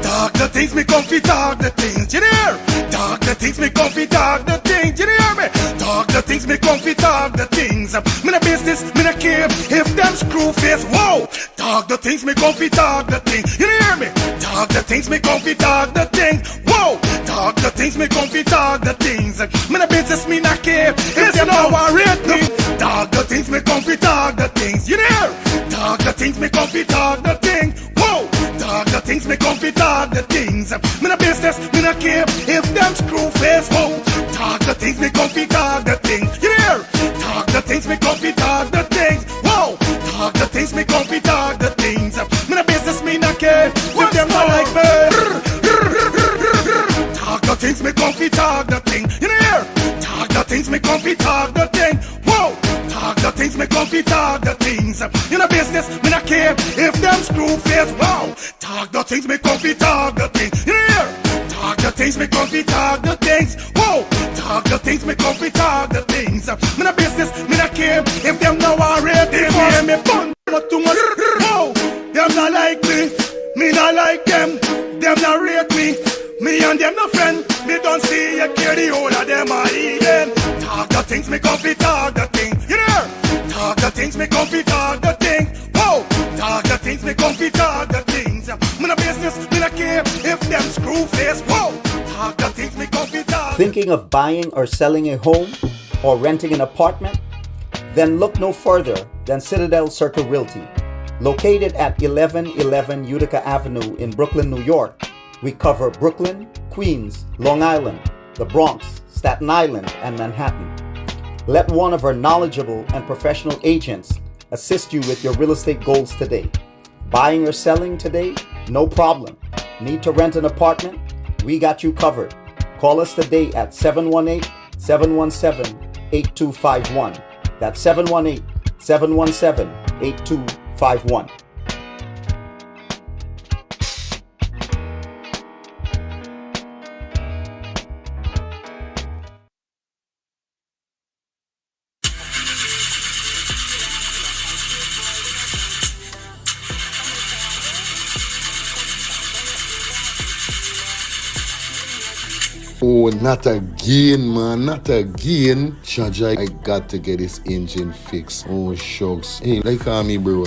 Talk the things me comfy, talk the things, you hear? Talk the things me comfy, talk the things, you hear me? Talk the things me comfy, talk the things. Me no business, me no care if them screw face, whoa. Talk the things me comfy, talk the things, you hear me? Talk the things me comfy, talk the things, whoa. Talk the things me comfy, talk the things. Me no business, me no care if them no worried me. Talk the things me comfy, talk the things, you hear? Talk the things me comfy, talk the things, whoa. Talk the things me comfy, talk the things. Me no business, me no care if them screw face, whoa. Talk the things me comfy, talk the things, you hear? Talk the things me comfy, talk the things, whoa. Talk the things me comfy, talk the things. Me no business, me no care if them not like me. Talk the things me comfy, talk the thing, you hear? Talk the things me comfy, talk the thing, whoa. Talk the things me comfy, talk the things. You know business, me not care if them screw face, wow. Talk the things me comfy, talk the things, you hear? Talk the things me comfy, talk the things, whoa. Talk the things me comfy, talk the things. Me not business, me not care if them now already hear me fun, but too much, whoa. Them not like me not like them not rate me. Me and them no friend, me don't see you care the whole of them are eating. Talk the things me comfy, talk the thing, you hear? Talk the things me comfy, talk the thing, whoa. Talk the things me comfy, talk the things. Me no business, me no care if them screw face, whoa. Talk the things me comfy, talk. Thinking of buying or selling a home or renting an apartment? Then look no further than Citadel Circle Realty. Located at 1111 Utica Avenue in Brooklyn, New York. We cover Brooklyn, Queens, Long Island, the Bronx, Staten Island, and Manhattan. Let one of our knowledgeable and professional agents assist you with your real estate goals today. Buying or selling today? No problem. Need to rent an apartment? We got you covered. Call us today at 718-717-8251. That's 718-717-8251. Oh, not again, man, not again. Jaja, I got to get this engine fixed. Oh, shucks. Hey, like me, bro.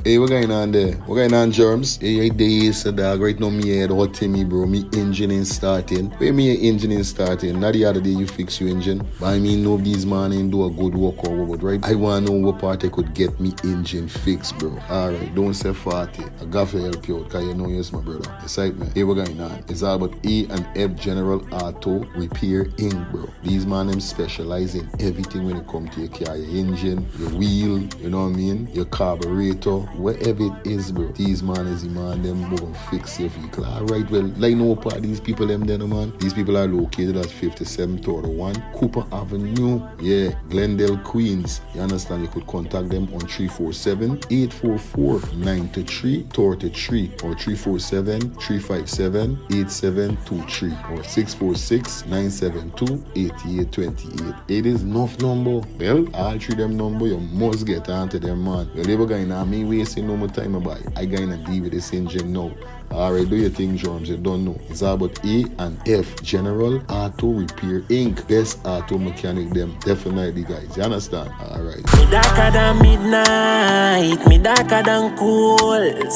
Hey, what going on there? What going on, Germs? Hey, days, dog. Right now, me head hot to me, bro. Me engine ain't starting. Where me engine ain't starting? Not the other day you fix your engine. But I mean, nobody's man ain't do a good work or what, right? I want to know what part I could get me engine fixed, bro. Alright, don't say 40. I got to help you out, because you know you're my brother. Excitement. Hey, what going on? It's all about E and F General Auto Repair Inc., bro. These man, them specialize in everything when it comes to your car, your engine, your wheel, you know what I mean? Your carburetor. Whatever it is, bro, these man is the man, them go fix your vehicle. Alright, well, like no part these people them there, man. These people are located at 5731 Cooper Avenue, yeah, Glendale, Queens. You understand? You could contact them on 347-844-9333 or 347-357-8723 or 646-972-8828. It is enough number. Well, all three them number, you must get onto them, man. Well, they were going to me wasting no more time about it. I gonna deal with this engine now. Alright, do your thing, Germs. You don't know. It's all about A and F General Auto Repair Inc. Best auto mechanic them. Definitely, guys. You understand? Alright. Me darker than midnight. Me darker than cool.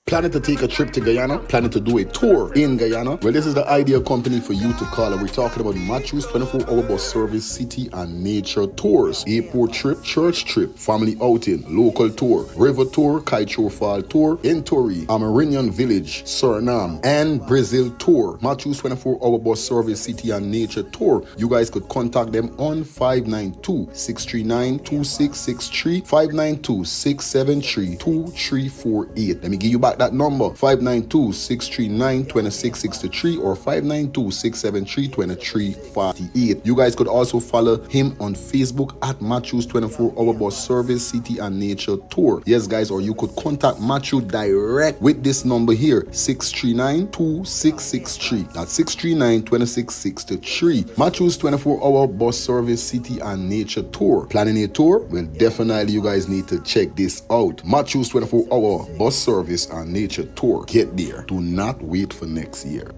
Planning to take a trip to Guyana? Planning to do a tour in Guyana? Well, this is the ideal company for you to call. And we're talking about Matthews 24-hour bus service, city and nature tours. Airport trip, church trip, family outing, local tour, river tour, Kaicho Fall tour, Entori, Amarinian Village, Suriname, and Brazil tour. Matthews 24-hour bus service, city and nature tour. You guys could contact them on 592-639-2663, 592-673-2348. Let me give you back that number 592-639-2663 or 592-673-2348. You guys could also follow him on Facebook at Matthew's 24 Hour Bus Service City and Nature Tour. Yes, guys, or you could contact Matthew direct with this number here, 639-2663. That's 639-2663. Matthew's 24 Hour Bus Service City and Nature Tour. Planning a tour? Well, definitely you guys need to check this out. Matthew's 24 Hour Bus Service and Nature Tour. Get there. Do not wait for next year.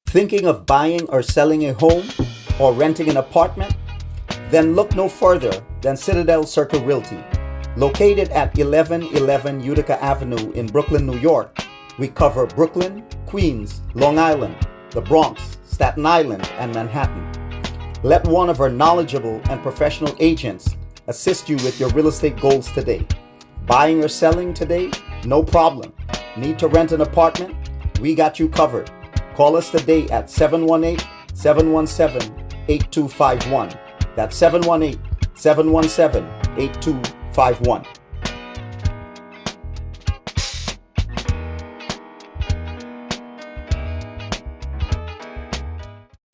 Thinking of buying or selling a home or renting an apartment? Then look no further than Citadel Circle Realty. Located at 1111 Utica Avenue in Brooklyn, New York, we cover Brooklyn, Queens, Long Island, the Bronx, Staten Island, and Manhattan. Let one of our knowledgeable and professional agents assist you with your real estate goals today. Buying or selling today? No problem. Need to rent an apartment? We got you covered. Call us today at 718-717-8251. That's 718-717-8251.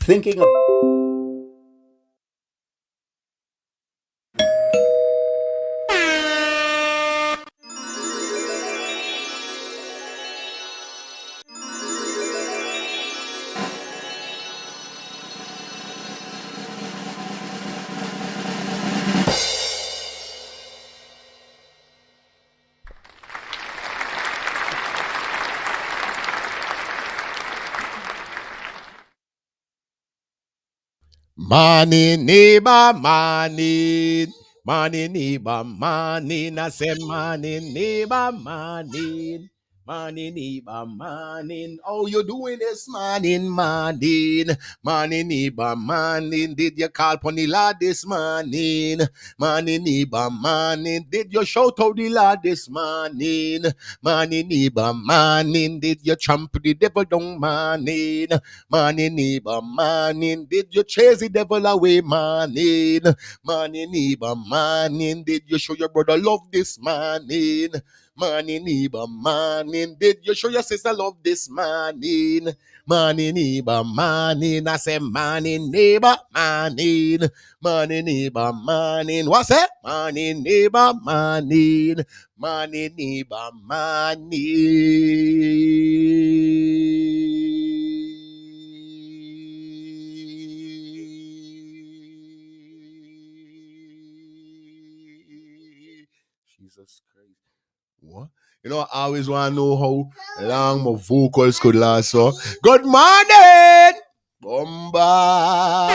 Thinking of Morning, neighbor, morning. Morning, neighbor, morning. I say morning, neighbor, morning. Morning, neighbor, morning. How you doing this morning, morning? Morning, neighbor, morning. Did you call upon the Lord this morning? Morning, neighbor, morning. Did you shout out the Lord this morning? Morning, neighbor, morning. Did you trample the devil down, morning? Morning, neighbor, morning. Did you chase the devil away, morning? Morning, neighbor, morning. Did you show your brother love this morning? Morning, neighbor, morning. Did you show your sister love this morning? Morning, neighbor, morning. I say morning, neighbor, morning. Morning, neighbor, morning. What's that? Morning, neighbor, morning. Morning, neighbor, morning. Jesus Christ. What? You know, I always want to know how long my vocals could last. So, good morning, Bomba.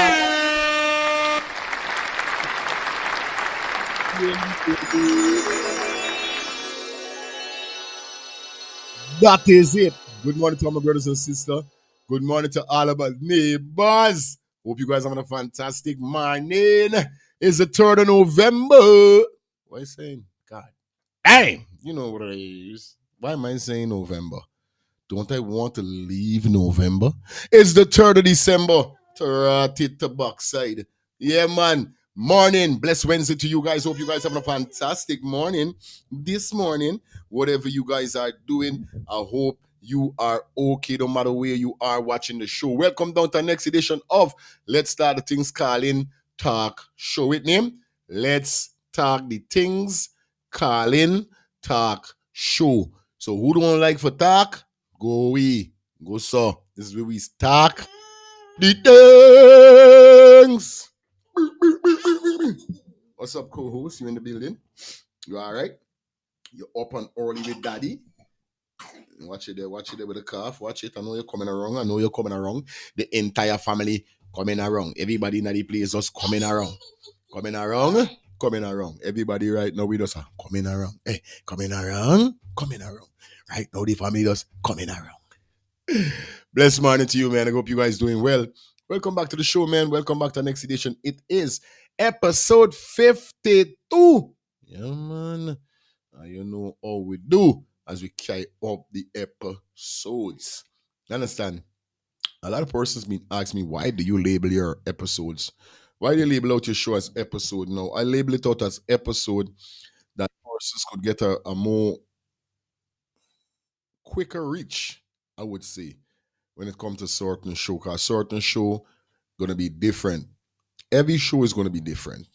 That is it. Good morning to all my brothers and sisters. Good morning to all of my neighbors. Hope you guys are having a fantastic morning. It's the 3rd of November. What are you saying? God damn. You know what it is. Why am I saying November? Don't I want to leave November? It's the 3rd of December. To backside. Yeah, man. Morning. Blessed Wednesday to you guys. Hope you guys having a fantastic morning. This morning, whatever you guys are doing, I hope you are okay no matter where you are watching the show. Welcome down to the next edition of Let's Start the Things Calling Talk Show. With name, Let's Talk the Things Calling Talk Show. So who don't like for talk? Go away. Go so. This is where we talk the things. What's up, co-host? You in the building? You all right? You up and early with daddy? Watch it there with the calf. Watch it. I know you're coming around. The entire family coming around. Everybody in the place just coming around. Coming around. Everybody right now with us are coming around. Hey, coming around. Right now the family just coming around. Blessed morning to you, man. I hope you guys doing well. Welcome back to the show, man. Welcome back to the next edition. It is episode 52. Yeah, man. You know how we do as we carry up the episodes. You understand? A lot of persons been asking me, why do you label your episodes? Why do you label out your show as episode? No, I label it out as episode that persons could get a more quicker reach, I would say, when it comes to certain show. Because certain show gonna be different. Every show is gonna be different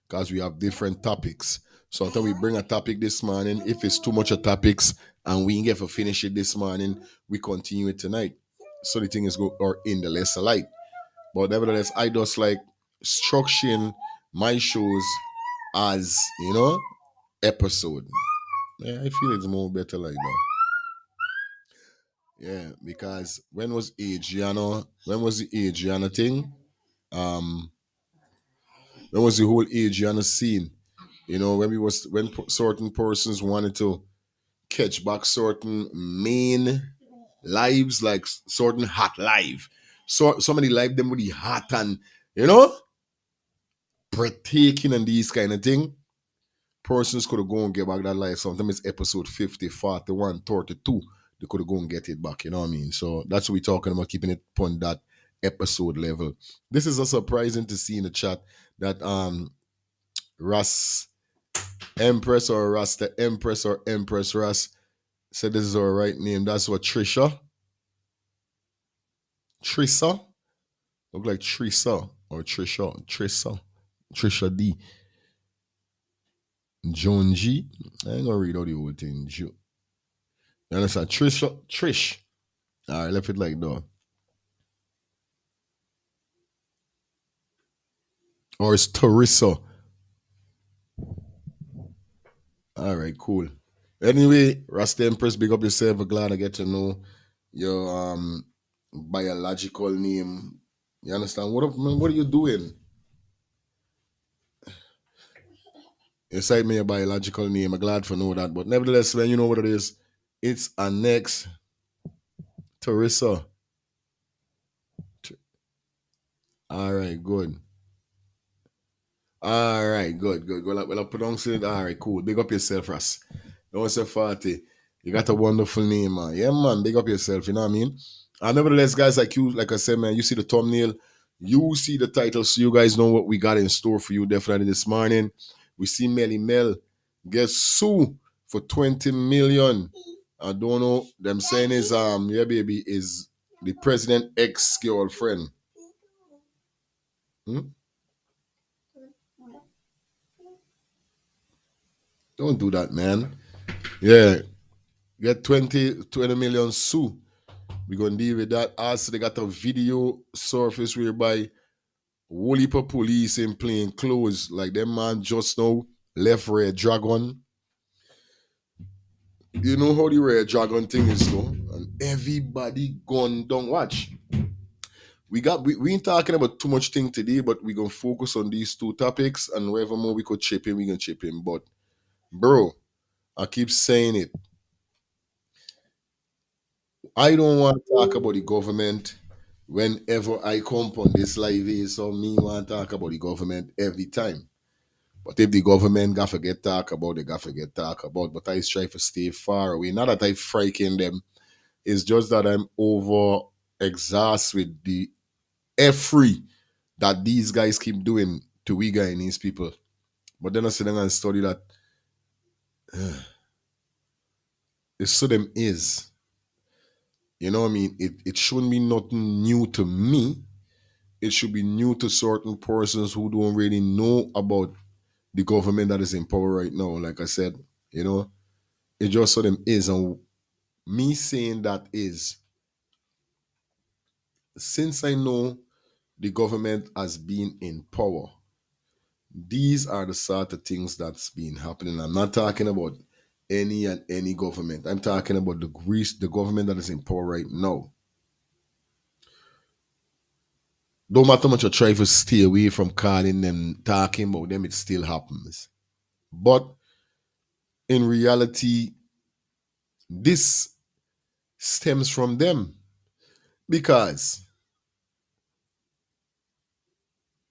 because we have different topics. So until we bring a topic this morning, if it's too much of topics and we ain't get to finish it this morning, we continue it tonight. So the thing is go or in the lesser light. But nevertheless, I just like structuring my shows as episode. Yeah, I feel it's more better like that. Yeah, because when was Adriana? When was the Adriana thing? Um, when was the whole Adriana scene? When certain persons wanted to catch back certain main lives, like certain hot live. So somebody live them with the hot and breathtaking and these kind of thing. Persons could have go and get back that life. Sometimes it's episode 50, 41, 32. They could have go and get it back, you know what I mean? So that's what we're talking about, keeping it on that episode level. This is a surprising to see in the chat that Russ Empress or Russ the Empress or Empress Russ said this is our right name. That's what Trissa. Look like Trissa or Trisha. Trisha D. Joan G. I ain't gonna read all the whole thing. You understand? Trish. All right, left it like that. Or it's Teresa. All right, cool. Anyway, Rasta Empress, big up yourself. We're glad I get to know your biological name. You understand? What up, man? What are you doing? You cite me your biological name. I'm glad for know that. But nevertheless, man, you know what it is. It's our next Teresa. All right, good. All right, good. Well, I pronounce it. All right, cool. Big up yourself, Russ. Don't say 40. You got a wonderful name, man. Yeah, man. Big up yourself. You know what I mean? And nevertheless, guys, like I said, man, you see the thumbnail, you see the title, so you guys know what we got in store for you definitely this morning. We see Mell get sued for 20 million. I don't know. Them saying is yeah, baby, is the president ex-girlfriend. Hmm? Don't do that, man. Yeah. Get 20 million sue. We're going to deal with that. Also, they got a video surface whereby whole heap of police in plain clothes, like them man just now left Red Dragon. You know how the Red Dragon thing is, though? And everybody gone down. Watch. We ain't talking about too much thing today, but we gonna focus on these two topics, and wherever more we could chip in, we can chip in. But bro, I keep saying it. I don't want to talk about the government whenever I come on this live, so me want to talk about the government every time. But if the government got forget talk about, they got forget talk about. But I try to stay far away. Not that I frighten them. It's just that I'm over exhausted with the free that these guys keep doing to we Guyanese people. But then I sit down and study that it's so them is. You know what I mean? It shouldn't be nothing new to me. It should be new to certain persons who don't really know about the government that is in power right now. Like I said, it just so them is. And me saying that is, since I know the government has been in power, these are the sort of things that's been happening. I'm not talking about any and any government. I'm talking about the government that is in power right now. No matter how much I try to stay away from calling them, talking about them, it still happens. But in reality, this stems from them. Because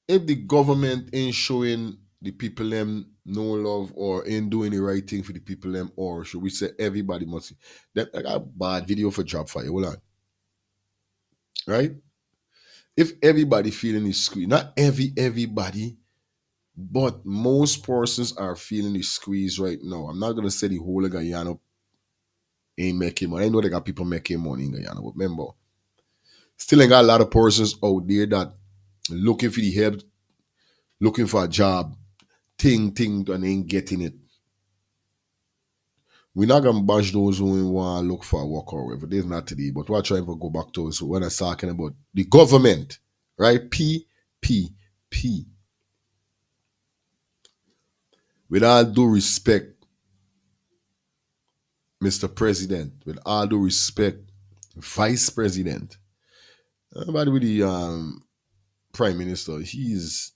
if the government ain't showing the people them no love or ain't doing the right thing for the people them, or should we say everybody must, that I got a bad video for drop fire. Hold on. Right? If everybody feeling the squeeze, not everybody, but most persons are feeling the squeeze right now. I'm not gonna say the whole of Guyana ain't making money. I know they got people making money in Guyana, but remember, still ain't got a lot of persons out there that looking for the help, looking for a job, thing, and ain't getting it. We're not gonna bash those who want to look for a work or whatever. There's not today, but what I'm trying to go back to is when I'm talking about the government, right? P. With all due respect, Mr. President, with all due respect, Vice President, everybody with the Prime Minister, he's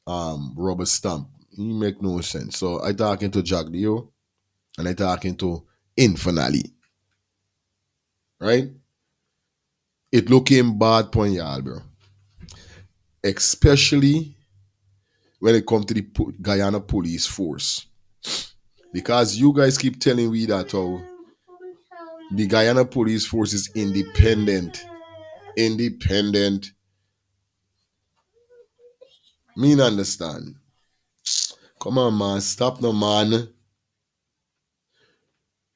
rubber stamp. He make no sense. So I talking to Jack Dio and I talking to Infinally, right? It looking bad point y'all, bro. Especially when it comes to the Guyana police force. Because you guys keep telling me that the Guyana police force is independent. Independent. Me not understand. Come on, man. Stop no man.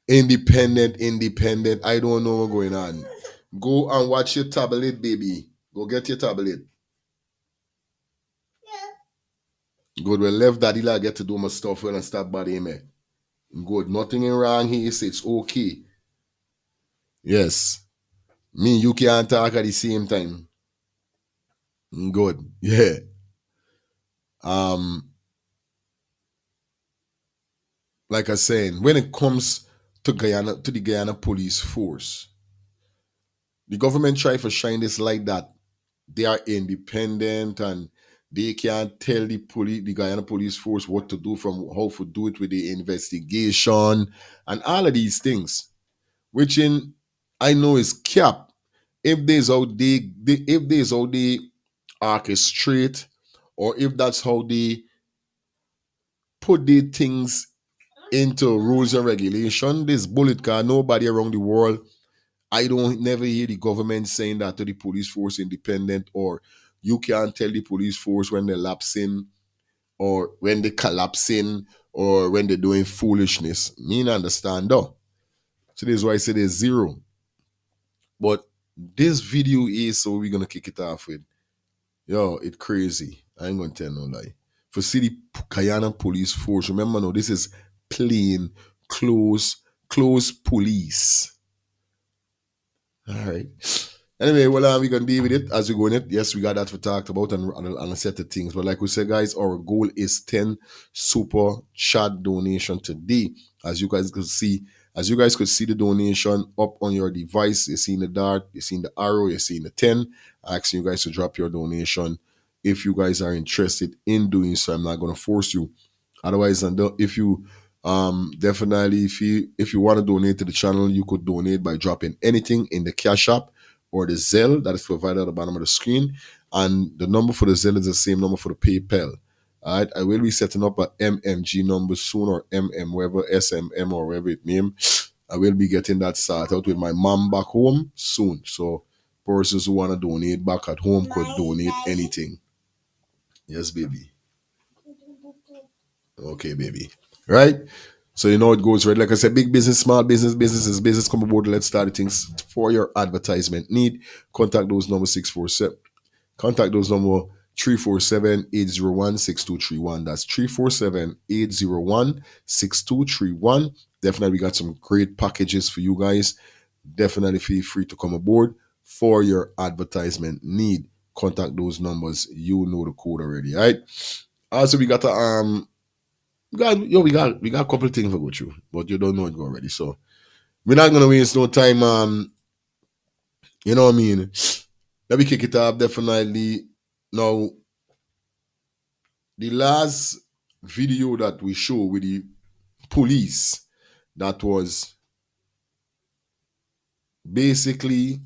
Independent. I don't know what's going on. Go and watch your tablet, baby. Go get your tablet. Good. Well, left daddy like get to do my stuff when I stop body me. Good. Nothing wrong here. It's okay. Yes. Me, you can't talk at the same time. Good. Yeah. Um, like I said, when it comes to Guyana, to the Guyana police force, the government try to shine this light that they are independent and they can't tell the Guyana police force what to do from how to do it with the investigation and all of these things, which in I know is cap. If there's how they orchestrate, or if that's how they put the things into rules and regulation, this bullet car, nobody around the world, I don't never hear the government saying that to the police force independent, or you can't tell the police force when they're lapsing or when they're collapsing or when they're doing foolishness. Me not understand though. So this is why I say there's zero. But this video is so we're gonna kick it off with. Yo, it crazy. I ain't gonna tell no lie. For see the Guyana police force, remember no, this is plain close police. All right. Anyway, well, we're going to deal with it as we go in it. Yes, we got that we talked about and a set of things. But like we said, guys, our goal is 10 super chat donation today. As you guys could see, the donation up on your device. You're seeing the dart, you're seeing the arrow, you're seeing the 10. Asking you guys to drop your donation. If you guys are interested in doing so, I'm not going to force you. Otherwise, if you definitely if you want to donate to the channel, you could donate by dropping anything in the Cash App or the Zelle that is provided at the bottom of the screen. And the number for the Zelle is the same number for the PayPal. All right, I will be setting up a MMG number soon, or MM, whatever, SMM, or whatever it name. I will be getting that started out with my mom back home soon. So persons who want to donate back at home could donate anything. Yes, baby. Okay, baby. Right? So you know it goes right. Like I said, big business, small business, business. Come aboard. Let's start things for your advertisement need. Contact those number 647. Contact those number 347-801-6231. That's 347-801-6231. Definitely, we got some great packages for you guys. Definitely feel free to come aboard for your advertisement need. Contact those numbers. You know the code already, all right? Also, we got a we got a couple of things to go through, but you don't know it already. So we're not gonna waste no time. You know what I mean? Let me kick it up. Definitely. Now, the last video that we show with the police, that was basically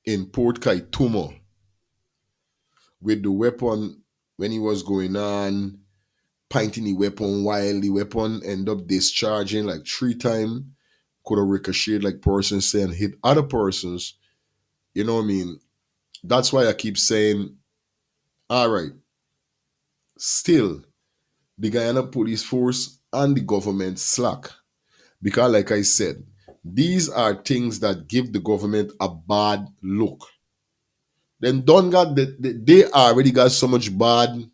in Port Kaituma with the weapon when he was going on, pointing the weapon while the weapon end up discharging like 3 times. Could have ricocheted like persons saying hit other persons. You know what I mean? That's why I keep saying, all right, still, the Guyana police force and the government slack. Because like I said, These are things that give the government a bad look. Then don't got they already got so much bad.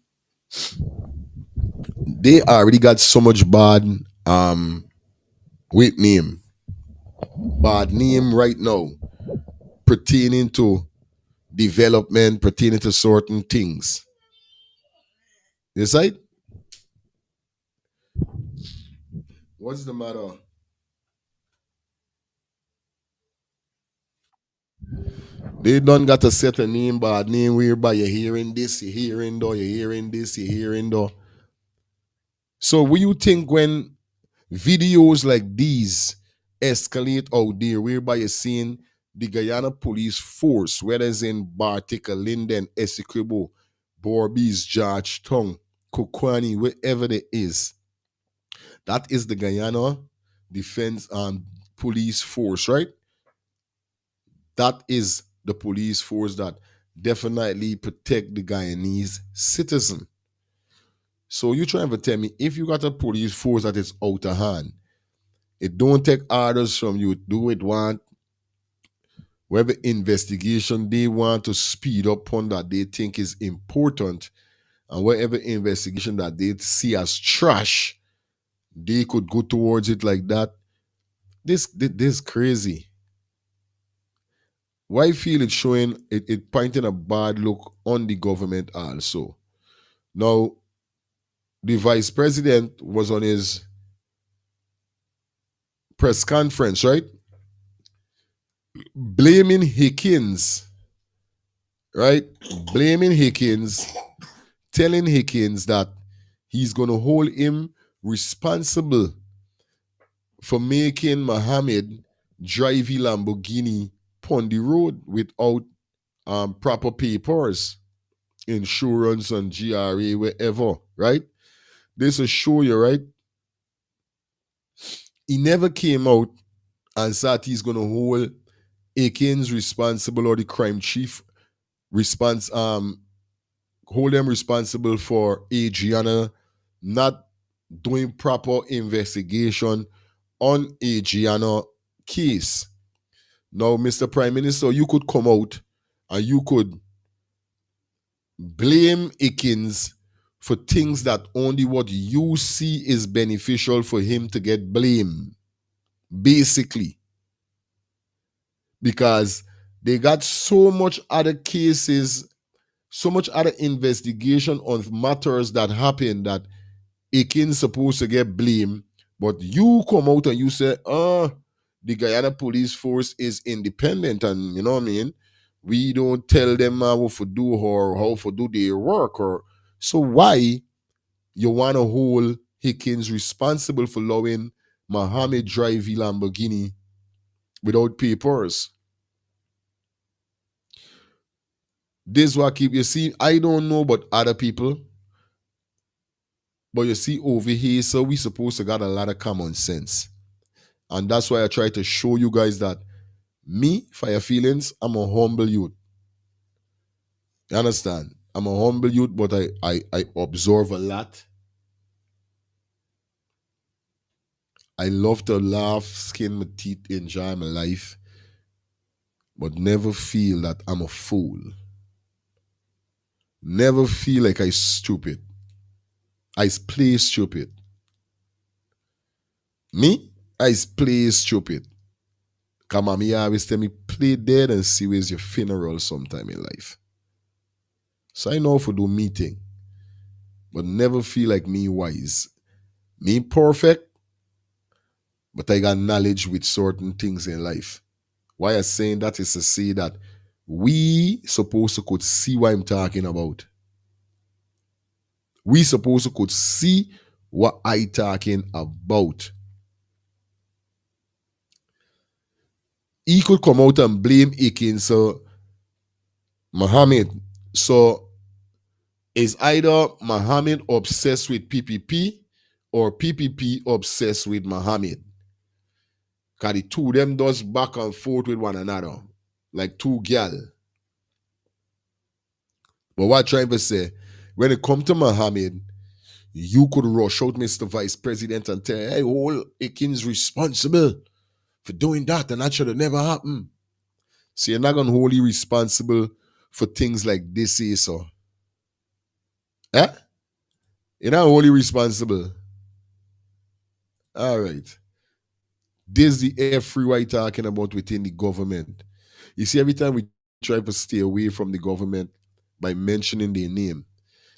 They already got so much bad with name. Bad name right now pertaining to development, pertaining to certain things. You see? What's the matter? They done got to set a name, bad name whereby you're hearing this, you're hearing though, you're hearing this, you're hearing though. So what you think when videos like these escalate out there, whereby you're seeing the Guyana police force, whether it's in Bartica, Linden, Essequibo, Borbies, Georgetown, Kokwani, wherever it is, that is the Guyana Defense Police Force, right? That is the police force that definitely protect the Guyanese citizen. So you trying to tell me if you got a police force that is out of hand, it don't take orders from you. Do it want whatever investigation they want to speed up on that they think is important, and whatever investigation that they see as trash, they could go towards it like that. This crazy. Why I feel it's showing it pointing a bad look on the government also. Now, the vice president was on his press conference, right? Blaming Hickins, right? Blaming Hickins, telling Hickins that he's going to hold him responsible for making Mohammed drive a Lamborghini on the road without proper papers, insurance and GRA, wherever, right? This will show you, right? He never came out and said he's going to hold Akins responsible, or the crime chief hold them responsible for Guyana not doing proper investigation on Guyana case. Now, Mr. Prime Minister, you could come out and you could blame Akins for things that only what you see is beneficial for him to get blamed, basically. Because they got so much other cases, so much other investigation on matters that happen that Akins supposed to get blamed, but you come out and you say, the Guyana police force is independent, and you know what I mean? We don't tell them what to do or how to do their work. Or so why you want to hold Hickins responsible for allowing Mohammed drive a Lamborghini without papers? This what keep you see. I don't know about other people, but you see over here, so we supposed to got a lot of common sense. And that's why I try to show you guys that me, Fire Feelings, I'm a humble youth. You understand? I'm a humble youth, but I observe a lot. I love to laugh, skin my teeth, enjoy my life, but never feel that I'm a fool. Never feel like I stupid. I play stupid. Me, I play stupid. Come on, me always tell me, play dead and see where's your funeral sometime in life. So I know if I do meeting, but never feel like me wise. Me perfect, but I got knowledge with certain things in life. Why I'm saying that is to say that we supposed to could see what I'm talking about. We supposed to could see what I talking about. He could come out and blame Akin, so Mohammed. So is either Mohammed obsessed with PPP or PPP obsessed with Mohammed? Because the two of them does back and forth with one another, like two gal. But what I'm trying to say, when it comes to Mohammed, you could rush out Mr. Vice President and tell, hey, all Akin's responsible for doing that, and that should have never happened. So you're not gonna hold you responsible for things like this, so. Eh? You're not wholly responsible. All right. This is the air free white talking about within the government. You see, every time we try to stay away from the government by mentioning their name,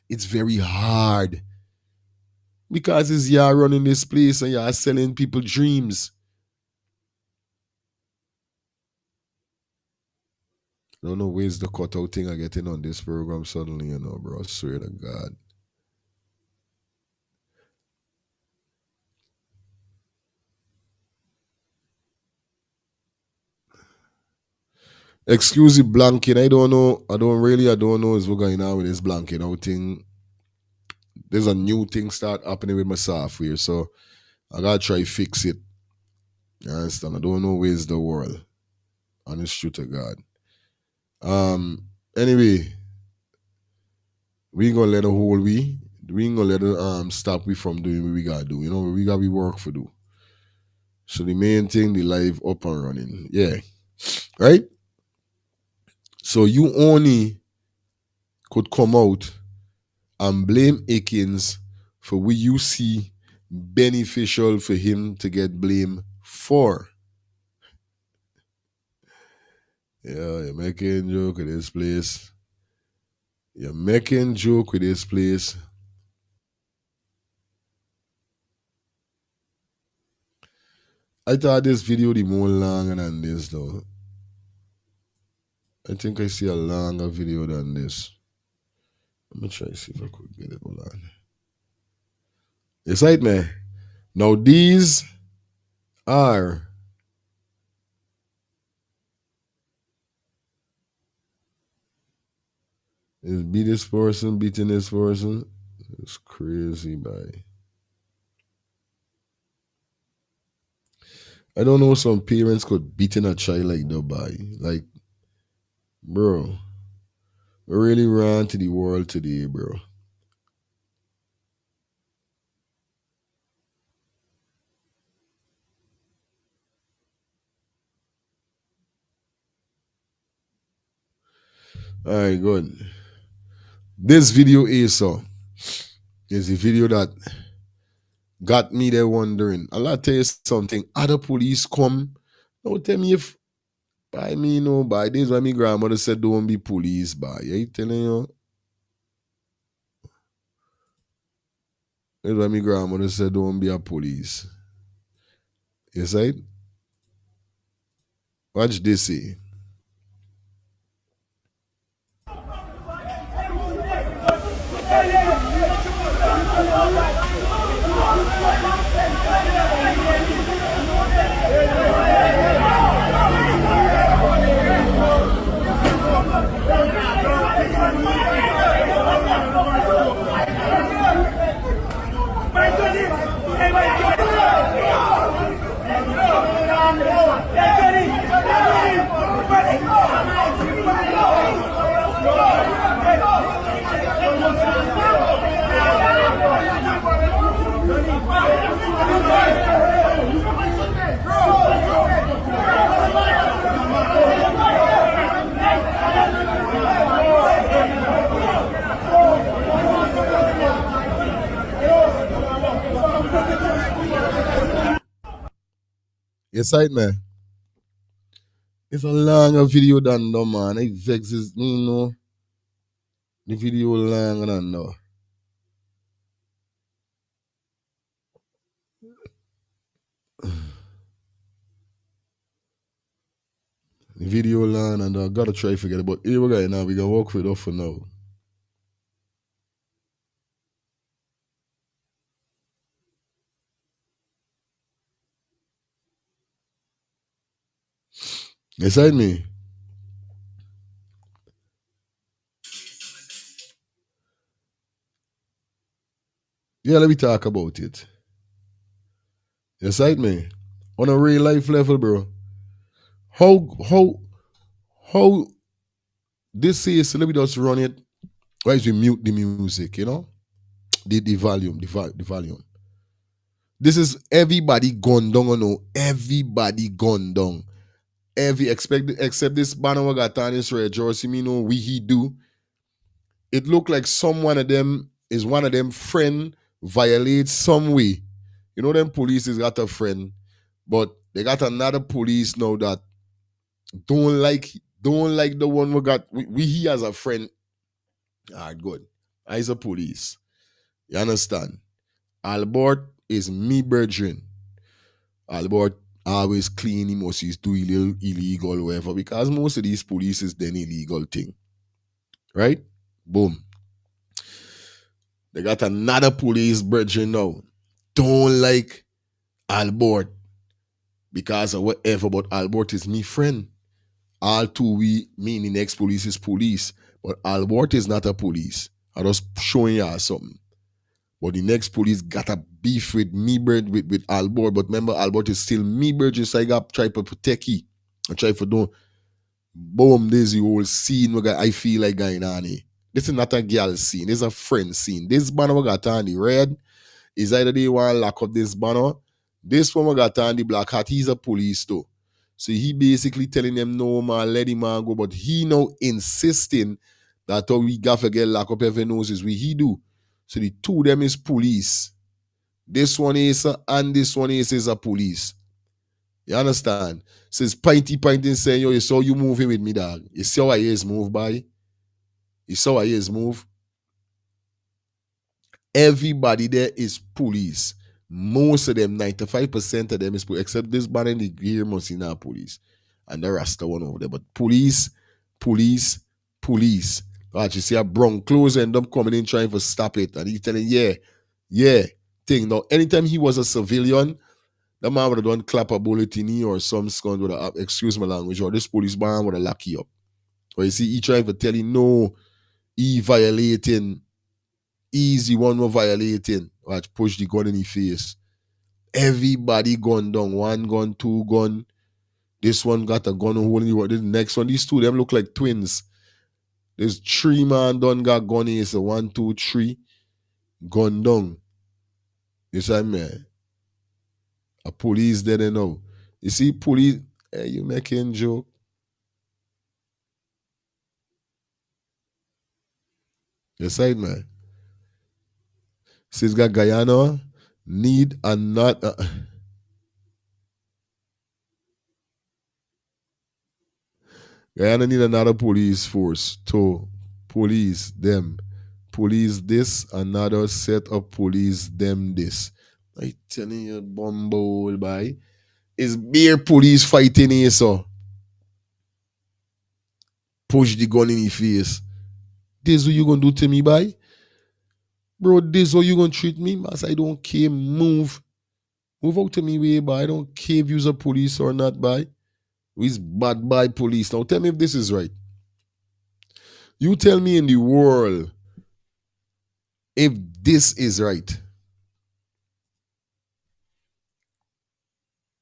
it's very hard. Because it's y'all running this place and y'all selling people dreams. I don't know where's the cutout thing I getting on this program suddenly, bro. I swear to God. Excuse the blanking. I don't know. I don't know what's going on with this blanking out thing. There's a new thing start happening with my software, so I gotta try fix it. You understand? I don't know where's the world. Honest truth to God. Anyway, we ain't gonna let a hold we ain't gonna let it stop we from doing what we gotta do. We gotta be work for do. So the main thing, the live up and running. Yeah. Right? So you only could come out and blame Akins for what you see beneficial for him to get blamed for. Yeah, you're making joke with this place. You're making joke with this place. I thought this video the more longer than this though. I think I see a longer video than this. Let me try to see if I could get it. Hold on. It's right, man. Now these are is beat this person, beating this person. It's crazy, boy. I don't know some parents could beating a child like that, boy. Like, bro, we really ran to the world today, bro. All right, good. This video is a video that got me there wondering. I'll tell you something. Other police come. Don't tell me if by me, no, by this why my grandmother said don't be police, by. You telling you? That's why my grandmother said don't be a police. You see? Watch this see. Yes, right, man. It's a longer video than no man. It vexes me, The video longer than no. The video long and I gotta try to forget it. But here we go now. We gonna walk with it off for now. Beside me. Yeah, let me talk about it. Beside me. On a real life level, bro. How this is, let me just run it. Why is we mute the music, The volume, the volume. This is everybody gone down, no. Everybody gone down. Except this banner we got on this red jersey, me know we he do. It look like some one of them is one of them friend violates some way. You know them police has got a friend, but they got another police now that don't like don't like the one we got. We he as a friend. Alright, good. I's a police. You understand? Albert is me brethren. Albert always clean, he must do illegal whatever because most of these police is then illegal thing. Right? Boom. They got another police brethren now. Don't like Albert because of whatever, but Albert is me friend. All two we mean the next police is police, but Albert is not a police. I just showing you something. But the next police got a beef with me bird with Albert. But remember, Albert is still me bird, just I got try to protect he. I try for don't boom, this the whole scene where I feel like Guyana. This is not a girl scene, this is a friend scene. This banner we got on the red is either they want to lock up this banner. This one we got on the black hat, he's a police too. So he basically telling them no man, let him man go. But he now insisting that we got to get lock up every knows is we he do. So the two of them is police. This one is and this one is a police. You understand? So it's pointing saying, yo, you saw you moving with me, dog. You see how I is move by? You saw how I is move? Everybody there is police. Most of them, 95% of them is police, except this man in the gear must not police. And the rest of one over there. But police, police, police. Watch, you see a brown clothes end up coming in trying to stop it. And he's telling, yeah, thing. Now, anytime he was a civilian, the man would have done clap a bullet in he or some scum would have, excuse my language, or this police man would have locked you up. Or you see, he trying to tell you, no, he violating. He's the one who violating. Watch, push the gun in his face. Everybody gone down. One gun, two gun. This one got a gun holding the The next one, these two, them look like twins. There's three man done got gun here. So 1, 2, 3. Gun down. You see me? A police there they know. You see, police, hey, you making joke. You side man. Says got Guyana need and not Guyana need another police force to police them. Police this, another set of police them this. I telling you, bumble by. It's bare police fighting here, so. Push the gun in your face. This what you gonna do to me, by? Bro, this what you gonna treat me? Mas I don't care. Move. Move out to me way, by. I don't care if you're a police or not, by. We's bad by police. Now tell me if this is right. You tell me in the world if this is right.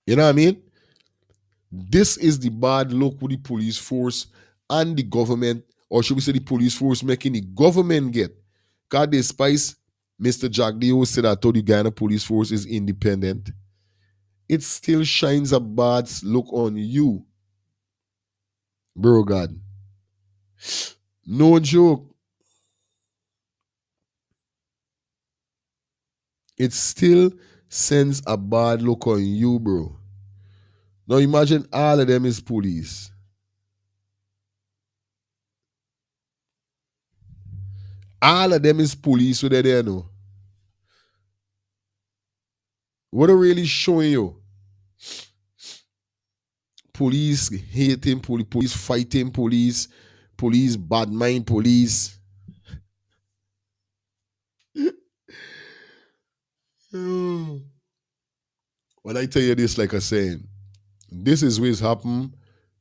You know what I mean? This is the bad look with the police force and the government, or should we say the police force making the government get. God, despite Mr. Jack Dio said I told the Guyana police force is independent, it still shines a bad look on you. Bro, God. No joke. It still sends a bad look on you, bro. Now imagine all of them is police. All of them is police, so they're there now. What are really showing you? Police hating, police fighting, police bad mind, police. When I tell you this, like I saying, this is what's happen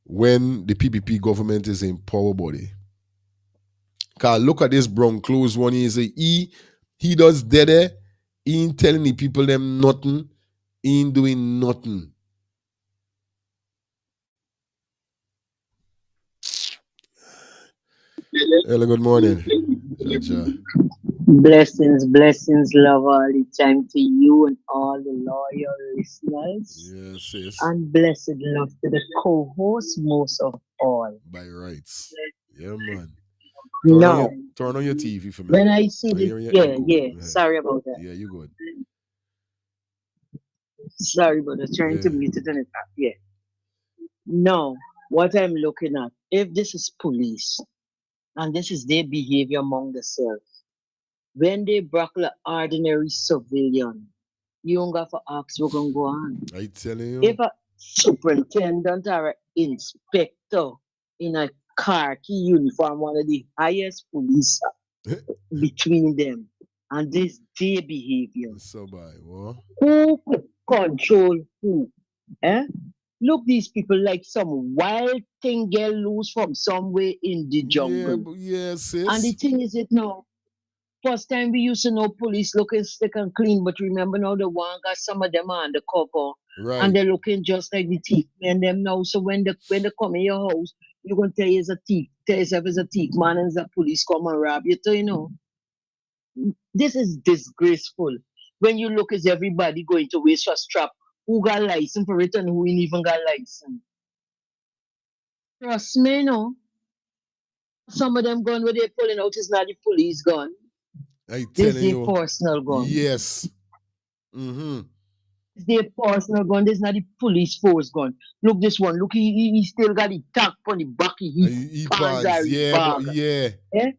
when the PPP government is in power body. Cause look at this brown clothes one. He does dead. He ain't telling the people them nothing. He ain't doing nothing. Hello, good morning. Ja. Blessings, blessings, love all the time to you and all the loyal listeners. Yes, sis. And blessed love to the co host most of all. By rights. Yeah, man. Now, Turn on your TV for me. when I see I the, hear your yeah, echo. yeah, sorry about that. Yeah, you good. Sorry about that. Trying to Yeah. mute it on it. Yeah. Now, what I'm looking at, if this is police and this is their behavior among themselves, when they buckle an ordinary civilian, you don't got to ask what's going to go on. I telling you. If a superintendent or an inspector in a khaki uniform, one of the highest police between them, and this their behavior, So bad. What? who could control who? Eh? Look, these people like some wild thing get loose from somewhere in the Yeah, jungle. but yeah, And the sis. thing is, it now, first time we used to know police looking stick and clean, but remember now the one got some of them are undercover and Right. they're looking just like the thief man them now. So when they come in your house, you're gonna tell you it's a thief, tell yourself it's a thief man and the police come and rob you. So you know, this is disgraceful. When you look, is everybody going to waste a strap? Who got license for it and who ain't even got license? Trust me, no. Some of them gun where they're pulling out is not the police gun. I This is telling their you. personal gun. Yes. Mm-hmm. It's their personal gun. This is not the police force gun. Look, this one. Look, he still got the tag on the back of his He pants or pads. his Yeah, but bag. yeah. Eh?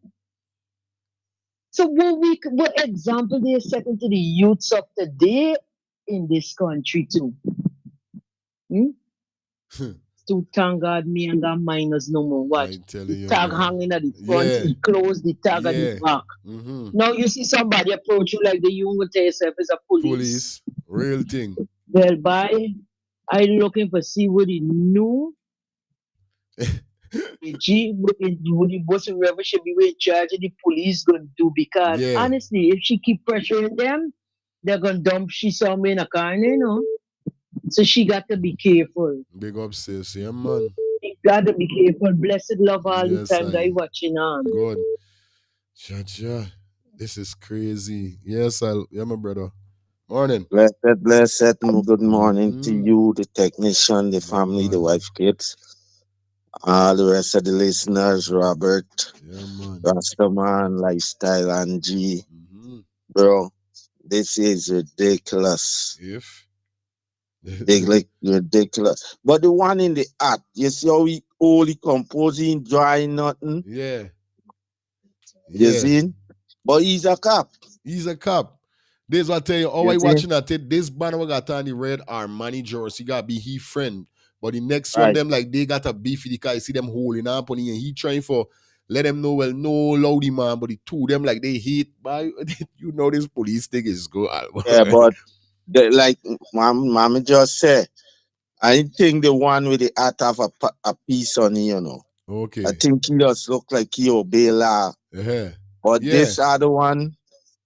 So what example they setting to the youths of today in this country too? Hmm? To thank God me and got minors no more. Watch. I The telling you, tag bro. hanging at the front, Yeah. he closed the tag at the Yeah. back. Mm-hmm. Now you see somebody approach you like the you will tell yourself is a police. Police. Real thing. Well, by I looking for see what he knew. The G with the boss whoever should be in charge of the police gonna do because Yeah. honestly, if she keep pressuring them, they're gonna dump she somewhere in a car, you know. So she got to be careful. Big up, sis. Yeah, man. She got to be careful. Blessed love all the Yes, time guy I. watching on. Good. Cha. This is crazy. Yes, yeah, my brother. Morning. Good morning to Mm-hmm. you, the technician, the Yeah, family, the man. wife, kids, all the rest of the listeners, Robert, Yeah, man. Rastaman, Lifestyle, and G. Mm-hmm. Bro, this is ridiculous. If. Ridiculous. But the one in the act, you see how he only composing, dry nothing? Yeah. You Yeah. see? But he's a cop. He's a cop. This what I tell you, all You I see? watching that this banner we got on the red are managers. He got be he friend. But the next one, Right. them like they got a beef with the guy, see them holding up on him, and he trying for let them know, well, no loudy man, but the two them like they hate by you know this police thing is good. Yeah, but like Mama just said, I think the one with the hat have a piece on it, you know. I Okay. think he just look like he obey law. Uh-huh. But Yeah. this other one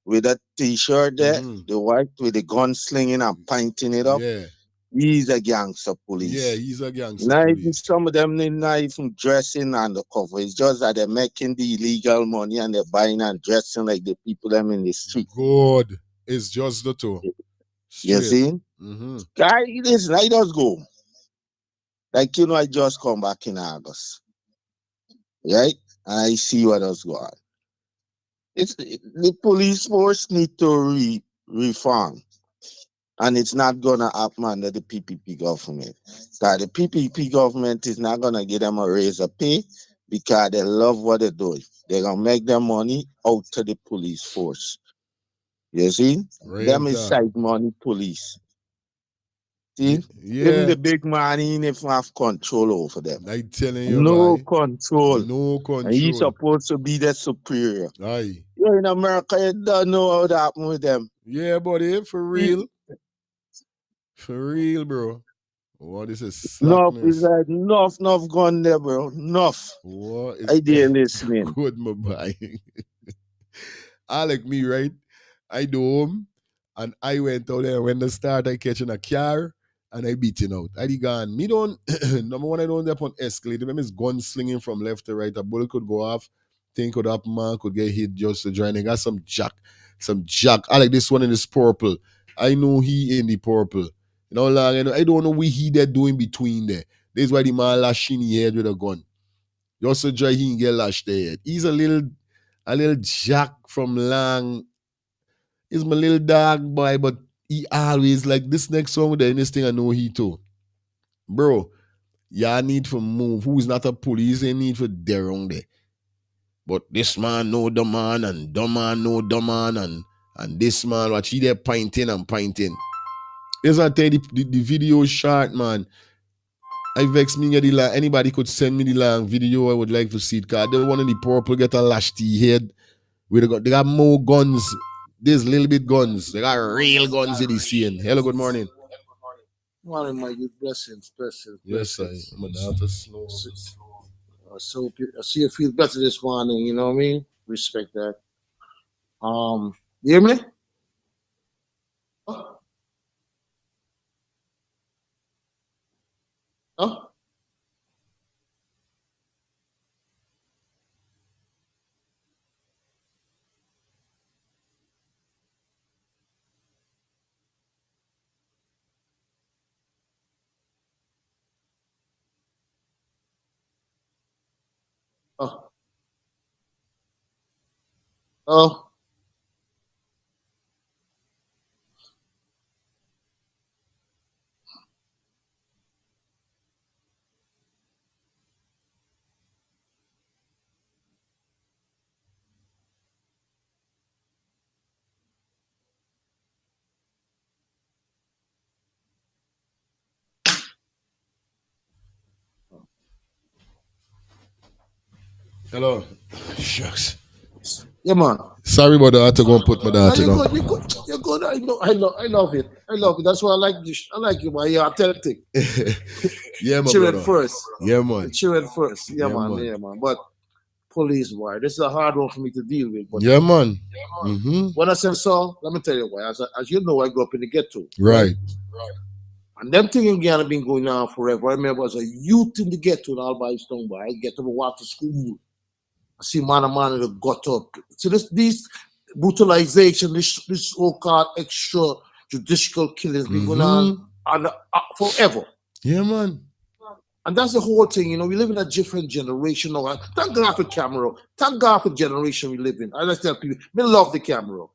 with that t-shirt there, Mm-hmm. the white with the gun slinging and pointing it up, Yeah. he's a gangster Yeah, police. he's a gangster Not even police. some of them they not even dressing undercover. It's just that they're making the illegal money and they're buying and dressing like the people them in the street. Good. It's just the two. You Straight. see? Mm-hmm. Guy, listen, I just go. Like I just come back in August. Right? And I see what else go on. The police force need to reform, and it's not gonna happen under the PPP government. Because the PPP government is not gonna give them a raise of pay because they love what they're doing. They're gonna make their money out to the police force. You see, Real them is talk. side money police. See, even Yeah. the big money, even if have control over them, I telling you, no boy. control, No and he's control. supposed to be the superior. Aye. You're in America, you don't know how that happen with them. Yeah, buddy, for real. For real, bro. What this is Enough is slackness. like enough gun there, bro. Enough. What is I dare listening. good, my boy? I like me, right? I do home and I went out there when the start I catching a car and I beating out. I gone. Me don't number one, I don't up on escalator. Remember it's gun slinging from left to right. A bullet could go off. think of that man could get hit just to join. They got some jack. I like this one in this purple. I know he in the purple. You know, like, I don't know what he there doing between there. This is why the man lashing his head with a gun. Just to try he can get lashed there. He's a little jack from Lang. He's my little dog boy, but he always like this next song with the next thing I know he too. Bro, y'all need to move. Who is not a police, they need for there on there. But this man know the man, and the man know the man, and this man, watch he there pointing and pointing. As I tell you, the video short, man. I vex me get the line. Anybody could send me the long video. I would like to see it. Cause the one in the purple get a lash to head. They got more guns. There's little bit guns. They got real guns in the scene. Hello, good morning. Morning, my good blessings. Yes, I'm about to slow. So I see you feel better this morning. You know what I mean? Respect that. You hear me? Oh. Oh. Oh. Oh. Hello. Shucks. Yeah, man. Sorry about that. I had to go and put my daughter down. You're good. I love it. That's why I like you. I like you, man. You're authentic. Yeah, man. Children first. Yeah, man. Children first. Yeah, man. But police, why? This is a hard one for me to deal with. But yeah, man. When I say so, let me tell you why. As you know, I grew up in the ghetto. Right. And them thing in Guyana been going on forever. I remember as a youth in the ghetto in Alba Stone, I get to walk to school. I see man that got up. So this brutalization, this so-called extrajudicial killings been going on forever. Yeah, man. And that's the whole thing, you know. We live in a different generation now. Thank God for camera. Thank God for the generation we live in. I just tell people, I love the camera.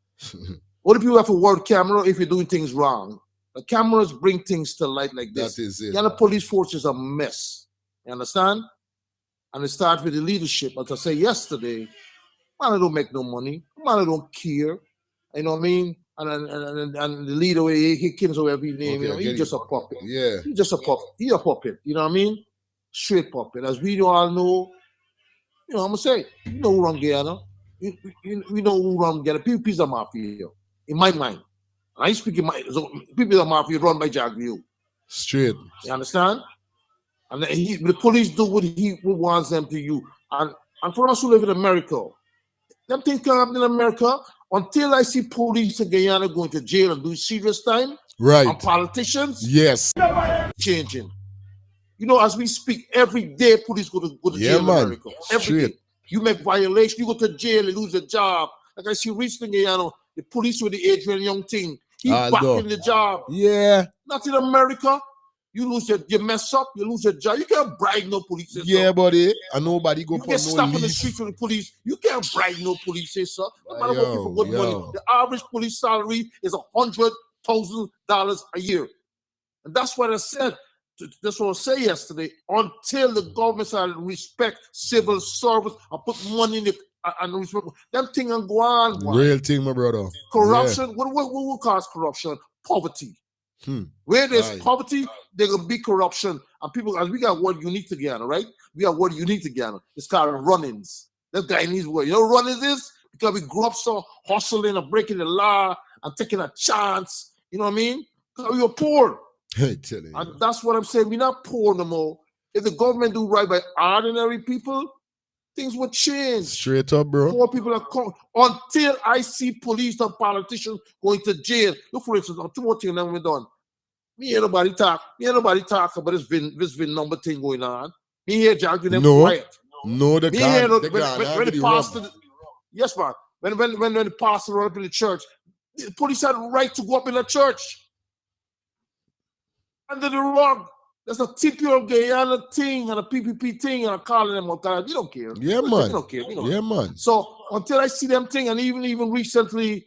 What do people have a word camera if you're doing things wrong? The cameras bring things to light like this. That is it. The police force is a mess. You understand? And it starts with the leadership. As I said yesterday, man, I don't make no money. Man, I don't care. You know what I mean? And the leader, he kills whoever he name, you know, he's just a puppet. Yeah. He's just a puppet. He's a puppet. You know what I mean? Straight puppet. As we all know, you know, I'm going to say, you know who run Guyana. We know who run Guyana. People is a mafia, in my mind. And I speak in my, so people is a mafia run by Jagview. Straight. You understand? And the police do what he wants them to do. And for us who live in America, them things can happen in America until I see police in Guyana going to jail and do serious time. Right. And politicians. Yes. Changing. You know, as we speak, every day police go to jail in America. Every day. You make violation, you go to jail, you lose your job. Like I see recently, Guyana, the police with the Adrian Young thing. He back in the job. Yeah. Not in America. You lose you mess up, you lose your job. You can't bribe no police. Yeah, buddy. And nobody go for no stopped in the street from the police. You can't bribe no police, sir. No matter what for good money. The average police salary is $100,000 a year. And that's what I said. That's what I said yesterday. Until the government started respect civil service and put money in it and respect, them thing and go on. Real thing, my brother. Corruption. Yeah. What cause corruption? Poverty. Where there's poverty, there's gonna be corruption. And people, as we got word unique to Guyana, right? We got word unique to Guyana. It's called run-ins. That guy needs word. You know what run-ins is? Because we grew up so hustling and breaking the law and taking a chance. You know what I mean? Because we were poor. And that's what I'm saying. We're not poor no more. If the government do right by ordinary people, things would change. Straight up, bro. Poor people are coming. Until I see police and politicians going to jail. Look, for instance, two more things that we're done. Me ain't nobody talk. Me ain't nobody talk about this VIN number thing going on. Me here, Jack, them quiet. No, the Me here, God, the when God, the the pastor, rum. yes, man. When the pastor run up in the church, the police had the right to go up in the church under the rug. That's a typical Guyana thing and a PPP thing, and I'm calling them all time. You don't care. Yeah, We man. don't care. Yeah, man. So until I see them thing, and even recently,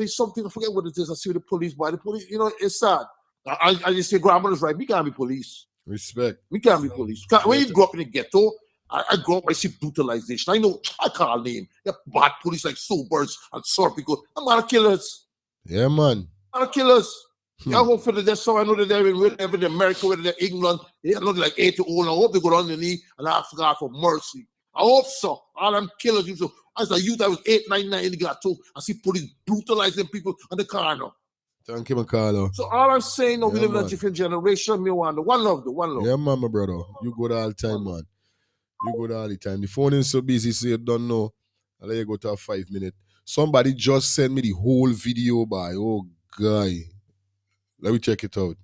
something, I forget what it is. I see the police by the police. You know, it's sad. I just say, grandmother's right. We can't be police. Respect. We can't be police. When you grow up in the ghetto, I grew up, I see brutalization. I know, I can't name. You have bad police like Soulbirds and Serpico. I'm not killers. Yeah, man. Not killers. Yeah, I hope for the so I know that they're in America, whether they're England, they're not like 80 old. I hope they go on their knee and ask God for mercy. I hope so. All them killers. So as a youth, I was 8, 9, 9 in the ghetto. I see police brutalizing people on the corner. Thank you, Carlo. So all I'm saying, we live in a different generation. Me want the one love. Yeah, man, my brother. You good all the time, man. You good all the time. The phone is so busy, so you don't know. I'll let you go to 5 minutes. Somebody just sent me the whole video by. Oh, guy. Let me check it out.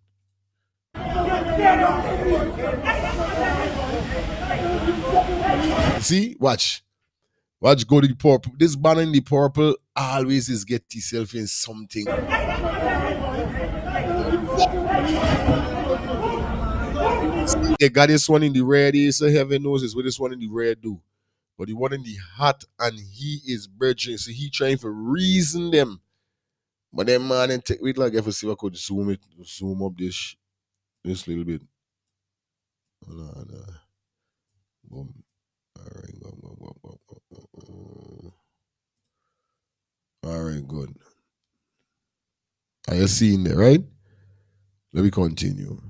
See? Watch. Watch go to the purple. This banner in the purple always is get yourself in something. They got this one in the red. So heaven knows is what this one in the red do. But the one in the hot and he is bridging. So he trying to reason them. But then man, and wait like if I see if I could zoom up this little bit. No. Boom. All right, All right, good. Are you seeing that, right? Let me continue.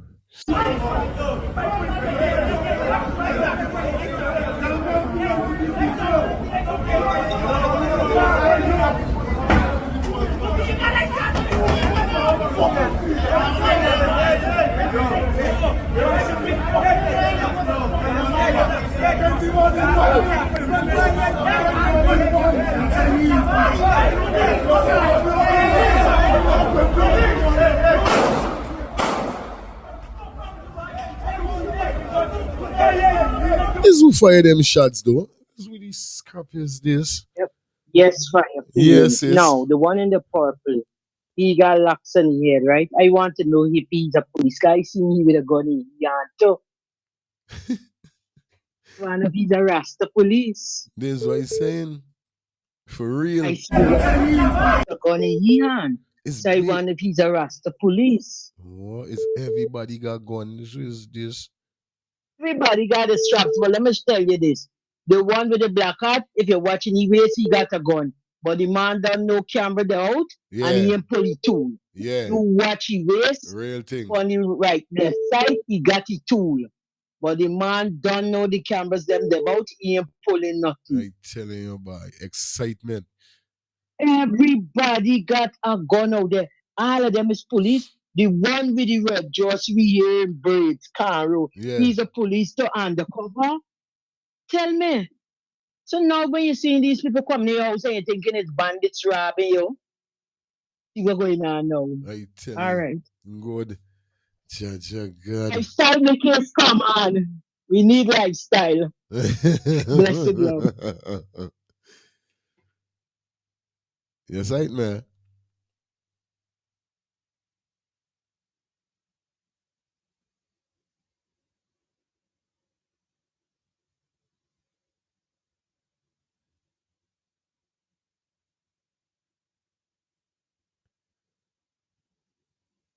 Is who fire them shots though? Is really scrap is this? Yep. Yes, fire. Yes. No, the one in the purple. He got locks in here, right? I want to know if he's a police guy. See me with a gun in his hand too. One of he's a Rasta police. This is what he's saying. For real. I see a gun in his hand. It's So I wonder if he's a Rasta police. What is everybody got gun? This is this. Everybody got a straps, but let me tell you this. The one with the black hat, if you're watching he waist, he got a gun. But the man don't know camera out and he ain't pull it tool. Yeah. You watch he waist. Real thing. On the right left side, he got his tool. But the man don't know the cameras them out, he ain't pulling nothing. I telling you about excitement. Everybody got a gun out there. All of them is police. The one with the red just we hear birds, Caro. Yeah. He's a police to undercover. Tell me. So now when you're seeing these people come to your house and you're thinking it's bandits robbing you, see what's going on now. I tell all you. Right. Good. God. Lifestyle makers, come on. We need lifestyle. Blessed love. Yes, right, man.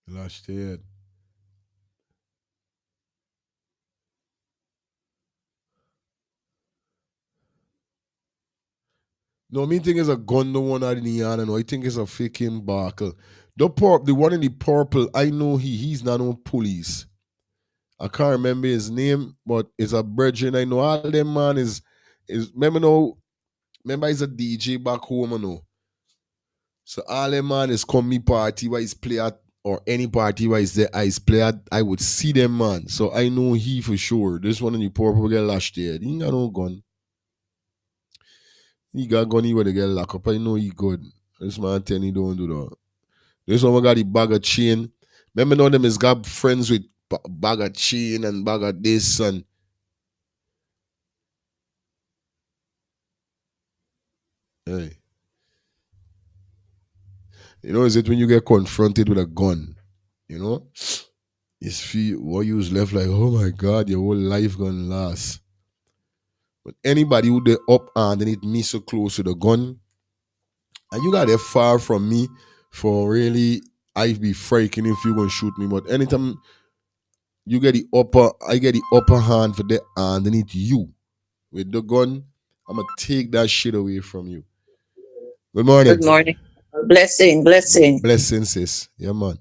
Last year. No, me think it's a gun, the one out in the hand. No, I think it's a freaking buckle. The one in the purple, I know he's not no police. I can't remember his name, but it's a brethren. I know all them man is remember he's a DJ back home, you know. So all them man is come me party where he's play at or any party where he's there, I play at, I would see them man. So I know he for sure. This one in the purple get lashed there. He ain't got no gun. He got gun, he would get locked up. I know he good. This man tell he don't do that. This one got the bag of chain. Remember now them is got friends with bag of chain and bag of this and Hey. You know, is it when you get confronted with a gun? You know? It's feel what you was left like, oh my God, your whole life gonna last. But anybody who they up and then it me so close to the gun, and you got it far from me for really I be freaking if you gonna shoot me. But anytime you get I get the upper hand for that underneath you with the gun, I'ma take that shit away from you. Good morning. Good morning. Blessing. Blessings, sis. Yeah, man.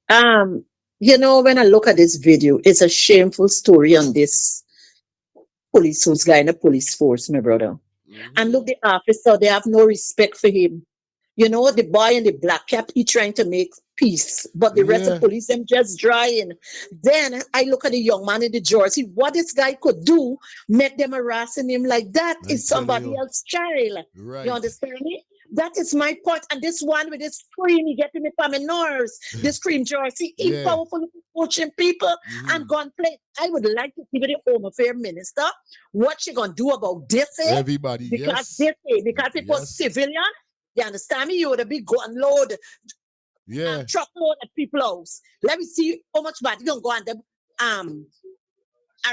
Um, when I look at this video, it's a shameful story on this police who's guy in the police force, my brother. And look, the officer, they have no respect for him. The boy in the black cap, he trying to make peace, but the rest of Yeah. police, them just drying. Then I look at the young man in the jersey. What this guy could do, make them harassing him like that I'm is telling somebody you. else's child. Right. You understand me? That is my point. And this one with this scream, he getting me from my nerves. This scream jersey, he Yeah. powerful coaching people and gunplay. I would like to see the Home Affairs Minister what she gonna do about this. Everybody, Because yes. because it was Yes. civilian. You understand me? You would have been go and load Yeah. truckload at people's house. Let me see how much bad you gonna go and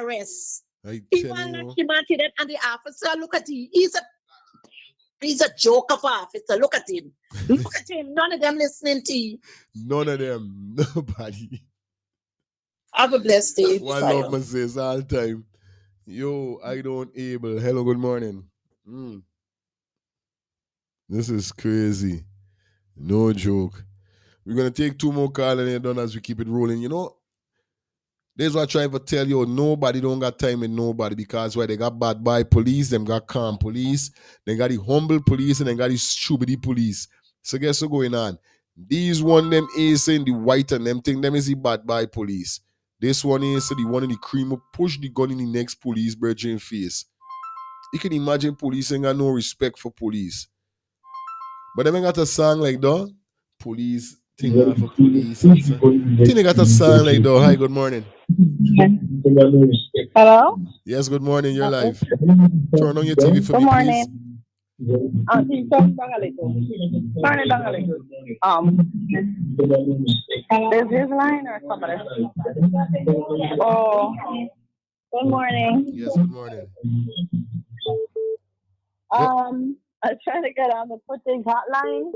arrest. I People telling like you. him and the officer. Look at him. He's a joke of officer. Look at him. Look at him. None of them listening to you. None of them. Nobody. Have a blessed day. One love my says all the time. Yo, I don't able. Hello, good morning. This is crazy. No joke. We're gonna take 2 more calls and then done as we keep it rolling. This is what I try to tell you. Nobody don't got time with nobody because why they got bad boy police, them got calm police, they got the humble police, and they got the stupid police. So guess what's going on? These one them is in the white and them thing, them is the bad boy police. This one is the one in the cream push the gun in the next police virgin face. You can imagine police ain't got no respect for police. But they ain't got a song like that. Police thing off for police. And so. Think they got a song like that. Hi, good morning. Hello? Yes, good morning. You're live. Turn on your TV for Good me, morning. please. Turn it down a little. Turn it down a little. Is his line or somebody? Oh, good morning. Yes, good morning. I'm trying to get on the footage hotline.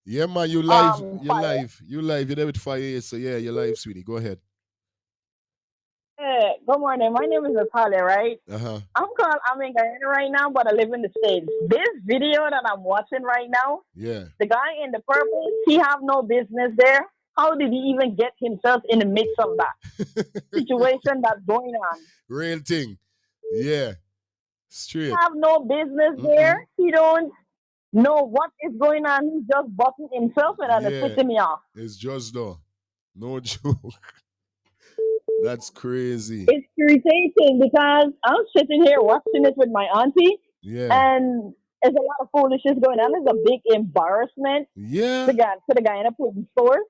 Yeah, man, you live. You're fire. live. You live. You're there with fire. So yeah, you're live, sweetie. Go ahead. Good morning. My name is Natalia, right? Uh-huh. I'm in Guyana right now, but I live in the States. This video that I'm watching right now, Yeah. the guy in the purple, he have no business there. How did he even get himself in the midst of that situation that's going on? Real thing. Yeah. Straight. He have no business there. He don't know what is going on. He's just butting himself and it's pissing me off. It's just though. No joke. That's crazy. It's irritating because I'm sitting here watching it with my auntie. Yeah. And there's a lot of foolishness going on. It's a big embarrassment Yeah. to the guy in the police force.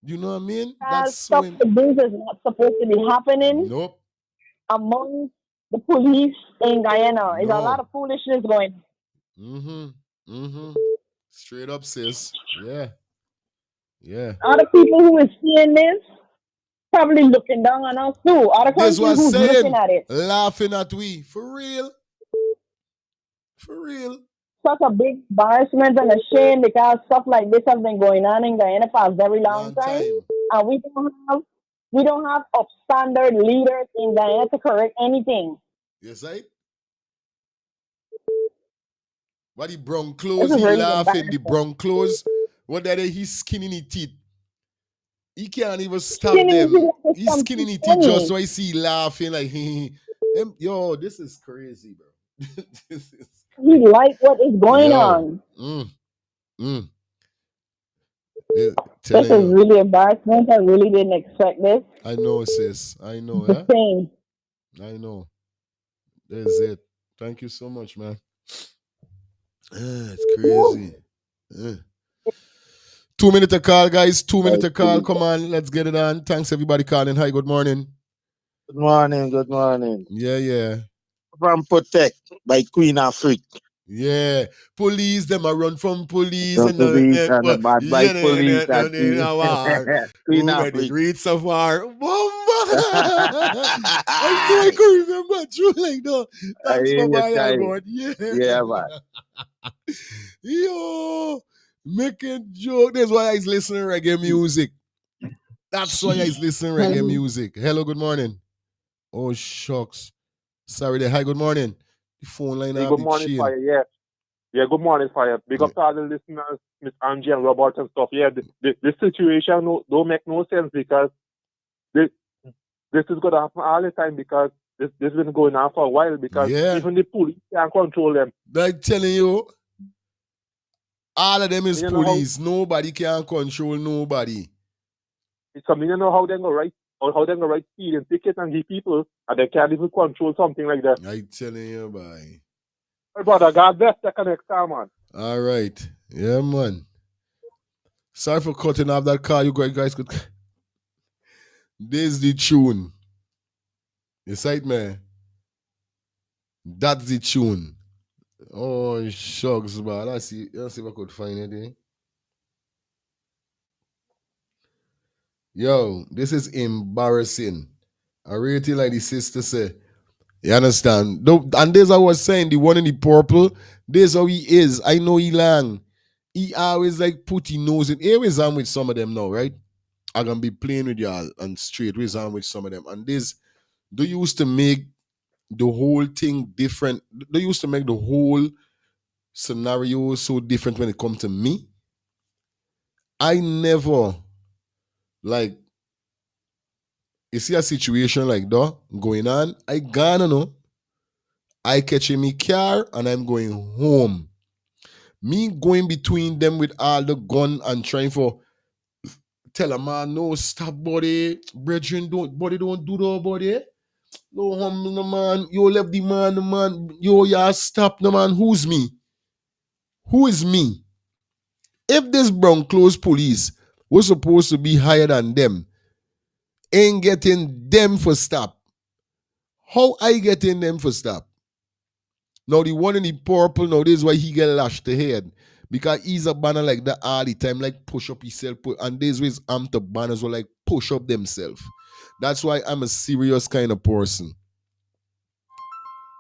You know what I mean? That's stuff like this is not supposed to be happening. Nope. Among the police in Guyana. There's a lot of foolishness going on. Straight up, sis. Yeah. Yeah. Other people who is seeing this probably looking down on us too. Other countries who's looking at it. Laughing at we. For real. For real. Such a big embarrassment and a shame because stuff like this has been going on in Guyana for a very long time. And we don't have upstandard leaders in Guyana to correct anything. Yes, right? What the brown clothes, he laughing, the brown clothes. What that he's skinning his teeth. He can't even stop them. He's skinning his teeth just so I see laughing like yo, this is crazy, bro. He like what is going on. This is really embarrassment. I really didn't expect this. I know, sis. I know. The same. I know. That's it. Thank you so much, man. It's crazy. 2 minute call, guys. 2 minute call. Come on, let's get it on. Thanks everybody calling. Hi, good morning. Good morning. Good morning. Yeah. From Protect by Queen Afrique. Yeah, police them a run from police From and police and the bad by police and in a war. Queen Over the Africa. great of war. Bomba! I know I can remember true like that. I Thanks hear for your my time. album. Yeah. Yeah, man. Yo, making joke. That's why I was listening reggae music. That's why I was listening reggae music. Hello, good morning. Oh, shucks. Sorry there. Hi, good morning. The phone line Hey, have good the morning, chain. Fire. Yeah. Yeah, good morning, Fire. Big Yeah. up to all the listeners, Miss Angie and Robert and stuff. Yeah, this situation don't make no sense because this, this is going to happen all the time because this has been going on for a while because Yeah. even the police can't control them. I'm telling you, all of them is You know police. Nobody can control nobody. how, you know how they go right or how they go write speeding tickets and give people and they can't even control something like that. I'm telling you, boy. Hey, brother, God bless the next time, man. All right. Yeah, man. Sorry for cutting off that car. You guys could. This the tune. You see it, man? That's the tune. Oh, shucks, man. Let's see if I could find it. Yo, this is embarrassing. I really like the sister say. You understand? And this I was saying, the one in the purple, this how he is. I know he lang. He always like put his nose in. Here is on with some of them now, right? I'm gonna be playing with y'all and straight with on with some of them. And this, they used to make the whole thing different. They used to make the whole scenario so different when it comes to me. I never like you see a situation like that going on. I gonna know. I catching me car and I'm going home. Me going between them with all the gun and trying for tell a man no stop body, brethren don't do that body. No hum no man, you left the man, yo yeah stop no man. Who's me? Who is me? If this brown clothes police was supposed to be higher than them, ain't getting them for stop. How I getting them for stop? Now the one in the purple, now this is why he get lashed the head. Because he's a banner like that all the time, like push up himself, and this ways I'm the banners will like push up themselves. That's why I'm a serious kind of person.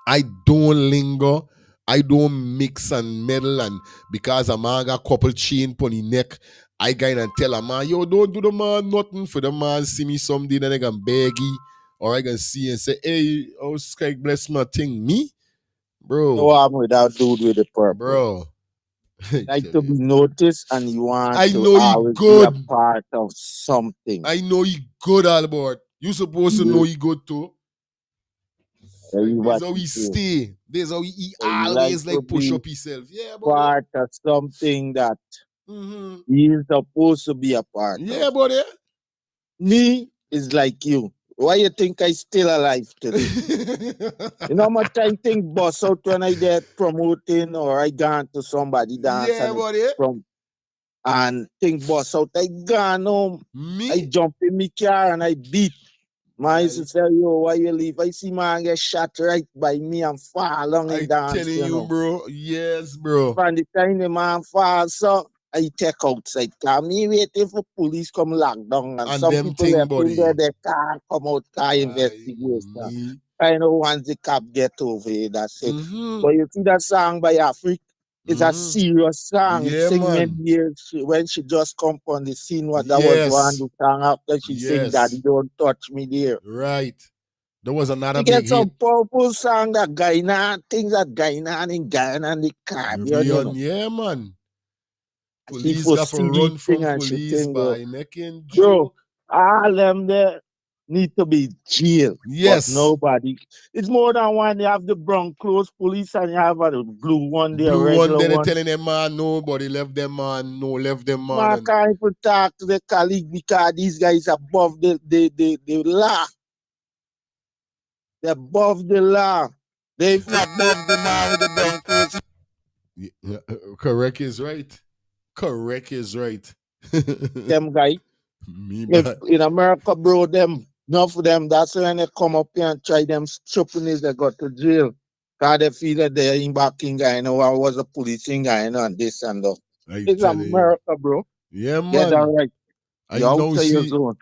I don't linger. I don't mix and meddle, and because a man got couple chain pon his neck, I go in and tell a man, yo, don't do the man nothing for the man see me someday, then I can beg he, or I can see and say, hey, oh sky bless my thing. Me? No Bro. harm without dude with the purple. Bro. Like to be noticed and you want I to know he always be a good. part of something. I know he good, Albert. You supposed to know You, he good too. Like this what how you he do. stay. This how he So you like always to like push be up himself. Yeah, buddy. part of something that Mm-hmm. he is supposed to be a part of. Yeah, buddy. Me is like you. Why you think I still alive today? You know how much I think bust out when I get promoting or I gone to somebody dance Yeah, and it buddy. from and think bust out. I gone home. I Me? jump in my car and I beat. Man used to say, yo, why you leave? I see man get shot right by me and fall along the I dance, telling you you, know. bro. Yes, bro. From the time the man fall, so I take outside. Cause me waiting for police come lock down and And some them people thing, left in there, buddy. they can't come out, car investigation. Me. I know once the cop get over here, that's it. Mm-hmm. But you see that song by Africa? It's a Mm-hmm. serious song. It Yeah, sing many man. years when she just come on the scene. What that was one Yes. the song after she sing Yes. Daddy Don't Touch Me There. Right. There was another She big get hit. some powerful song that Guyana, things that Guyana in Guyana and the Caribbean, you know. Yeah, man. She Police got for foresee these run things from and she police think, by making bro, joke. all them there need to be jailed. But Yes. nobody. It's more than one. You have the brown clothes police and you have a blue one, the Blue one, regular then they one. telling them man, nobody left them man, no left them man. Man And can't even talk to the colleague because these guys above the law. They're above the law. They if not above the man with the brown clothes. correct is right. Correct is right. Them guy. Me If bad. in America, bro, them enough of them. That's when they come up here and try them stupidness, they go to jail. Cause they feel that they're in back in Guyana, I was a police in Guyana and this and that. I It's tell you. America, bro. Yeah, Get that man. right. I You're now outside your see zone.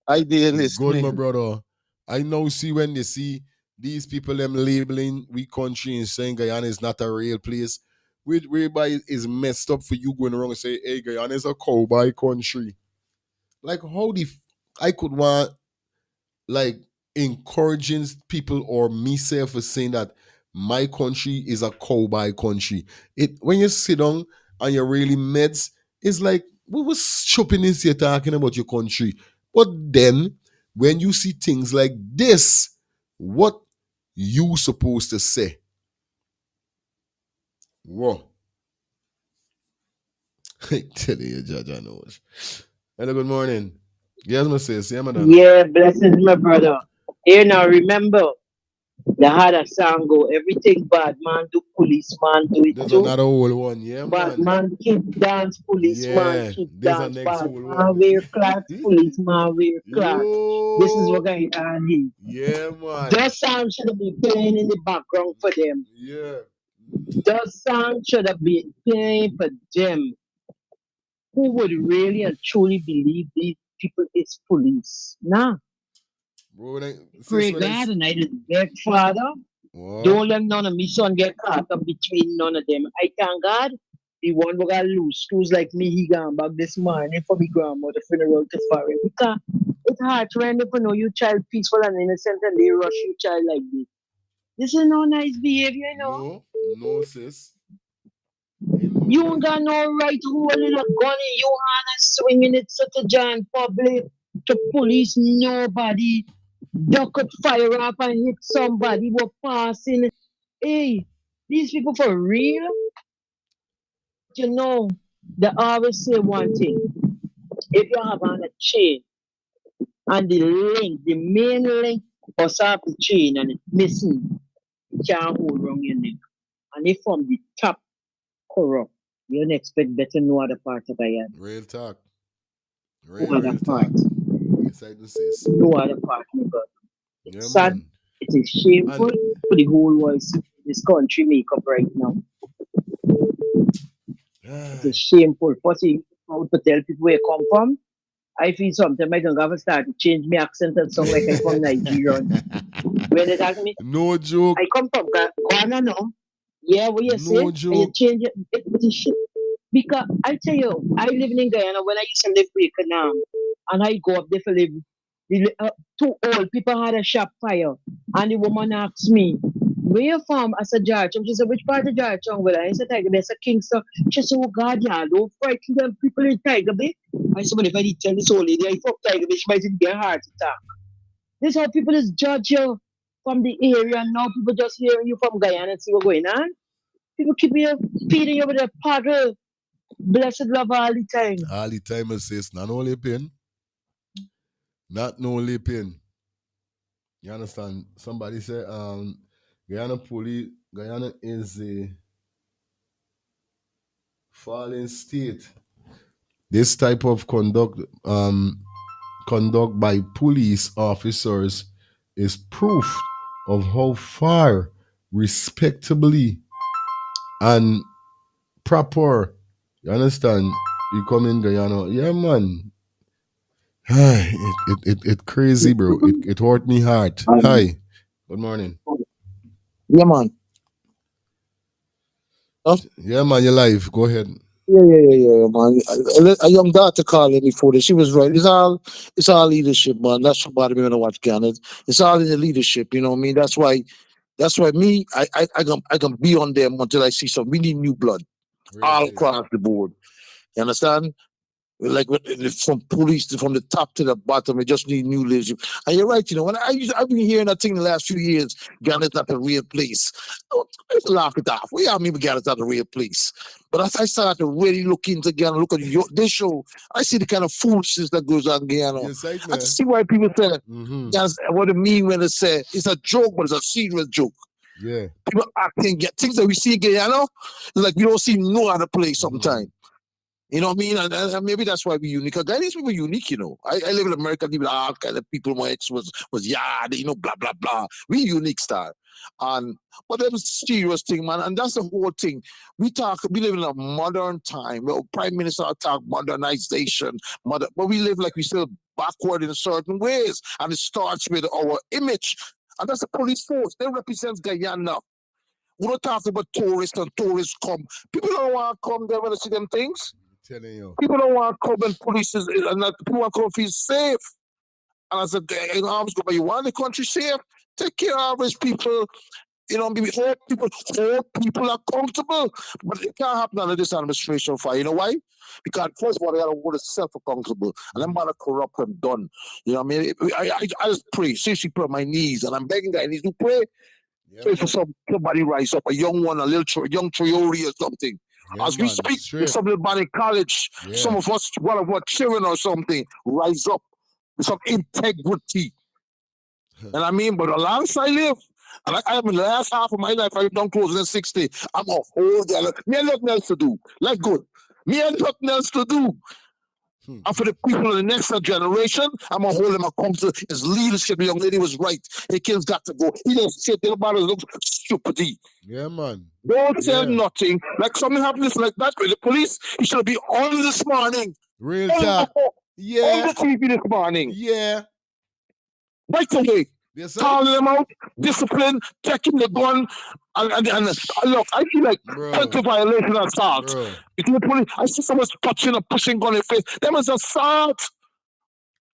Ideal good, my listening. brother. I now see when they see these people them labeling we country and saying Guyana is not a real place. Whereby is messed up for you going around and say, hey, Guyana is a cowboy country. Like how I could want like encouraging people or myself for saying that my country is a cowboy country. It when you sit down and you're really meds, it's like we was chopping in here talking about your country. But then when you see things like this, what you supposed to say? Whoa. I tell you, Judge, I know it. Hello, good morning. Yes, my sis. Yeah, madam. Yeah, blessings, my brother. Here now, remember, they had a song go, everything bad man do, policeman do it There's too. another whole one. Yeah, Bad man. man keep dance, policeman Yeah, keep there's a dance. next Bad whole man one. wear clocks, policeman wear clocks. This is what Yo, going on here. yeah, man. That song should have been playing in the background for them. Yeah. That song should have been playing for them. Who would really and truly believe these people is police? Nah. Bro, when sis, Pray when God and I just beg Father. what? Don't let none of me son get caught up between none of them. I thank God. The one who got loose screws like me, he gone back this morning for me grandmother funeral to foreign. Because it's hard to end up know you child peaceful and innocent and they rush you child like this. This is no nice behavior, you know. No, no, sis. Ain't no You ain't nice. got no right holding a gun in your hand and swinging it such a giant public to police nobody. Duck could fire up and hit somebody who passing. Hey, these people for real? You know, they always say one thing. If you have on a chain and the link, the main link was off the chain and it's missing, you can't hold wrong your neck. And if from the top corrupt, you don't expect better no other part of the yard. Real talk. No other Real part. talk. Yes, I do, sis. No other part, my brother. Yeah, It's sad. man. It is shameful And for the whole world to see this country make up right now. It is shameful. First, you out to tell people where you come from. I feel sometimes I don't have to start to change my accent and sound like I'm from Nigeria. When they ask me, no joke. I come from Ghana now. Yeah, what you say? No And you joke. change it is shit. Because I tell you, I live in Guyana when I used to live with Canam, and I go up there for live. Two old people had a shop fire, and the woman asked me, "Where you from?" I said, "Georgetown." She said, "Which part of Georgetown?" Well, I said, "Tiger Bay." I said, "Kingston." She said, "Oh God, yeah, don't frighten them people in Tiger Bay." I said, "But if I did tell this old lady I fuck Tiger Bay, she might get a heart attack." This is how people is judge you from the area. Now people just hearing you from Guyana and see what's going on. People keep you feeding you with a paddle. Blessed love all the time. All the time, sis. Not only pain. Not no only pain. You understand? Somebody said, Guyana police, Guyana is a fallen state. This type of conduct by police officers is proof of how far respectably and proper, you understand, you come in Guyana. Yeah, man. It crazy, bro. It hurt me heart. Hi. Good morning. Yeah, man. Huh? Yeah, man, you're live. Go ahead. Yeah, man. A young daughter called me before this. She was right. It's all leadership, man. That's what bothered me when I watch Ghana. It's all in the leadership. You know what I mean? That's why me, I can be on them until I see some. We need new blood Real all deal. across the board. You understand? Like from police from the top to the bottom, we just need new leadership. And you're right, when I've been hearing that thing the last few years, Ghana's not a real place. I used to laugh it off. We all mean Ghana's not a real place. But as I start to really look into Ghana, look at this show, I see the kind of foolishness that goes on in Ghana. Yes, I I just see why people say Ghana's, what it mean when they say it's a joke, but it's a serious joke. Yeah. People acting, things that we see in Guyana, like we don't see no other place sometimes. You know what I mean? And maybe that's why we're unique. Because Guyanese people are unique, you know. I live in America, people all kind of people. My ex was yard, you know, blah blah blah. We unique style. And but that was serious thing, man. And that's the whole thing. We live in a modern time. Well, Prime Minister talk modernization, but we live like we still backward in certain ways. And it starts with our image. And that's the police force. They represent Guyana. We don't talk about tourists and tourists come. People don't want to come there when they see them things. Telling you. People don't want to come and police and that people want to come feel safe. And as a in arms go, but you want the country safe, take care of these people. You know, maybe hold people are comfortable. But it can't happen under this administration for you know why? Because first of all, they gotta hold itself accountable. And I'm not corrupt and done. You know what I mean? I just pray, seriously pray on my knees, and I'm begging that I need to pray. Pray for somebody rise up, a young one, a young Triori or something. Yeah, As we man, speak, straight. some little in college, Yeah. some of us, one of our children or something, rise up with some integrity. And I mean, but the longest I live, and I am in the last half of my life, I've done closer than 60. I'm a whole guy. Me and nothing else to do. Like good. Me and nothing else to do. And for the people of the next generation, I'm gonna hold him accountable. His leadership, the young lady was right. The kids got to go. He don't sit there about it, look stupid. Yeah, man. Don't say nothing. Like something happened like that with the police. He should be on this morning. Real talk. Yeah. On the TV this morning. Yeah. Right away. Yes, calling them out, discipline, checking the gun, and look, I feel like penalty violation and assault. I see someone touching or pushing gun in the face. That was assault.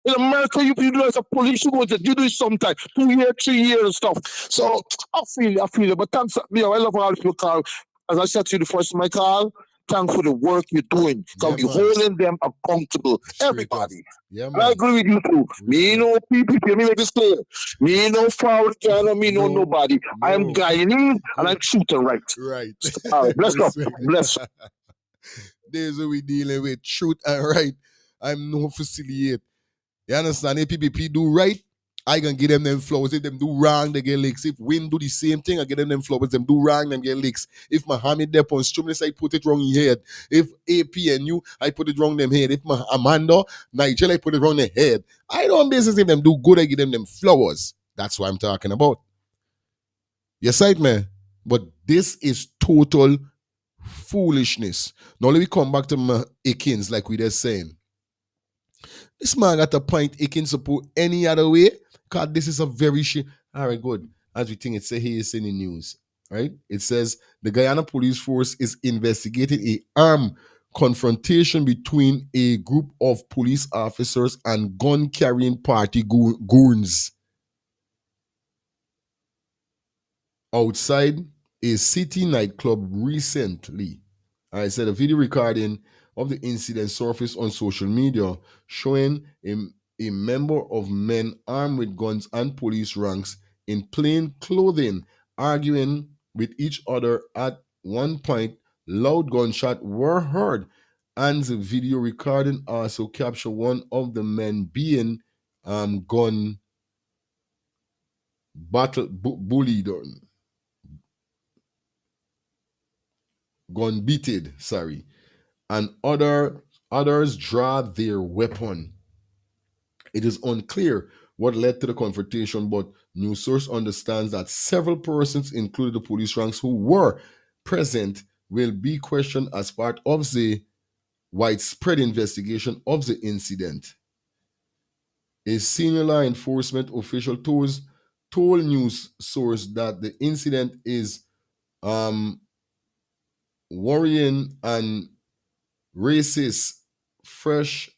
In America, you do as a police, you do it sometime, 2 years, 3 years and stuff. So I feel it. But thanks, I love all people call. As I said to you the first my call, thanks for the work you're doing. Because you're holding them accountable. Everybody. Yeah, man. I agree with you too. Me no people, me make this clear. Me no forward channel, me no nobody. I am Guyanese and I'm shooting right. Right. All right, bless up. Bless. There's what we dealing with. Truth and right. I'm no facilitate. You understand? If PPP do right, I can give them flowers. If them do wrong, they get licks. If Win do the same thing, I get them flowers. Them do wrong, them get licks. If Muhammad Dep on Stimulus, I put it wrong in head. If AP and you, I put it wrong them head. If Amanda, Nigel, I put it wrong their head. I don't business if them do good, I give them flowers. That's what I'm talking about. Yes, right, man. But this is total foolishness. Now let me come back to my Akins, like we just saying. This man got a point he can support any other way, because this is a very shit. All right, good. As we think it says here is in the news, right? It says the Guyana police force is investigating a armed confrontation between a group of police officers and gun-carrying party goons outside a city nightclub recently. I said a video recording of the incident surfaced on social media showing a member of men armed with guns and police ranks in plain clothing arguing with each other. At one point, loud gunshots were heard, and the video recording also captured one of the men being gun bullied on. Gun beated, sorry, and others draw their weapon. It is unclear what led to the confrontation, but news source understands that several persons, including the police ranks who were present, will be questioned as part of the widespread investigation of the incident. A senior law enforcement official told news source that the incident is worrying and raises fresh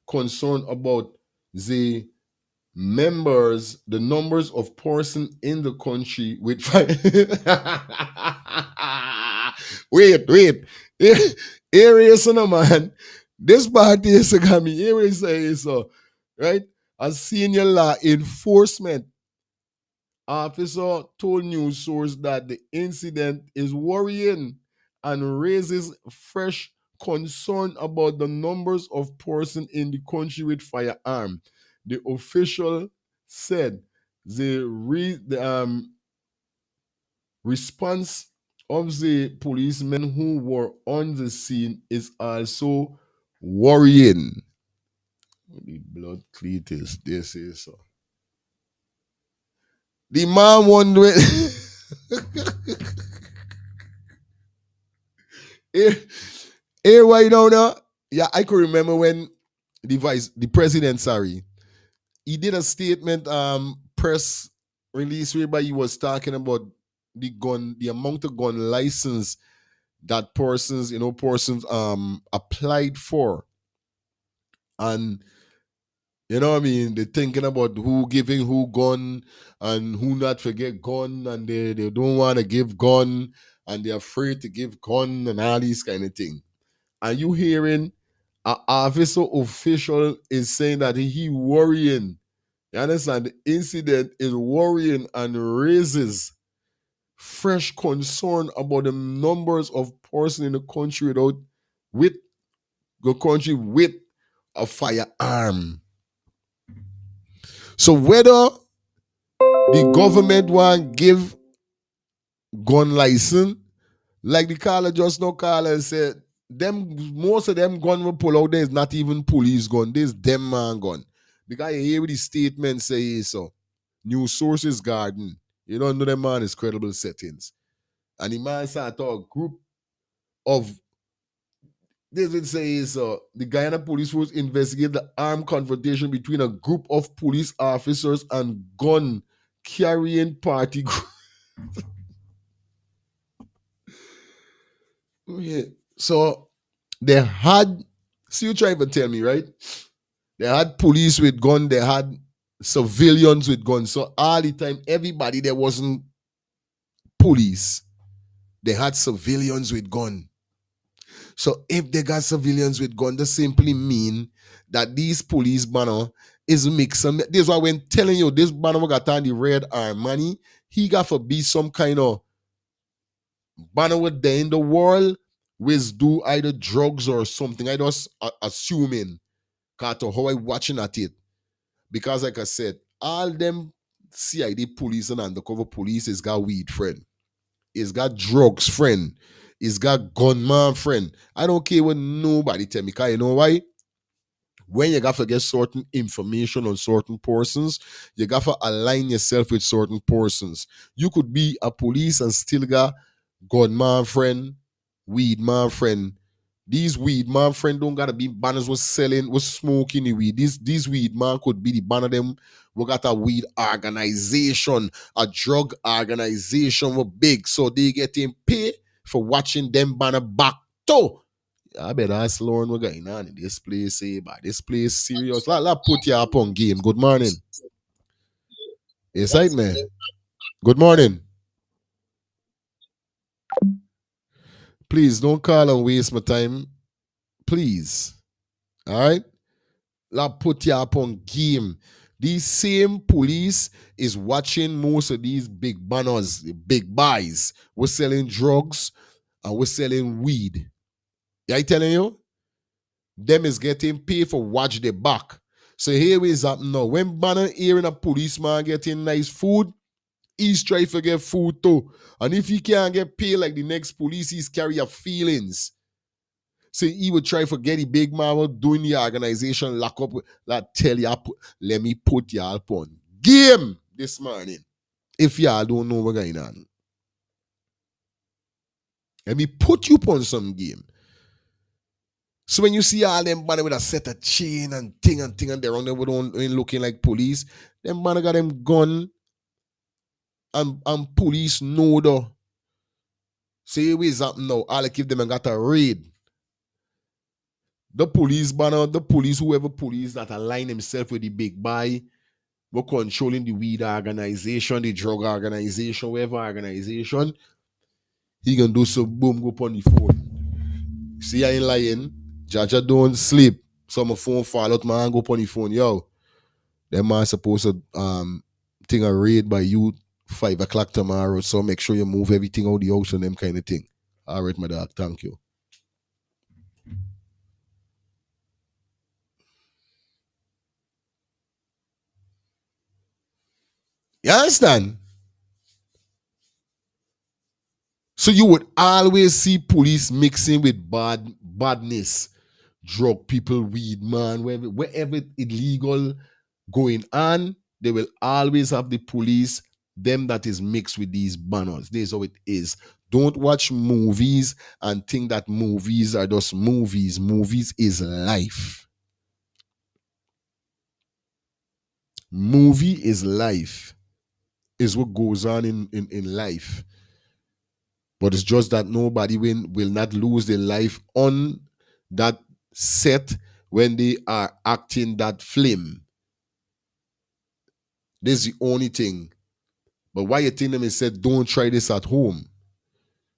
concern about the numbers of persons in the country with wait. Area son man. This party is got me. Area say so, right? A senior law enforcement officer told news source that the incident is worrying and raises fresh concern about the numbers of persons in the country with firearm. The official said the response of the policemen who were on the scene is also worrying. The blood cletus, this is so. The man wondering. Here, right now, yeah, I could remember when the president, sorry, he did a statement, press release whereby he was talking about the amount of gun license that persons applied for. And you know what I mean? They're thinking about who giving who gun and who not forget gun, and they don't want to give gun, and they're afraid to give gun and all these kind of thing. Are you hearing an officer official is saying that he worrying? You understand? The incident is worrying and raises fresh concern about the numbers of persons in the country with the country with a firearm. So whether the government want give gun license, like the caller just now caller said, them most of them gun will pull out there is not even police gun, this them man gun. Because you hear what the statement say so. New sources garden. You don't know the man is credible settings. And the man said to a group of this would say is the Guyana police force investigate the armed confrontation between a group of police officers and gun carrying party group. Yeah. So they had, see you trying to tell me, right? They had police with gun, they had civilians with guns. So all the time, everybody there wasn't police. They had civilians with gun. So if they got civilians with gun, that simply mean that these police banner is mixing. This is why when telling you this banner got on the red arm money, he got to be some kind of banner with there in the world which do either drugs or something. I just assuming cause to how I watching at it. Because like I said, all them CID police and undercover police is got weed friend. It's got drugs friend. It's got gunman friend. I don't care what nobody tell me. Cause you know why? When you got to get certain information on certain persons, you got to align yourself with certain persons. You could be a police and still got gunman friend, weed man friend. These weed man friend don't gotta be banners was selling, was smoking the weed. These weed man could be the banner them. We got a weed organization, a drug organization. We're big, so they getting paid for watching them banner back too. I better ask Lauren what's going on in this place, but this place serious. Let put you up on game. Good morning. Yes, right, man. Good morning. Please don't call and waste my time. Please. All right? Let put you up on game. These same police is watching most of these big banners, big buys. We're selling drugs and we're selling weed. Yeah, I telling you? Them is getting paid for watch the back. So here is up now. When banner hearing a policeman getting nice food, he's trying to get food too. And if he can't get paid like the next police, he's carry your feelings. So he would try to get the big man doing the organization lock up. Like tell you, let me put y'all upon game this morning. If y'all don't know what's going on. Let me put you upon some game. So when you see all them banner with a set of chain and thing and they're on there looking like police, them banner got them gun and police know though. Say what's up now. I'll give them and got a raid. The police banner, the police, whoever police that align himself with the big buy, we're controlling the weed organization, the drug organization, whatever organization. He can do some boom, go upon the phone. See, I ain't lying. Jaja don't sleep. So my phone fall out, man, go upon the phone. Yo, them man supposed to thing a raid by you 5 o'clock tomorrow. So make sure you move everything out the house and them kind of thing. All right, my dog. Thank you. You understand? So you would always see police mixing with badness, drug people, weed, man, wherever illegal going on, they will always have the police, them that is mixed with these banners. This is how it is. Don't watch movies and think that movies are just movies. Movies is life. Movie is life. Is what goes on in life. But it's just that nobody will not lose their life on that set when they are acting that film. This is the only thing. But why you think them and said, don't try this at home?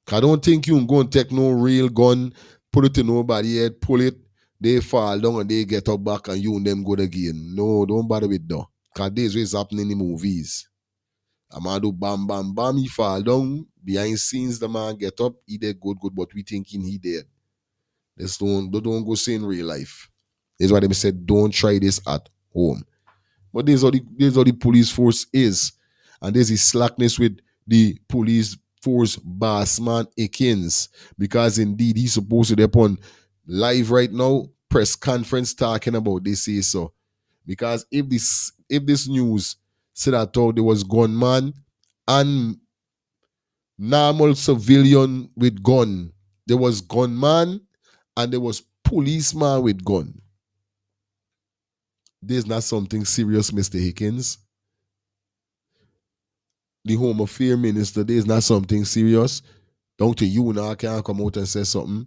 Cause I don't think you can go and take no real gun, put it in nobody head, pull it, they fall down and they get up back and you and them go again. No, don't bother with that. Cause this is happening in the movies. A man do bam, bam, bam, he fall down. Behind scenes, the man get up, he dead good, but we thinking he dead. This don't go see in real life. This is why they said, don't try this at home. But this is how the police force is. And there's the slackness with the police force boss man Akins. Because indeed, he's supposed to be upon live right now, press conference talking about this say so. Because if this news said that there was gunman and normal civilian with gun, there was gunman and there was policeman with gun. There's not something serious, Mr. Hickens. The Home Affairs Minister, there's not something serious. Down to you now, can't come out and say something.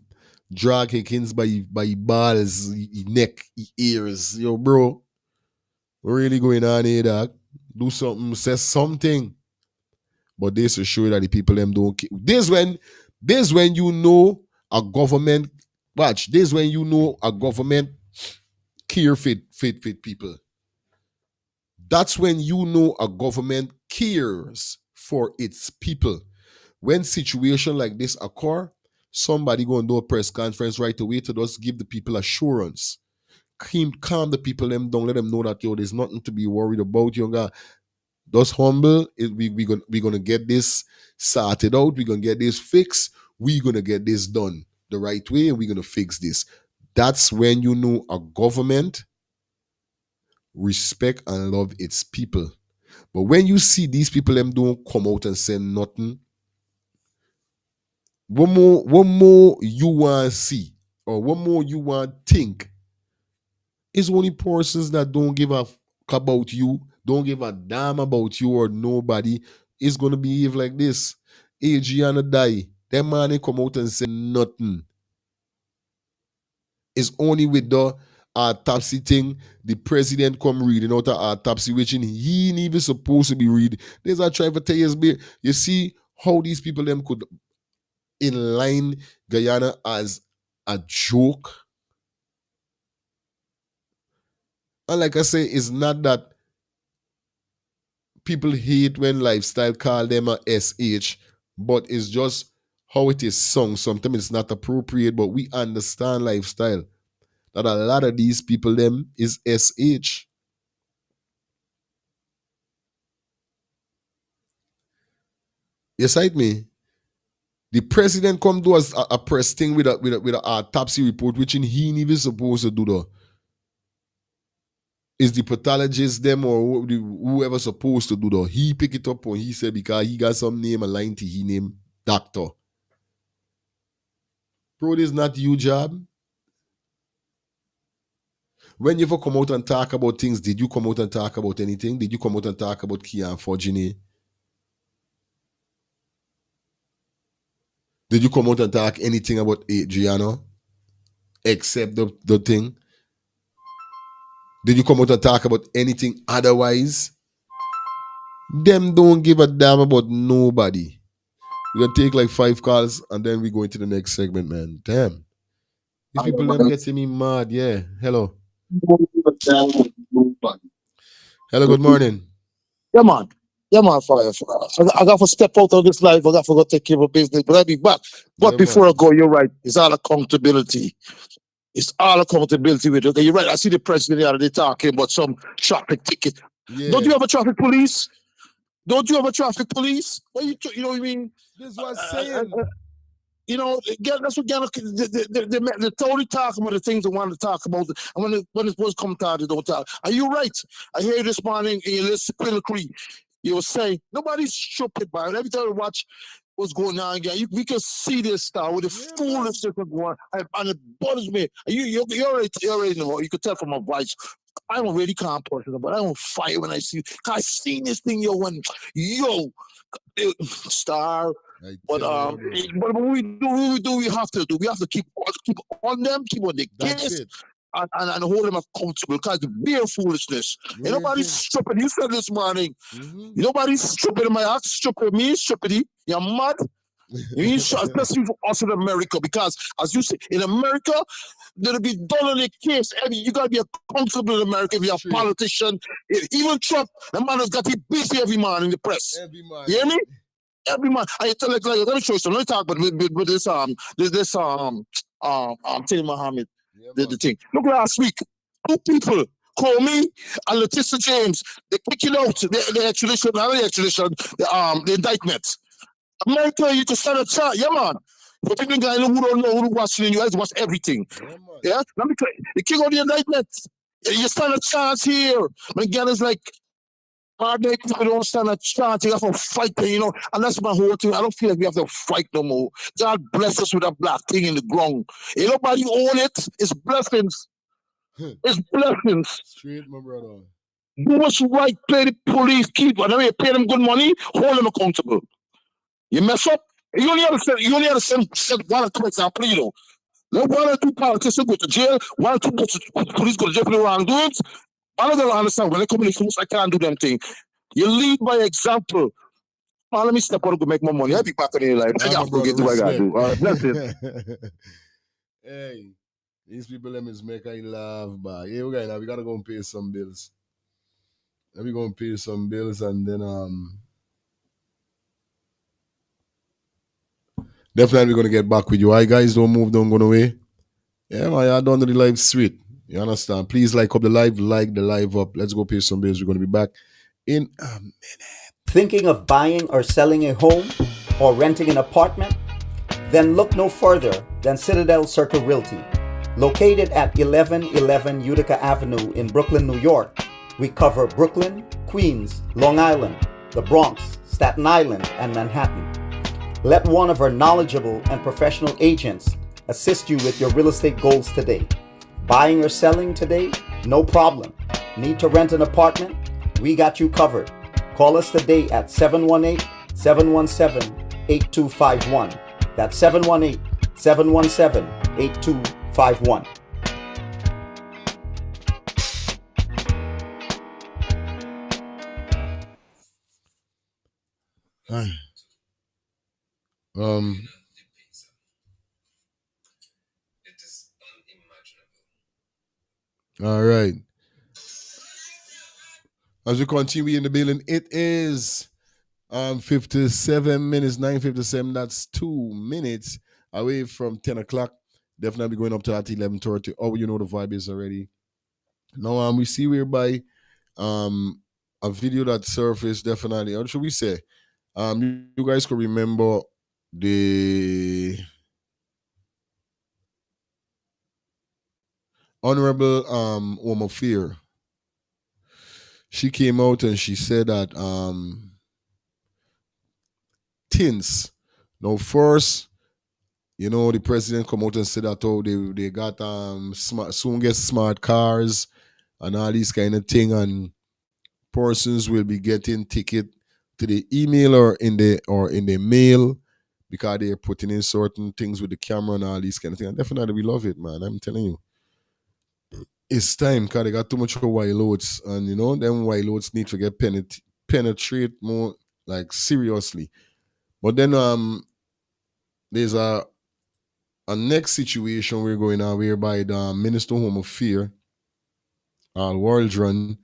Drag Hickens by balls, neck, ears. Yo, bro, what really going on here, dog? Do something, say something. But this to show that the people them don't care. This when you know a government, watch, this when you know a government care fit people. That's when you know a government cares for its people. When situation like this occur, somebody go and do a press conference right away to just give the people assurance. Calm the people them down, let them know that there's nothing to be worried about. Just humble. We're gonna get this sorted out. We're gonna get this fixed. We're gonna get this done the right way, and we're gonna fix this. That's when you know a government respect and love its people. But when you see these people them don't come out and say nothing, what more you want to see or what more you want to think is only persons that don't give a fuck about you, don't give a damn about you or nobody is going to behave like this. Guyana die. That man ain't come out and say nothing. It's only with the autopsy thing, the president come reading out an autopsy, which he ain't even supposed to be reading. There's a try for 10 years. You see how these people them could inline Guyana as a joke. And like I say, it's not that people hate when lifestyle call them a SH, but it's just how it is sung. Sometimes it's not appropriate, but we understand lifestyle. That a lot of these people them is SH. You sight me? The president come do a press thing with a autopsy report, which he ain't even supposed to do though. Is the pathologist them or whoever supposed to do though? He pick it up and he said because he got some name aligned to he name doctor. Bro, this is not your job. When you ever come out and talk about things, did you come out and talk about anything? Did you come out and talk about Kia and Forgini? Did you come out and talk anything about Adriano? Except the thing? Did you come out and talk about anything otherwise? Them don't give a damn about nobody. We're gonna take like 5 calls and then we go into the next segment, man. Damn. These people them getting me mad, yeah. Hello. Hello, good morning. Yeah, man. Yeah, man, fire. I got to step out of this life. I got to go take care of business. But I'll be back. But Yeah, before man. I go, you're right. It's all accountability. It's all accountability with it. You're right. I see the president the other day talking about some traffic ticket. Yeah. Don't you have a traffic police? Don't you have a traffic police? What you know what I mean? This is what I'm saying. You know, that's what Ghana, they totally talk about the things they want to talk about. And when it was come time, they don't talk. Are you right? I hear this morning in your list, Cree, you were saying, nobody's stupid, man. Every time I watch what's going on again, we can see this stuff with the foolishness that's going on. And it bothers me. You already know, you can tell from my voice. I'm a really calm person, but I don't fight when I see. Cause I seen this thing, star. But what we do, we have to do. We have to keep on them, keep on the case, and hold them accountable. Because the bare foolishness. Ain't nobody stupid. You said this morning. Nobody's stupid in my act. Stupid me, stupidity. You're mad. Especially for us in America, because as you say, in America, there'll be done on the case. You gotta be accountable in America if you're a politician. Even Trump, the man has got to be busy every man in the press. Every man. You hear me? Every man. I tell like let me show you something. Let me talk about with this Taylor Muhammad, the thing. Look, last week, 2 people call me and Letitia James. They kicking out the extradition, not the extradition, the indictment. America, you can stand a chance, yeah, man. But people guys who don't know who watching, you guys watch everything. Yeah, let me tell you, the king of the indictment. You stand a chance here. When Ghana's like, hard day, people don't stand a chance. You have to fight, and that's my whole thing. I don't feel like we have to fight no more. God bless us with a black thing in the ground. Ain't nobody own it. It's blessings. It's blessings. Straight, my brother. Do what's right. Play the police. Keep. Whenever you pay them good money, hold them accountable. You mess up, you only have to send 1 or 2 examples, Let 1 or 2 politicians go to jail, 1 or 2 police go to jail for the wrongdoings. I don't understand when they come in the schools, I can't do them thing. You lead by example. Let me step out and go make more money. I'll be back in your life. I have to get to what I gotta do. That's it. Hey, these people let me make I laugh, but yeah, we gotta go and pay some bills. We're gonna pay some bills and then definitely gonna get back with you. Alright, guys, don't move, don't go away. Yeah, man, I done the live sweet. You understand? Please like up the live up. Let's go pay some bills. We're gonna be back in a minute. Thinking of buying or selling a home or renting an apartment? Then look no further than Citadel Circle Realty. Located at 1111 Utica Avenue in Brooklyn, New York, we cover Brooklyn, Queens, Long Island, the Bronx, Staten Island, and Manhattan. Let one of our knowledgeable and professional agents assist you with your real estate goals today. Buying or selling today? No problem. Need to rent an apartment? We got you covered. Call us today at 718-717-8251. That's 718-717-8251. All right. As we continue in the building, it is 57 minutes, 9:57. That's 2 minutes away from 10 o'clock. Definitely going up to that 11:30. Oh, you know the vibe is already. Now we see whereby a video that surfaced definitely. What should we say? You guys could remember the Honorable Woman Fear. She came out and she said that tints. Now first, the president come out and said that they got soon get smart cars and all these kind of thing, and persons will be getting ticket to the email or in the mail because they're putting in certain things with the camera and all these kind of things. And definitely we love it, man. I'm telling you. It's time because they got too much of white loads, and them white loads need to get penetrate more, like, seriously. But then there's a next situation we're going on whereby the Minister of Home Affairs, Al Waldron,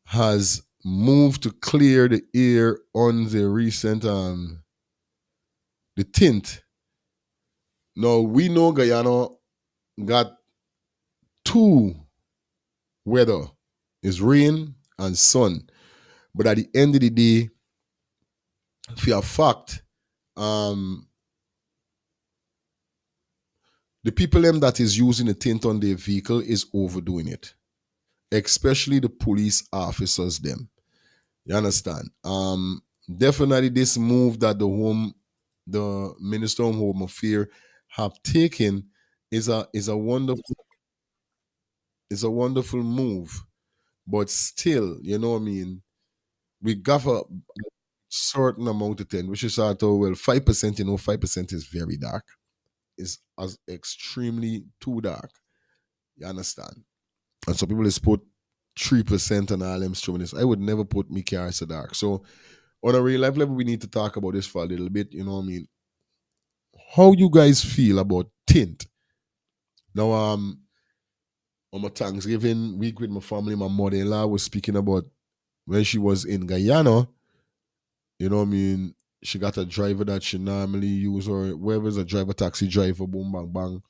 has moved to clear the air on the recent the tint. Now we know Guyana got 2 weather, is rain and sun. But at the end of the day, for a fact, the people them that is using the tint on their vehicle is overdoing it, especially the police officers them. You understand? Definitely this move that the Minister of Home Affairs have taken is a wonderful move. But still, you know what I mean, we got a certain amount of thing, which is sort of, well, 5%, 5% is very dark. Is as extremely too dark. You understand? And so people just put 3% on all them stubbornness. I would never put me car so dark. So on a real life level, we need to talk about this for a little bit. You know what I mean? How you guys feel about tint? Now, on my Thanksgiving week with my family, my mother-in-law was speaking about when she was in Guyana. You know what I mean? She got a driver that she normally use, or whoever's a driver, taxi driver, boom, bang, bang.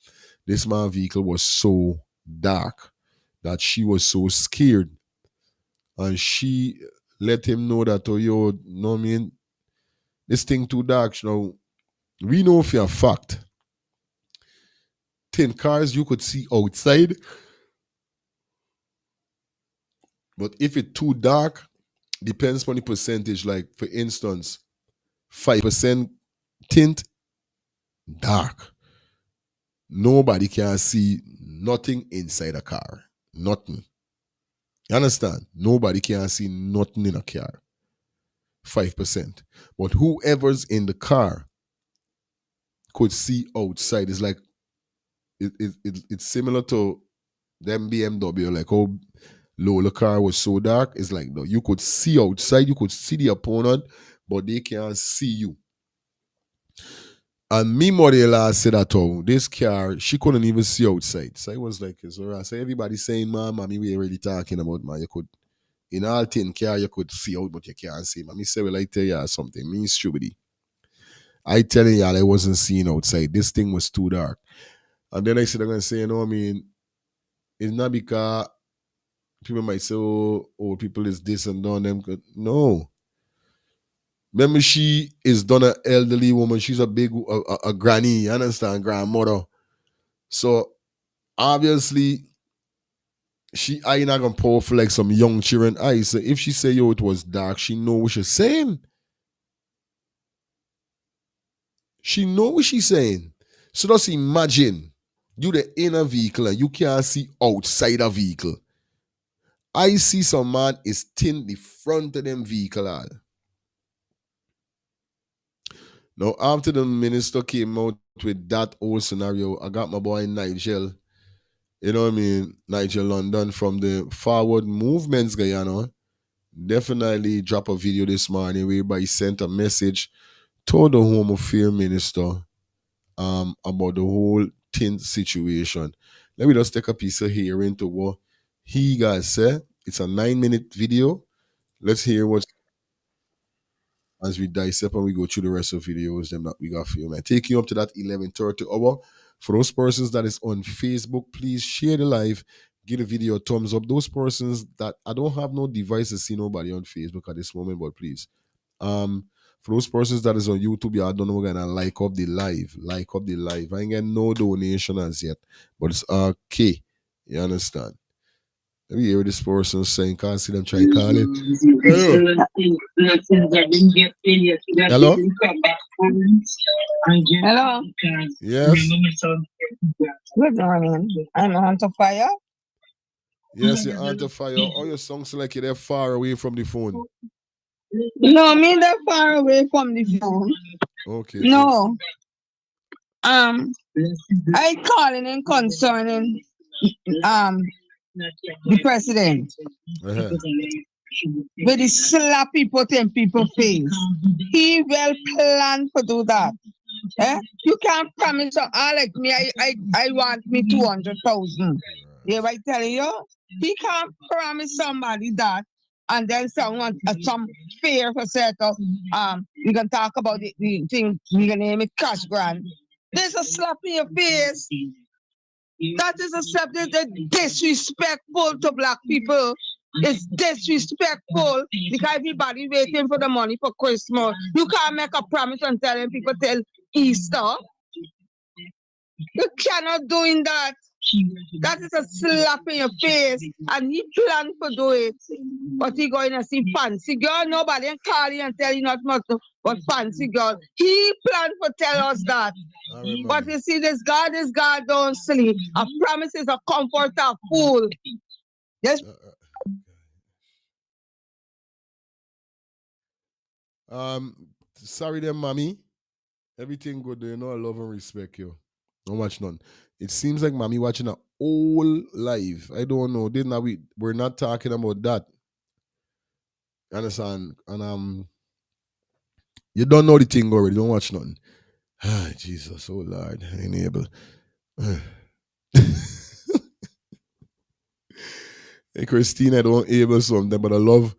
This man vehicle was so dark that she was so scared. And she let him know that, oh, yo, know what I mean? This thing too dark. Now, we know for a fact, 10 cars you could see outside. But if it's too dark, depends on the percentage. Like, for instance, 5% tint, dark. Nobody can see nothing inside a car. Nothing. You understand? Nobody can see nothing in a car. 5%. But whoever's in the car could see outside. It's like it's similar to them BMW, like how low the car was so dark. It's like, no, you could see outside, you could see the opponent, but they can't see you. And me mother-in-law said that, oh, this car, she couldn't even see outside. So I was like, so I say, everybody saying, man, mommy, we already talking about, man, you could, in all 10 car, you could see out, but you can't see. Mommy said, well, I tell you something, me stupid. I telling y'all I wasn't seeing outside. This thing was too dark. And then I said, I'm going to say, you know what I mean? It's not because people might say, oh, people is this and done them. No. Remember, she is done an elderly woman. She's a big, a granny, you understand, grandmother. So, obviously, she I not going to powerful like some young children. So if she say, yo, it was dark, she know what she's saying. She know what she's saying. So just imagine, you the inner vehicle and you can't see outside a vehicle. I see some man is tint the front of them vehicle all. Now, after the minister came out with that whole scenario, I got my boy Nigel, you know what I mean, Nigel London from the Forward Movements Guyana, definitely drop a video this morning whereby he sent a message to the Home Affairs Minister about the whole tint situation. Let me just take a piece of hearing to what he guys said. It's a 9-minute video. Let's hear what as we dissect and we go through the rest of the videos them that we got for you, man. Taking you up to that 11:30 hour. For those persons that is on Facebook, please share the live, give the video a thumbs up. Those persons that I don't have no device to see nobody on Facebook at this moment, but please. For those persons that is on YouTube, yeah, I don't know, we're gonna like up the live. Like up the live. I ain't get no donation as yet, but it's okay. You understand? Let me hear this person saying, can't see them try to call it. Hello? Hello. Yes. Good morning. I'm on to fire. Yes, you're on to fire. All your songs sound like you're far away from the phone. No, me that far away from the phone. Okay. No. I calling in concerning the president. With the slap he put in people's face. He well planned to do that. You can't promise like me, I want me 200,000. Yeah, I telling you? He can't promise somebody that and then someone some fear for settle. We can talk about the thing, we can name it cash grant. There's a slap in your face. That is a slap that is disrespectful to black people. It's disrespectful because everybody waiting for the money for Christmas. You can't make a promise and telling people till Easter. You cannot doing that. That is a slap in your face. And he planned to do it. But he going to see fancy girl. Nobody can call you and tell you not much but fancy girl. He planned to tell us that. But you see, this God don't sleep. A promise is a comfort of fool. Yes. Sorry then, mommy. Everything good, you know I love and respect you. Don't watch none. It seems like mommy watching a whole live. I don't know. We're not talking about that. Understand? And you don't know the thing already. Don't watch nothing. Ah, Jesus, oh Lord, I ain't able. Hey, Christina, I don't able something, but I love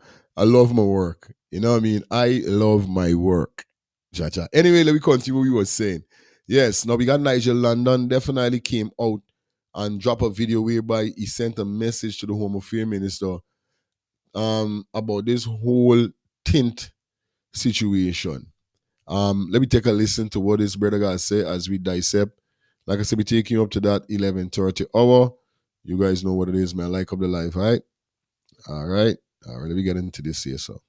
my work. You know what I mean? I love my work. Cha-cha. Anyway, let me continue what we were saying. Yes, now we got Nigel London definitely came out and dropped a video whereby he sent a message to the Home Affairs Minister about this whole tint situation. Let me take a listen to what this brother guy say as we dissect. Like I said, we taking you up to that 11:30 hour. You guys know what it is, man. Like up the life, right? All right. Let me get into this here, so.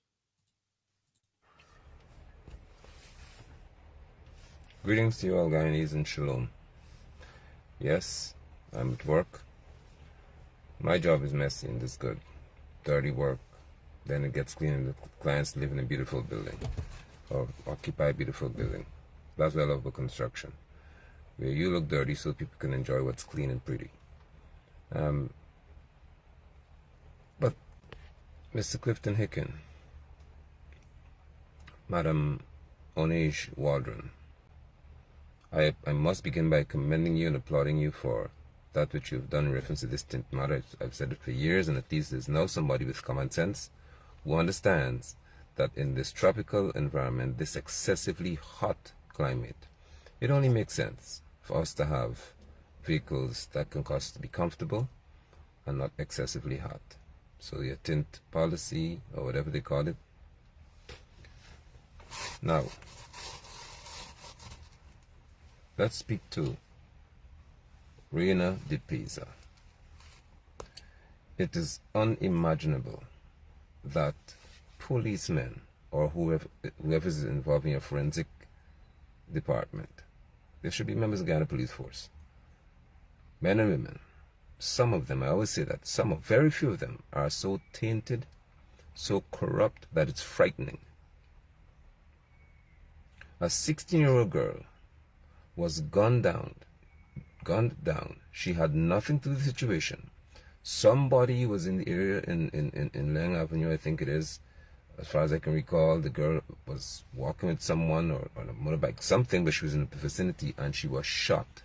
Greetings to you all, Guyanese, and shalom. Yes, I'm at work. My job is messy and it's good. Dirty work. Then it gets clean and the clients live in a beautiful building or occupy a beautiful building. That's what I love about construction. Where you look dirty so people can enjoy what's clean and pretty. But Mr. Clifton Hicken, Madam Onej Waldron, I must begin by commending you and applauding you for that which you've done in reference to this tint matter. I've said it for years, and at least there's now somebody with common sense who understands that in this tropical environment, this excessively hot climate, it only makes sense for us to have vehicles that can cost to be comfortable and not excessively hot. So your tint policy, or whatever they call it. Now, let's speak to Reina de Pisa. It is unimaginable that policemen or whoever is involved in your forensic department, there should be members of the Guyana Police Force, men and women. Some of them, I always say that, very few of them are so tainted, so corrupt that it's frightening. A 16-year-old girl was gunned down. She had nothing to do with the situation. Somebody was in the area in Lang Avenue, I think it is. As far as I can recall, the girl was walking with someone or on a motorbike, something, but she was in the vicinity and she was shot.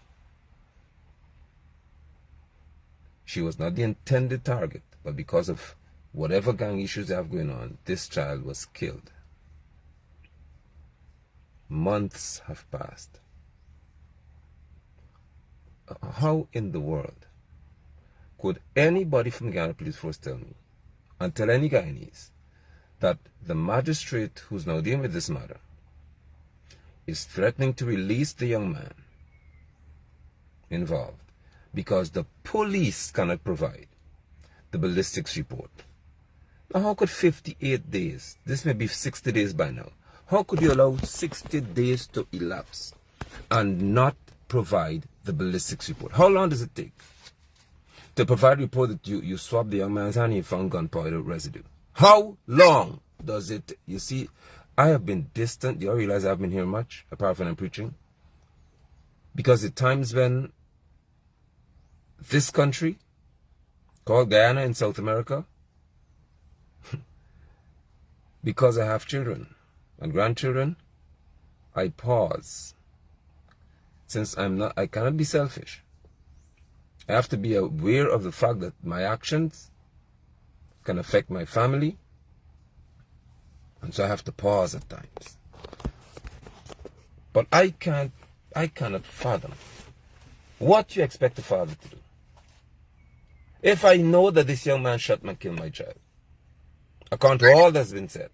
She was not the intended target, but because of whatever gang issues they have going on, this child was killed. Months have passed. How in the world could anybody from the Guyana Police Force tell me, and tell any Guyanese, that the magistrate who's now dealing with this matter is threatening to release the young man involved because the police cannot provide the ballistics report? Now, how could 58 days, this may be 60 days by now, how could you allow 60 days to elapse and not provide the ballistics report? How long does it take to provide a report that you swabbed the young man's hand and you found gunpowder residue? How long does it? You see, I have been distant. Do you realize I haven't been here much, apart from I'm preaching? Because at times when this country, called Guyana in South America, because I have children and grandchildren, I pause. Since I cannot be selfish. I have to be aware of the fact that my actions can affect my family, and so I have to pause at times. But I cannot fathom what you expect a father to do. If I know that this young man shot and killed my child, according to all that's been said.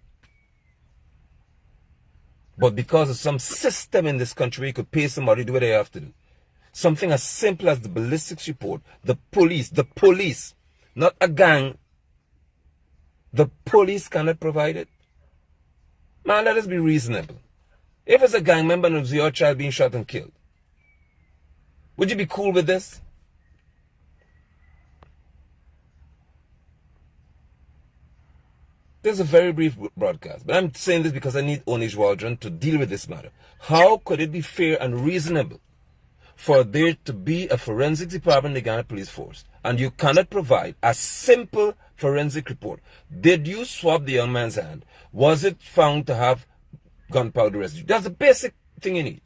But because of some system in this country, you could pay somebody to do what they have to do. Something as simple as the ballistics report, the police, not a gang, the police cannot provide it. Man, let us be reasonable. If it's a gang member and it's your child being shot and killed, would you be cool with this? This is a very brief broadcast, but I'm saying this because I need Onish Waldron to deal with this matter. How could it be fair and reasonable for there to be a forensic department in the Guyana Police Force and you cannot provide a simple forensic report? Did you swab the young man's hand? Was it found to have gunpowder residue? That's the basic thing you need.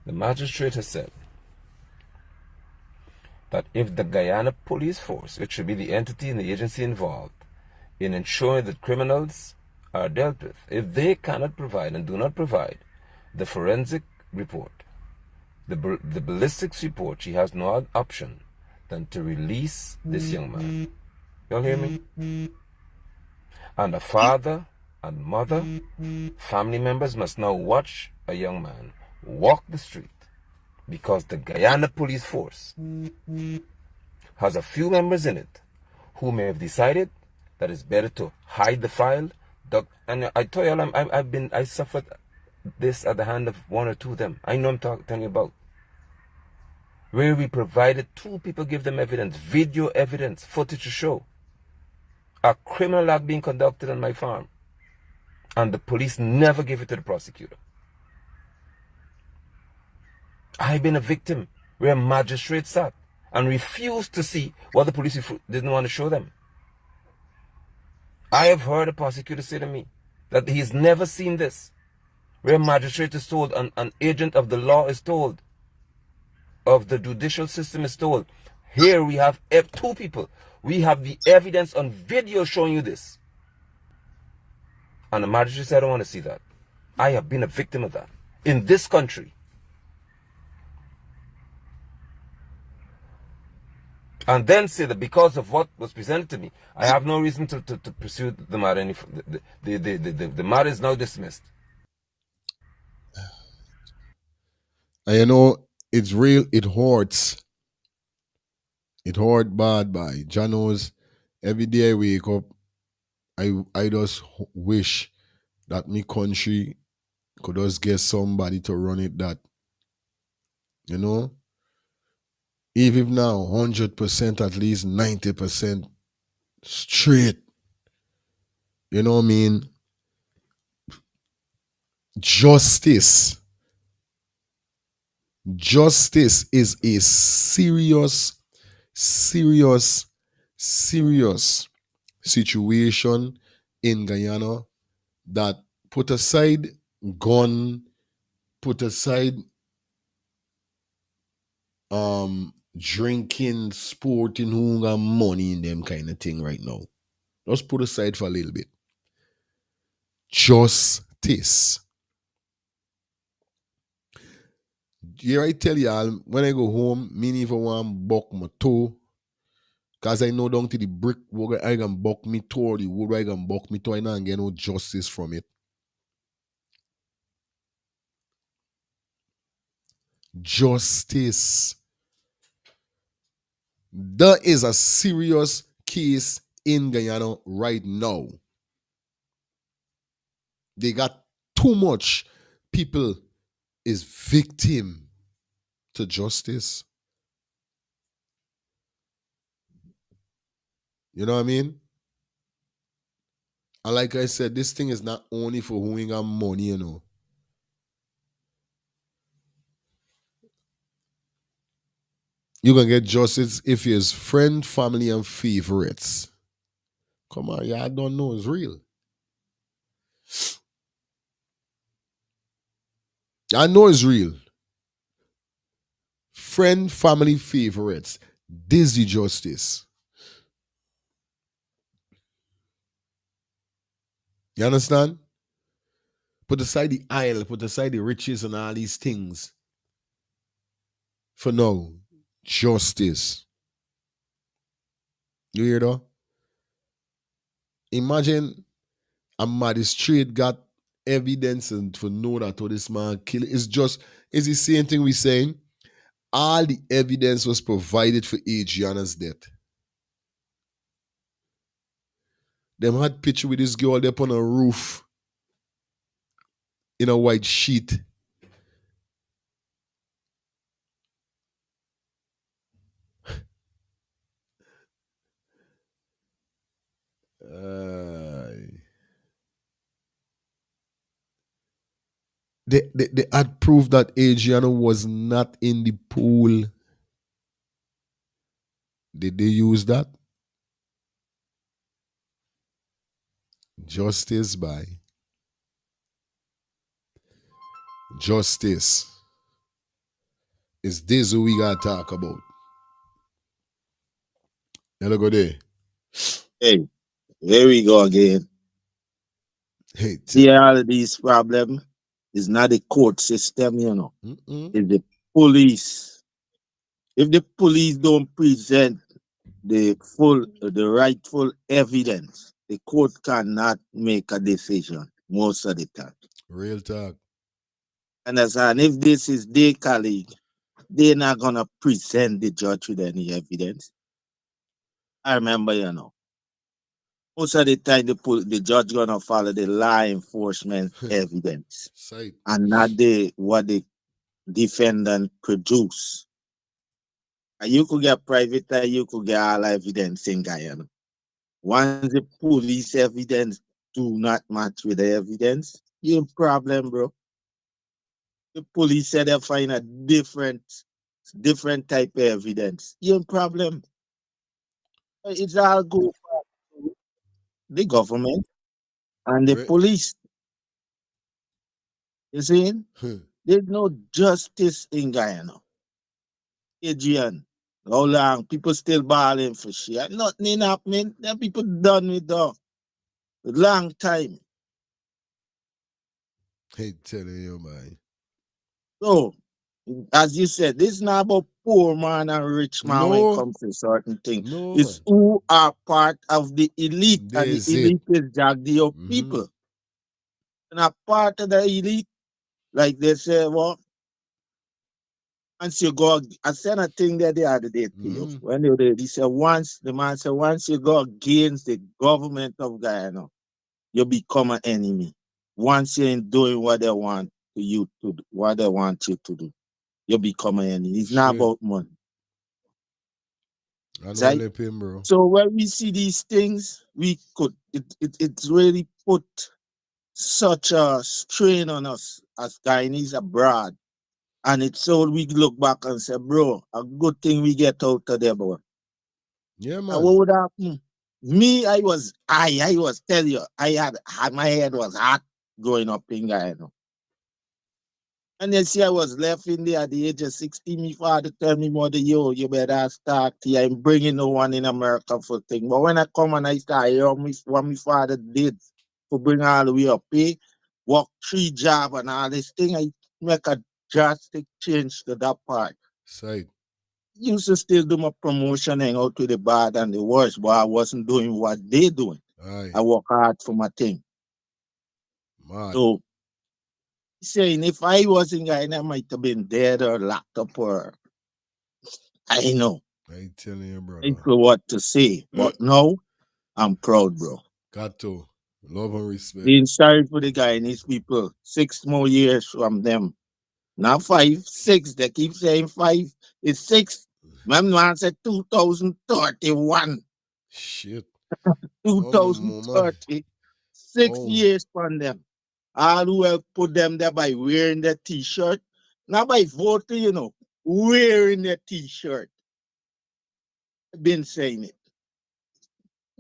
The magistrate has said that if the Guyana Police Force, which should be the entity and the agency involved in ensuring that criminals are dealt with, if they cannot provide and do not provide the forensic report, the ballistics report, she has no option than to release this young man. Y'all hear me? And the father and mother, family members must now watch a young man walk the street because the Guyana Police Force has a few members in it who may have decided that it's better to hide the file. And I tell you, I suffered this at the hand of one or two of them. I know I'm telling you about. Where we provided two people, give them evidence, video evidence, footage to show a criminal act being conducted on my farm. And the police never gave it to the prosecutor. I've been a victim where a magistrate sat and refused to see what the police didn't want to show them. I have heard a prosecutor say to me that he's never seen this, where a magistrate is told, an agent of the law is told, of the judicial system is told, here we have two people. We have the evidence on video showing you this. And the magistrate said, I don't want to see that. I have been a victim of that in this country. And then say that because of what was presented to me, I have no reason to pursue the matter any further. The matter is now dismissed. And you know, it's real, it hurts. It hurt bad by Janos. Every day I wake up, I just wish that me country could just get somebody to run it that, you know? Even if now 100%, at least 90% straight. You know what I mean? Justice. Justice is a serious situation in Guyana that put aside gun, put aside drinking, sporting, who got money in them kind of thing right now. Let's put aside for a little bit. Justice. Here I tell y'all, when I go home, me never want buck my toe. Cause I know down to the brick where I can buck me toe or the wood where I can buck me toe, I don't get no justice from it. Justice. There is a serious case in Guyana right now. They got too much people is victim to justice. You know what I mean? And like I said, this thing is not only for who ain't got money, you know. You can get justice if it's friend, family, and favorites. Come on, y'all don't know it's real. I know it's real. Friend, family, favorites. This is justice. You understand? Put aside the aisle, put aside the riches and all these things. for now, justice. You hear that? Imagine a magistrate got evidence and to know that this man killed. It's the same thing we saying. All the evidence was provided for Adriana's death. Them had picture with this girl up on a roof in a white sheet. They had proof that Adriana was not in the pool. Did they use that? Justice by justice. Is this what we gotta talk about? Hello, go there. Hey, here we go again. Hey, see all of these problems is not the court system, you know. It's the police. If the police don't present the rightful evidence, the court cannot make a decision most of the time. Real talk. Understand? If this is their colleague, they're not gonna present the judge with any evidence. I remember, you know, most of the time the judge gonna follow the law enforcement evidence and not what the defendant produce. And you could get private and you could get all evidence in Guyana. Once the police evidence do not match with the evidence, you have problem, bro. The police said they find a different type of evidence. You have problem. It's all go for the government and the police. You see? There's no justice in Guyana. Adrian, how long people still balling for shit? Nothing happening. Them people done with that. Long time. Hey, telling you, man. So, as you said, this is not about poor man and rich man when it comes to certain things. It's who are part of the elite, and the elite is Jagdio people. And a part of the elite, like they say, well, once you go, I said a thing there the other day to you. When they did, the man said, once you go against the government of Guyana, you become an enemy. Once you ain't doing what they want you to do, what they want you to do, you become an enemy. It's not about money. I know right? Him, bro. So when we see these things, it's really put such a strain on us as Guyanese abroad. And it's so we look back and say, bro, a good thing we get out of there, bro. Yeah, man. And what would happen? Me, I was tell you, my head was hot growing up in Guyana. And then see, I was left in there at the age of 16. My father tell me, mother, yo, you better start here. I'm bringing no one in America for thing. But when I come and I start hear what my father did to bring all the way up here, work 3 jobs and all this thing, I make a drastic change to that part. Side. Used to still do my promotion, hang out with the bad and the worst, but I wasn't doing what they doing. Aye. I work hard for my thing. Mad. So, saying if I was in Guyana, I might have been dead or locked up or I know. I telling you, brother. I know what to say, but no, I'm proud, bro. Got to. Love and respect. Being sorry for the Guyanese people. 6 more years from them. Not 5, 6. They keep saying 5. It's 6. My man said 2031. Shit. 2030. 6 years from them. All who have put them there by wearing their t-shirt. Not by voting, you know. Wearing their t-shirt. I've been saying it.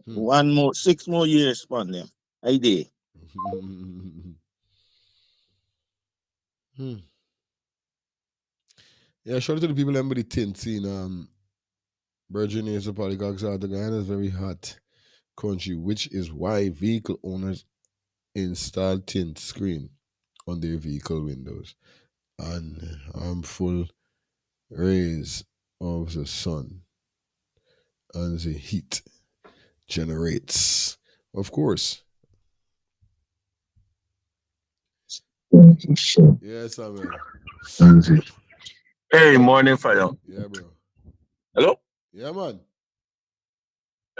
6 more years from them. I did. Yeah, shout out to the people in the tint scene. Virginia is a polygox out. Guyana is very hot country, which is why vehicle owners install tint screen on their vehicle windows and harmful rays of the sun and the heat generates. Of course. Yes, I mean. Hey, morning, fire. Yeah, bro. Hello? Yeah, man.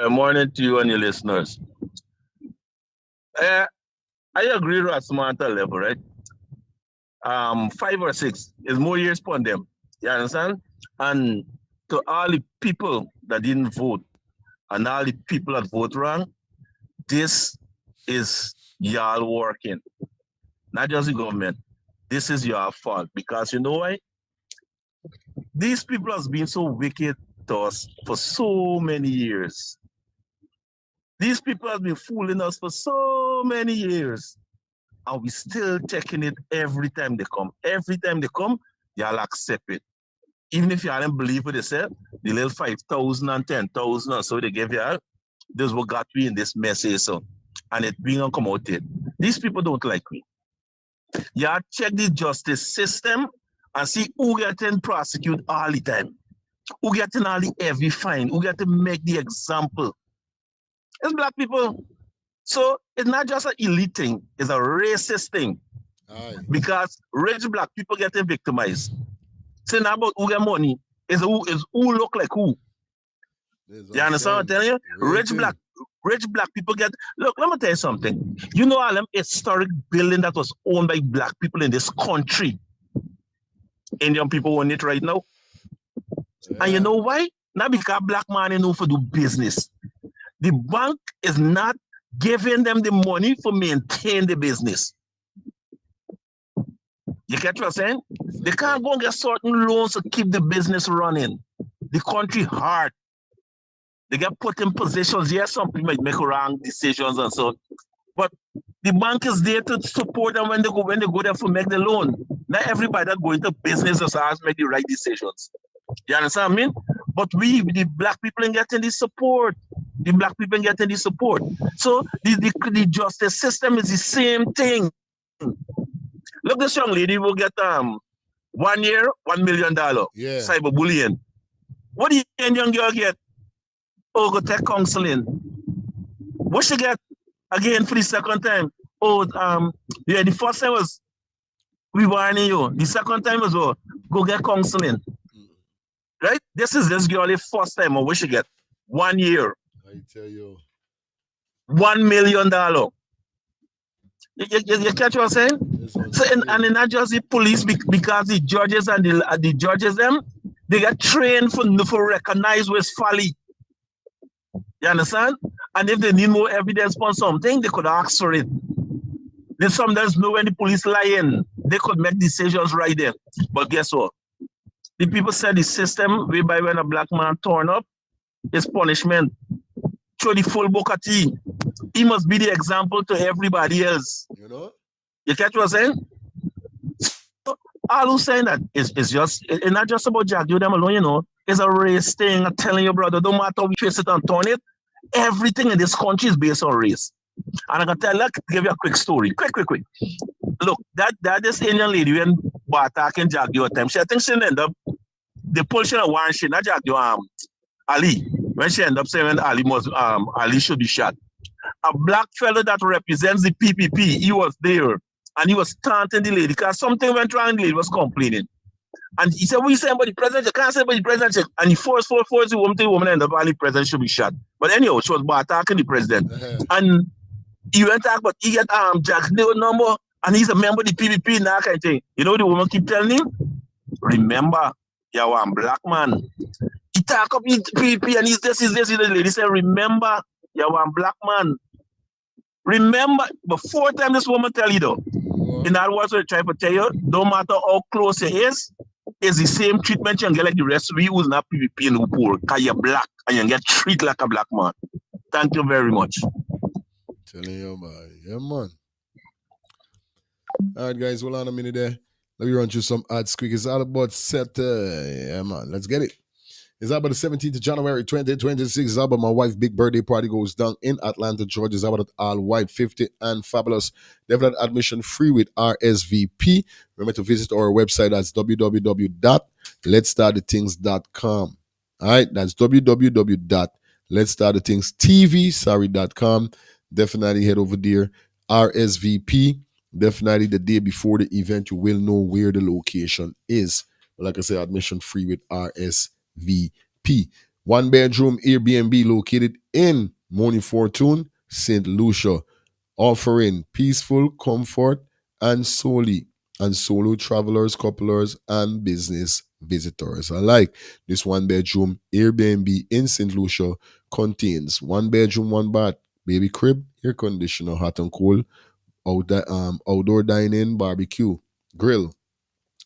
Morning to you and your listeners. I agree with Samantha level, right? 5 or 6 is more years upon them. You understand? And to all the people that didn't vote and all the people that vote wrong, this is y'all working. Not just the government. This is your fault. Because you know why? These people have been so wicked to us for so many years. These people have been fooling us for so many years. And we still taking it every time they come. Every time they come, y'all accept it. Even if y'all don't believe what they said, the little 5,000 and 10,000 or so they gave y'all, this is what got me in this mess here, so. And it being accommodated. These people don't like me. Y'all check the justice system and see who getting prosecuted all the time. Who getting all the heavy fine. Who get to make the example. It's black people. So it's not just an elite thing, it's a racist thing. Aye. Because rich black people getting victimized. Saying about who get money is who look like who. You understand what I'm telling you? Rich black people get. Look, let me tell you something. You know all them historic building that was owned by black people in this country. Indian people own it right now. Yeah. And you know why? Not because black man know for do business. The bank is not giving them the money for maintain the business. You get what I'm saying? They can't go and get certain loans to keep the business running. The country hard. They get put in positions. Yes, some people might make wrong decisions and so, but the bank is there to support them when they go there for make the loan. Not everybody that go into business has to make the right decisions. You understand what I mean? But we, the black people, ain't getting the support. The black people ain't getting the support. So the justice system is the same thing. Look, this young lady will get 1 year, $1 million. Yeah. Cyberbullying. What do you young girl get? Oh, go take counseling. What she get again for the second time? Oh, yeah, the first time was we warning you. The second time was go get counseling. Right? This is this girl the first time. What she get? 1 year. I tell you. $1 million. You catch what I'm saying? So and not just the police because the judges and the judges them they get trained for recognize what's folly. You understand? And if they need more evidence on something, they could ask for it. They sometimes know when the police lying, they could make decisions right there. But guess what? The people said the system whereby when a black man turn up is punishment. Throw the full book of tea. He must be the example to everybody else. You know? You catch what I'm saying? So, all who's saying that it's not just about Jack, you them alone, you know. It's a race thing. I'm telling you, brother, don't matter how we twist it and turn it. Everything in this country is based on race. And I'm gonna give you a quick story. Quick. Look, that this Indian lady when Batak and Jack your time, I think she ended up the portion of one shit, not Jack Ali. When she ended up saying Ali should be shot. A black fellow that represents the PPP, he was there and he was taunting the lady because something went wrong. The lady was complaining. And he said, what you saying about the president? You can't say about the president. And he forced the woman and the president should be shot. But anyhow, she was attacking the president. And he went back, but he get Jack's number and he's a member of the PPP and that kind of thing. You know the woman keep telling him? Remember, you're one black man. He talk up the PPP and he's this. The lady said, remember, you're one black man. Remember, but 4 times this woman tell you though. In other words, what I try to tell you, no matter how close it is the same treatment you get like the rest of you who's not PPP and who poor. Because you're black and you get treated like a black man. Thank you very much. Telling you, man. Yeah, man. All right, guys, hold on a minute there. Let me run through some ads quick. It's all about yeah, man. Let's get it. It's about the 17th of January 2026. It's about my wife's big birthday party goes down in Atlanta, Georgia. It's about all white, 50 and fabulous. They've admission free with RSVP. Remember to visit our website. That's www.theweddnesday letsstartthetings.com. All right, that's www.letsstartthetings.tv.com. Definitely head over there. RSVP. Definitely the day before the event, you will know where the location is. But like I said, admission free with RSVP. One bedroom Airbnb located in Morning Fortune, St. Lucia, offering peaceful comfort and solo travelers, couplers, and business visitors alike. This one bedroom Airbnb in St. Lucia contains one bedroom, one bath, baby crib, air conditioner, hot and cold, outdoor dining, barbecue, grill,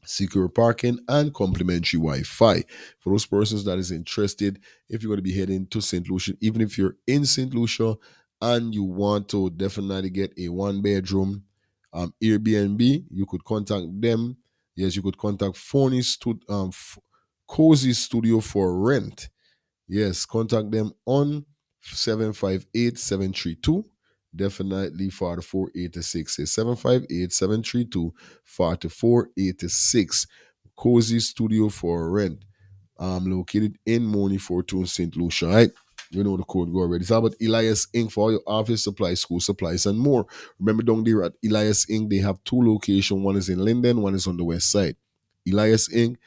secure parking, and complimentary Wi-Fi. For those persons that is interested, if you're going to be heading to St. Lucia, even if you're in St. Lucia and you want to definitely get a one bedroom Airbnb, you could contact them. Yes, you could contact Cozy Studio for rent. Yes, contact them on 758-732. Definitely 4486. It's 758-732-4486. Cozy Studio for rent. Located in Morning Fortune, St. Lucia. Right? You know the code go already. It's about Elias Inc. for all your office supplies, school supplies, and more. Remember, down there at Elias Inc., they have two locations. One is in Linden, one is on the west side. Elias Inc.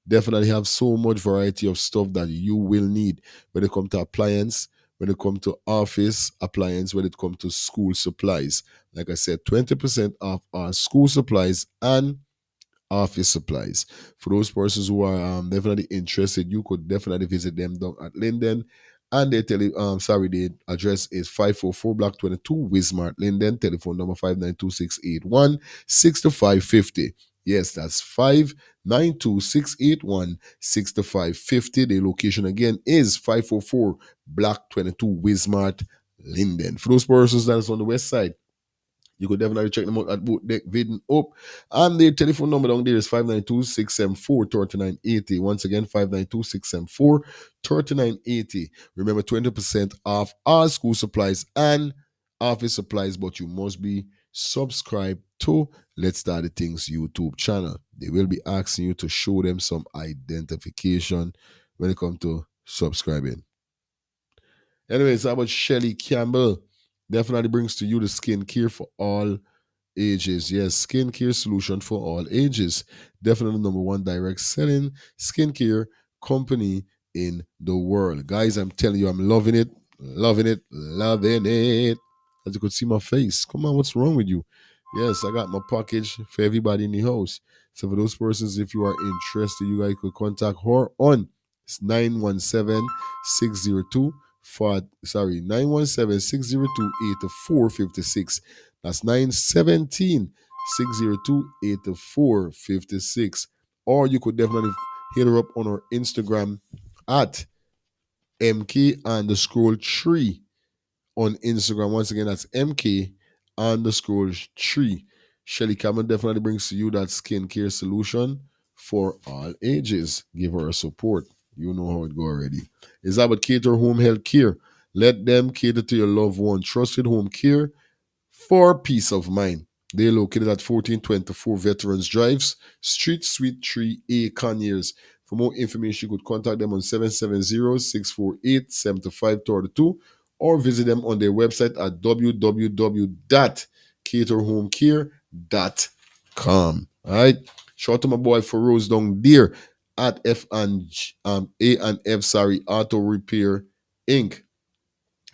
definitely have so much variety of stuff that you will need when it comes to appliance, when it comes to office appliance, when it comes to school supplies. Like I said, 20% off our school supplies and office supplies. For those persons who are definitely interested, you could definitely visit them down at Linden. And the address is 544 Block 22, Wismart, Linden. Telephone number 592-681-6550. Yes, that's 592-681-6550. The location again is 544 Block 22, Wismart, Linden. For those persons that is on the west side, you could definitely check them out at both Deck Vidden Up. And their telephone number down there is 592-674-3980. Once again, 592-674-3980. Remember, 20% off all school supplies and office supplies, but you must be subscribed to Let's Start the Things YouTube channel. They will be asking you to show them some identification when it comes to subscribing. Anyway, it's about Shelly Campbell. Definitely brings to you the skincare for all ages. Yes, skincare solution for all ages. Definitely number one direct selling skincare company in the world. Guys, I'm telling you, I'm loving it, loving it, loving it. As you could see my face. Come on, what's wrong with you? Yes, I got my package for everybody in the house. So for those persons, if you are interested, you guys could contact her on 917-602 917-602-8456. That's 917-602-8456. Or you could definitely hit her up on her Instagram at MK_tree on Instagram. Once again, that's MK_tree. Shelly Cameron definitely brings to you that skincare solution for all ages. Give her a support. You know how it go already. It's about Cater Home Health Care. Let them cater to your loved one. Trusted home care for peace of mind. They're located at 1424 Veterans Drives, Street Suite 3A, Conyers. For more information, you could contact them on 770-648-7532 or visit them on their website at www.caterhomecare.com. All right. Shout out to my boy Feroz down there at A&F Auto Repair Inc.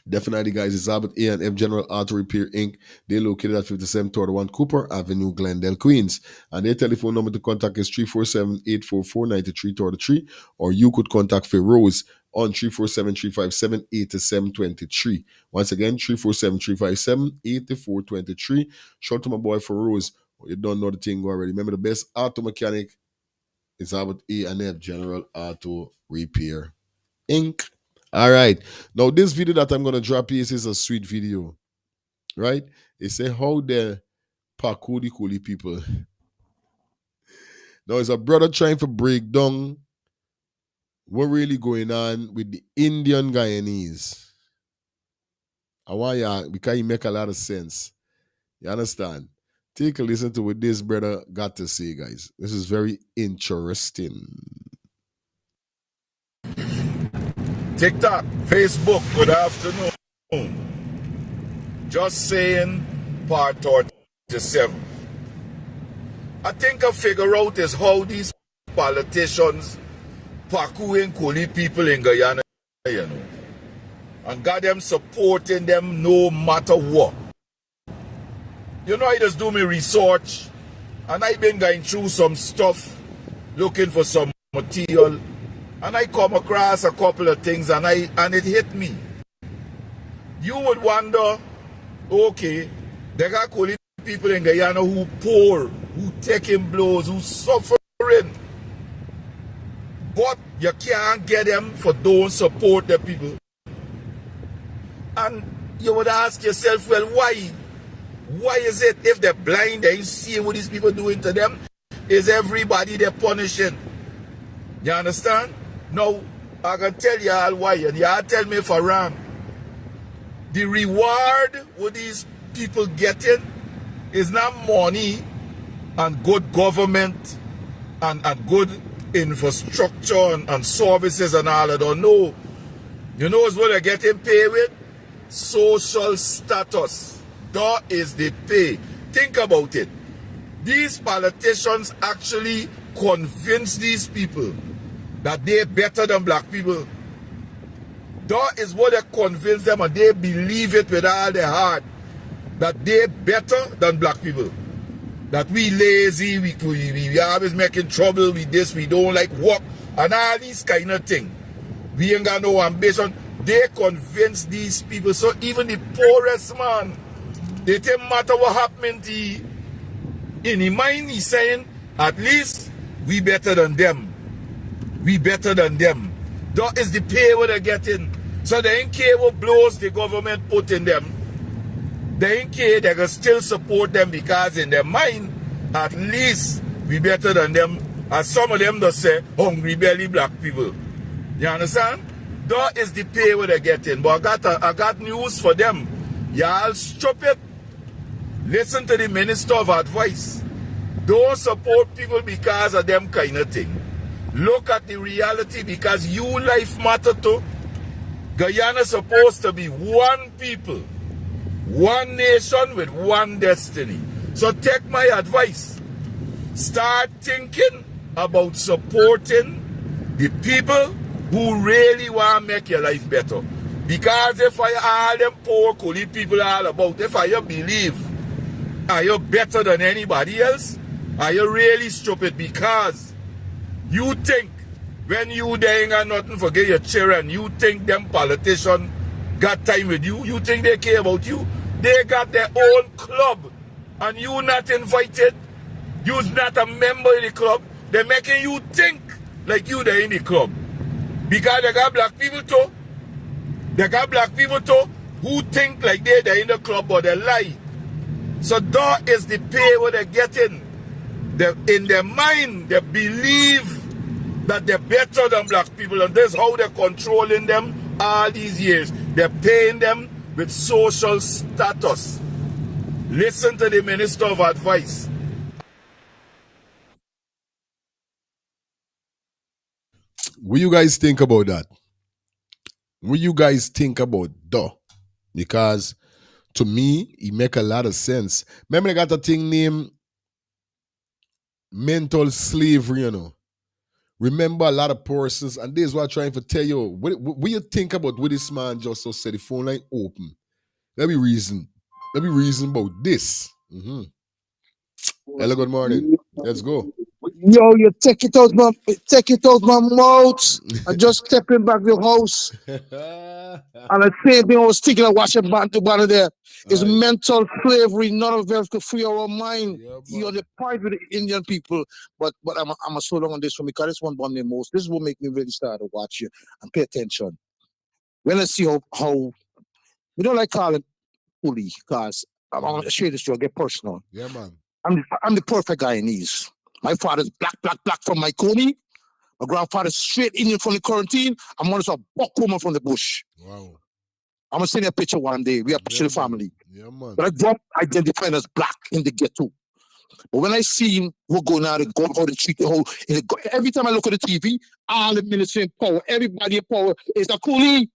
Definitely, guys, it's Albert A&F General Auto Repair Inc. They're located at 5731 Cooper Avenue, Glendale, Queens. And their telephone number to contact is 347-844-9333, or you could contact Feroz on 347-357-8723. Once again, 347-357-8423. Shout to my boy Feroz. You don't know the thing already. Remember, the best auto mechanic is Albert A&F General Auto Repair Inc. All right. Now, this video that I'm going to drop here is a sweet video, right? It say how the Pakudi Kuli people. Now, it's a brother trying to break down what really going on with the Indian Guyanese. I want you, because it make a lot of sense. You understand? Take a listen to what this brother got to say, guys. This is very interesting. TikTok, Facebook, good afternoon. Just saying, part 37. I think I figure out is how these politicians pakuing Kuli people in Guyana, you know, and got them supporting them no matter what. You know, I just do my research, and I've been going through some stuff, looking for some material, and I come across a couple of things, and it hit me. You would wonder, okay, there got Kuli people in Guyana who poor, who taking blows, who suffering, but you can't get them for don't support the people. And you would ask yourself, well, why? Why is it if they're blind, they see what these people doing to them? Is everybody they're punishing? You understand? Now, I can tell you all why, and y'all tell me if I'm wrong. The reward what these people getting is not money and good government and good infrastructure and services and all that. No. You know what they're getting paid with? Social status. That is the pay. Think about it. These politicians actually convince these people that they're better than black people. That is what they convince them, and they believe it with all their heart, that they're better than black people. That we lazy, we always making trouble with this, we don't like work, and all these kind of things. We ain't got no ambition. They convince these people. So even the poorest man, they don't matter what happened to him. In his mind, he's saying, at least we better than them. We better than them. That is the pay what they're getting. So they ain't care what blows the government put in them. They ain't care, they can still support them because in their mind, at least we better than them. And some of them just say, hungry belly black people. You understand? That is the pay what they're getting. But I got news for them. Y'all stupid. Listen to the Minister of Advice. Don't support people because of them kind of thing. Look at the reality because you life matter too. Guyana is supposed to be one people, one nation with one destiny. So take my advice. Start thinking about supporting the people who really want to make your life better. Because if I all them poor Kuli people all about, if I believe, are you better than anybody else? Are you really stupid? Because you think when you there ain't got nothing for get your children, you think them politicians got time with you? You think they care about you? They got their own club and you not invited. You's not a member of the club. They're making you think like you there in the club. Because they got black people too. They got black people too who think like they're in the club but they lie. So that is the pay what they're getting. In their mind, they believe that they're better than black people, and that's how they're controlling them all these years. They're paying them with social status. Listen to the Minister of Advice. What you guys think about that? What you guys think about that? Because to me, it make a lot of sense. Remember, I got a thing named mental slavery, you know. Remember a lot of persons, and this is what I'm trying to tell you. What you think about what this man just so said, the phone line open. Let me reason about this. Hello, good morning. Let's go. Yo, you take it out my mouth and just stepping back the house. And the same thing I was thinking of watching bantu there is mental slavery. None of us to free our mind. You're the part with the Indian people. But I'm a so long on this one because this one bomb me most. This will make me really start to watch you and pay attention. When I see how we don't like calling Uli because I'm gonna share this to you, get personal. Yeah, man. I'm the perfect Guyanese. My father's black from my Coney. My grandfather's straight Indian from the quarantine. I'm one of a buck woman from the bush. Wow. I'm gonna send you a picture one day. We are picture the family. Yeah, man. But I grew up identifying as black in the ghetto. But when I seen what going on, how they treat the whole, every time I look at the TV, all the ministers in power, everybody in power is a coolie.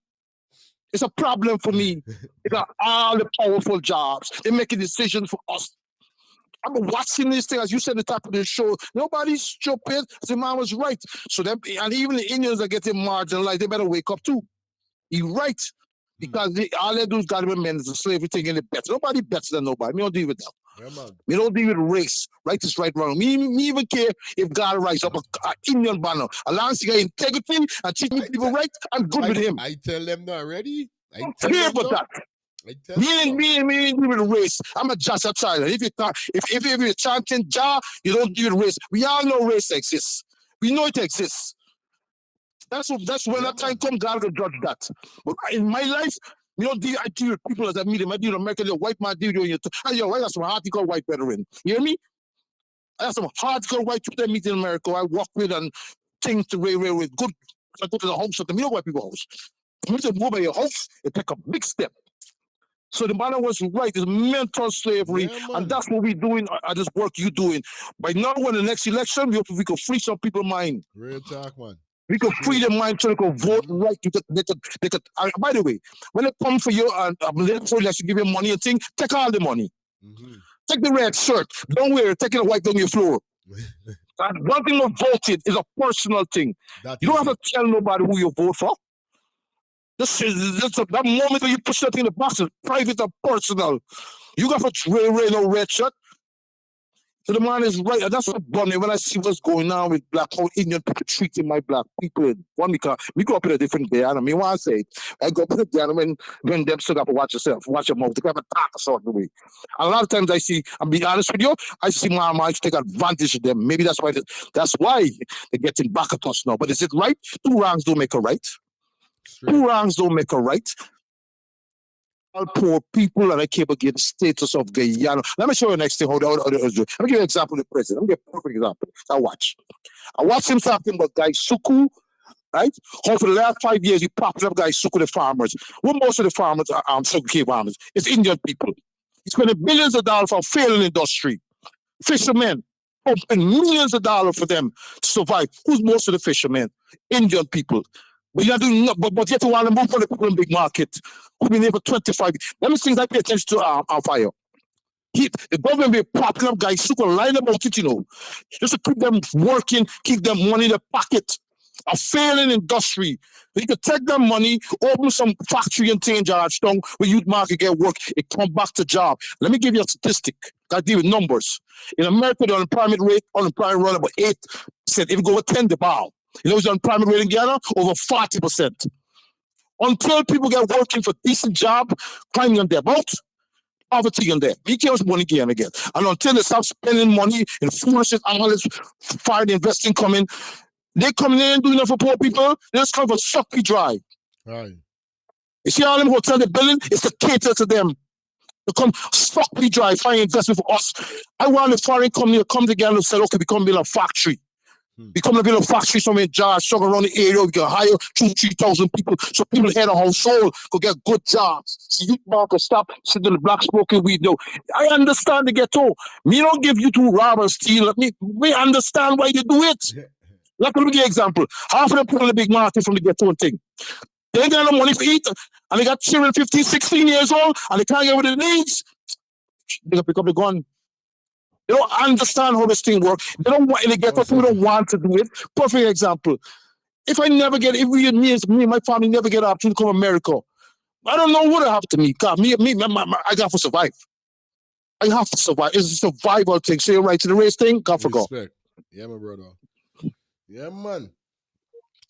It's a problem for me. They got all the powerful jobs. They're making decisions for us. I'm watching this thing, as you said at the top of the show. Nobody's stupid. The man was right. So them, and even the Indians are getting marginalized. They better wake up too. He's right. Because all they do is got to amend the slavery thing in the better. Nobody better than nobody. Me don't deal with that. Yeah, man. Me don't deal with race. Right is right, wrong. Me even care if God rise up an Indian banner. As long as he got integrity and treating people right, I'm good with him. I tell them not already. I don't care about that. Me ain't deal with race. I'm a Jah child. If you're chanting Jah, you don't deal with race. We all know race exists. We know it exists. That's when that time comes, God will judge that. But in my life, I deal with people as I meet them. I deal with America, the white man deal with you. I got some hardcore white veteran. You hear me? I got some hardcore white people that meet in America. I walk with and things to rail with. Good. I go to the house of the white people house. You to move by your house, it take a big step. So the man was right. It's mental slavery, and that's what we're doing at this work you're doing. By now, when the next election, we could free some people's mind. Real talk, man. We could free their mind so they could vote right. They could. By the way, when they come for you and for election, give you money and thing, take all the money. Take the red shirt. Don't wear it. Take it white on your floor. And one thing of voting is a personal thing. You don't have to tell nobody who you vote for. That moment when you push that in the box is private and personal. You got to wear no red shirt. So the man is right. And that's what bunny when I see what's going on with black, how Indian people treating my black people. We grew up in a different Guyana. I mean, what I say, I go up in Guyana when them still got to watch yourself, watch your mouth. They got to talk a certain way. And a lot of times I see, I'm being honest with you, I see my mind take advantage of them. Maybe that's why they're getting back at us now. But is it right? Two wrongs don't make a right. Two wrongs don't make a right. All poor people and I can't get the status of Guyana. Let me show you next thing. Let me give you an example of the president. Let me give you a perfect example. I watch him talking about Guy Suku, right? How for the last 5 years he popped up Guy Suku, the farmers. Well, most of the farmers are Suku farmers. It's Indian people. He's spending billions of dollars for a failing industry. Fishermen, pumping millions of dollars for them to survive. Who's most of the fishermen? Indian people. But you're doing but yet you want to move for the people in big market. Who've been there for 25 years. Let me things I pay attention to our fire. The government be popping up guys, super line about it, just to keep them working, keep them money in their pocket. A failing industry. You could take them money, open some factory and thing in Georgetown where youth market get work, it come back to job. Let me give you a statistic. I deal with numbers. In America, the unemployment rate run about 8%. If you go with 10 the bar. The unemployment rate in Guyana, over 40%. Until people get working for decent job, climbing on their boat, poverty in there. We can't money again. And until they stop spending money in foolishness, analysts, foreign investing coming, they coming in doing it for poor people, they just come for suck me dry. Right. You see all them hotel they're building, it's to cater to them. They come suck me dry, find investment for us. I want a foreign company to come together and say, okay, we come build a factory. We come to build a factory somewhere in George, around the area, we can hire 2,000-3,000 people so people head a household could get good jobs. So youth market stop sitting in the black smoking weed. No, I understand the ghetto. Me don't give you two robbers steal. Me understand why you do it. Let me give you an example. Half of them people in the big market from the ghetto and thing. They ain't got no money for eat, and they got children 15, 16 years old, and they can't get what it needs. They can pick up the gun. They don't understand how this thing works. They don't want to get up. People don't want to do it. Perfect example. If me and my family never get an opportunity to come to America, I don't know what will happen to me. God, I got to survive. I have to survive. It's a survival thing. Say right to the race thing. God forgot. Yeah, my brother. Yeah, man.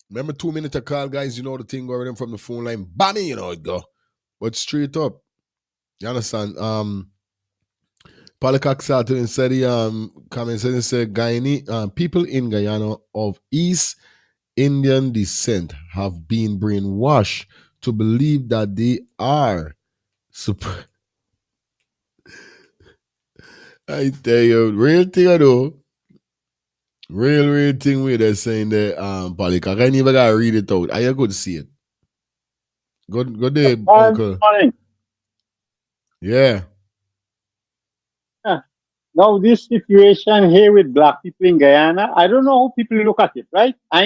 Remember 2 minutes to call, guys. You know the thing going in from the phone line. Bammy, it go. But straight up. You understand? Polycock Saturn said he comments and said Guyana, people in Guyana of East Indian descent have been brainwashed to believe that they are super. I tell you, real thing I know. Real thing where they're saying that Polycock. I never gotta read it out. I good to see it. Good day, Uncle. Morning. Yeah. Now, this situation here with black people in Guyana, I don't know how people look at it, right? I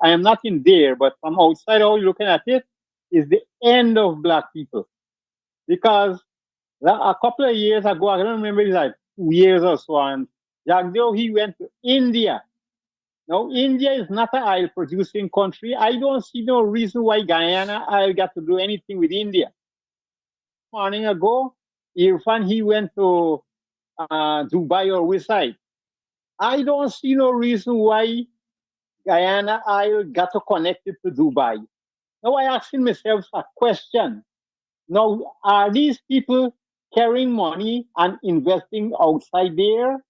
am not in there, but from outside, how you looking at it is the end of black people. Because a couple of years ago, I don't remember, it's like 2 years or so, and Jagdeo, he went to India. Now, India is not an oil producing country. I don't see no reason why Guyana oil got to do anything with India. Morning ago, Irfan, he went to Dubai or which side. I don't see no reason why Guyana oil got to connect it to Dubai. Now I asking myself a question. Now, are these people carrying money and investing outside there?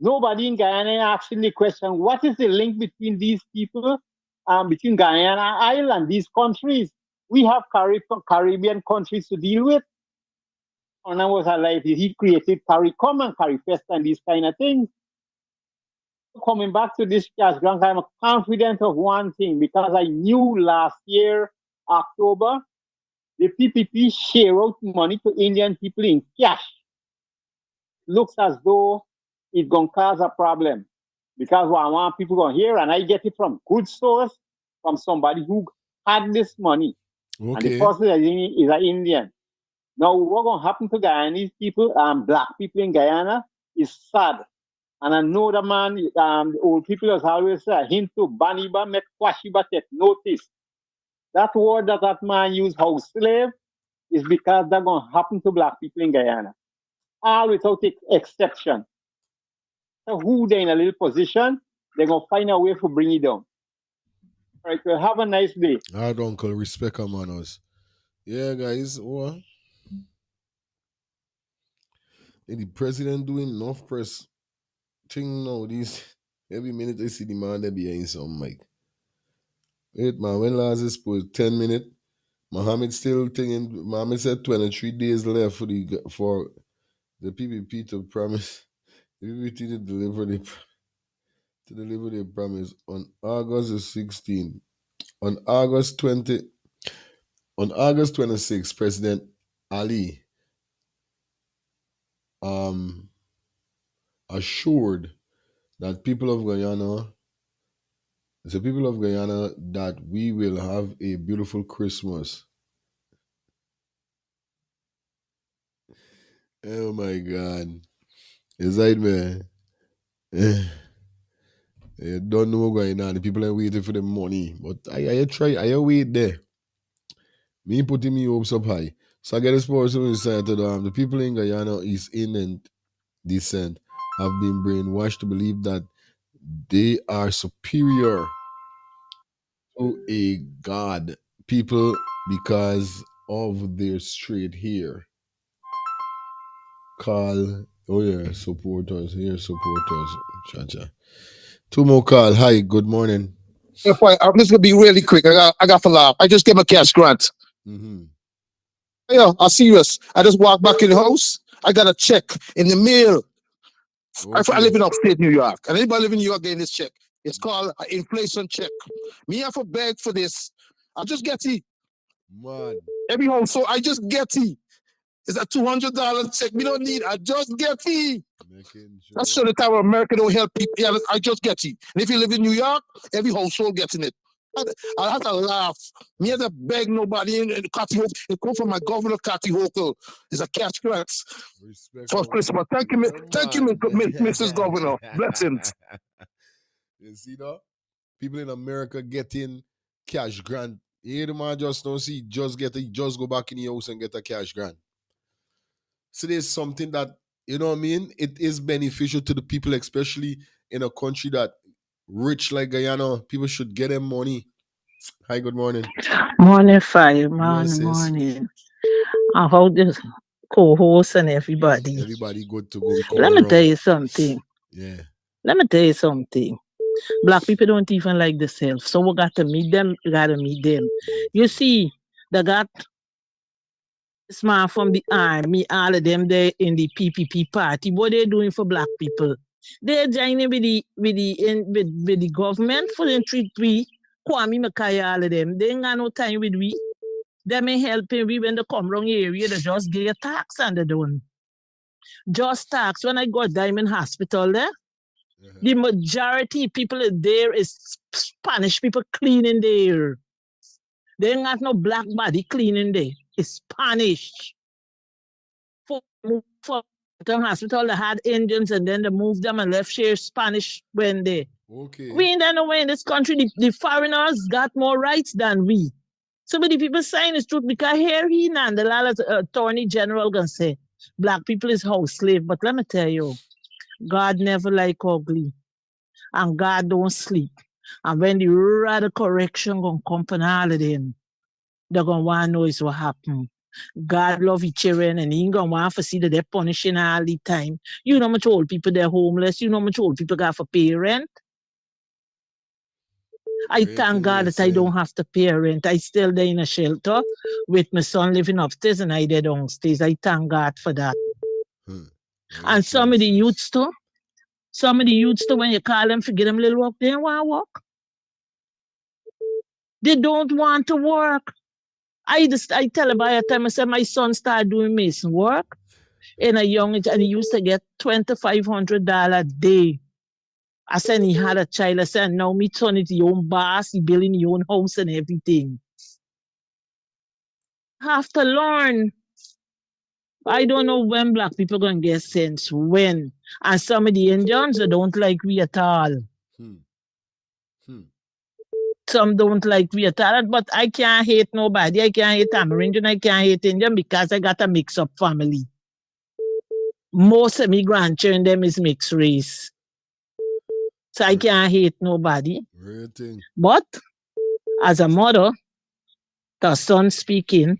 Nobody in Guyana asking the question, what is the link between these people, between Guyana Island and these countries? We have Caribbean countries to deal with. And I was alive, he created CARICOM and CARIFEST and these kind of things. Coming back to this cash grant, I'm confident of one thing because I knew last year, October, the PPP share out money to Indian people in cash. Looks as though it's going to cause a problem because what I want people going to hear, and I get it from good source, from somebody who had this money. Okay. And the person is an Indian. Now, what's going to happen to Guyanese people and black people in Guyana is sad. And I know the man, the old people has always said, Hintu Baniba make Kwashiba take notice. That word that man used, house slave, is because that's going to happen to black people in Guyana. All without exception. So who they're in a little position, they're going to find a way to bring it down. All right, well, have a nice day. All right, Uncle, respect our manners. Yeah, guys, what? The president doing enough press thing now. These every minute I see the man they be in some mic. Wait, man, when last is supposed 10 minutes? Mohammed still thinking. Mohammed said 23 days left for the PPP to promise the PPP to deliver the promise on August the 16th. On August 26th, President Ali assured that people of Guyana, the people of Guyana, that we will have a beautiful Christmas. Oh my God. Is that man? You don't know what's going on. The people are waiting for the money. But I wait there. Me putting me hopes up high. So I get this person who said that the people in Guyana is in and descent have been brainwashed to believe that they are superior to a god people because of their straight hair. Call, oh yeah, supporters here, supporters. Cha-cha. Two more call. Hi, good morning. If I'm just gonna be really quick. I got to laugh. I just gave a cash grant. Mm-hmm. Yeah, I'm serious. I just walked back in the house. I got a check in the mail. Okay. I live in upstate New York, and anybody live in New York getting this check. It's called an inflation check. Me have to beg for this. I just get it. Man. Every home, so I just get it. It's a $200 check. We don't need. I just get it. That's sure the time America don't help people. Yeah, I just get it. And if you live in New York, every household getting it. I have to laugh. Me have to beg nobody in Cathy Hokel. It come from my governor, Cathy Hokel. It's a cash grant for Christmas. Thank you, Mrs. Governor. Blessings. You see that? People in America getting cash grant. Here the man just don't see, just go back in the house and get a cash grant. So there's something that, you know what I mean? It is beneficial to the people, especially in a country that rich like Guyana. People should get them money. Hi, good morning. Morning, fire. Morning, Yes, morning. I hold this co-host and everybody. Everybody good to go. Let me tell you something. Yeah. Let me tell you something. Black people don't even like themselves. So we got to meet them. We got to meet them. You see, they got this man from the army, all of them there in the PPP party. What they doing for black people? They're joining with the government for the treat we. Kwame Makaya, all of them. They ain't got no time with we. They may helping we when they come wrong area. They just get a tax and they don't. Just ask when I go to Diamond Hospital there. The majority people there is Spanish people cleaning there. They ain't got no black body cleaning there. It's Spanish. For the hospital, they had Indians and then they moved them and left here Spanish when they. Okay. We ain't done away in this country. The foreigners got more rights than we. So many people saying it's truth because here he and the last attorney general gonna say black people is house slave. But let me tell you, God never like ugly. And God don't sleep. And when the radical correction gonna come for all of them, they're gonna want to know is what happened. God love each children and he ain't gonna want to see that they're punishing all the time. You know how much old people they're homeless, you know how much old people got for pay rent. I thank God that I don't have to pay rent. I still there in a shelter with my son living upstairs and I there downstairs. I thank God for that. And some of the youths too, when you call them for get them little work, they don't want to work. They don't want to work. I tell her by the time I said my son started doing mason work in a young age and he used to get $2,500 a day. I said he had a child. I said, now me son is your own boss, he building your own house and everything. Have to learn. I don't know when black people gonna get sense. When. And some of the Indians don't like we at all. Some don't like we at all, but I can't hate nobody. I can't hate American, I can't hate Indian because I got a mix-up family. Most of my grandchildren them is mixed race. So I can't hate nobody. But as a mother, the son speaking,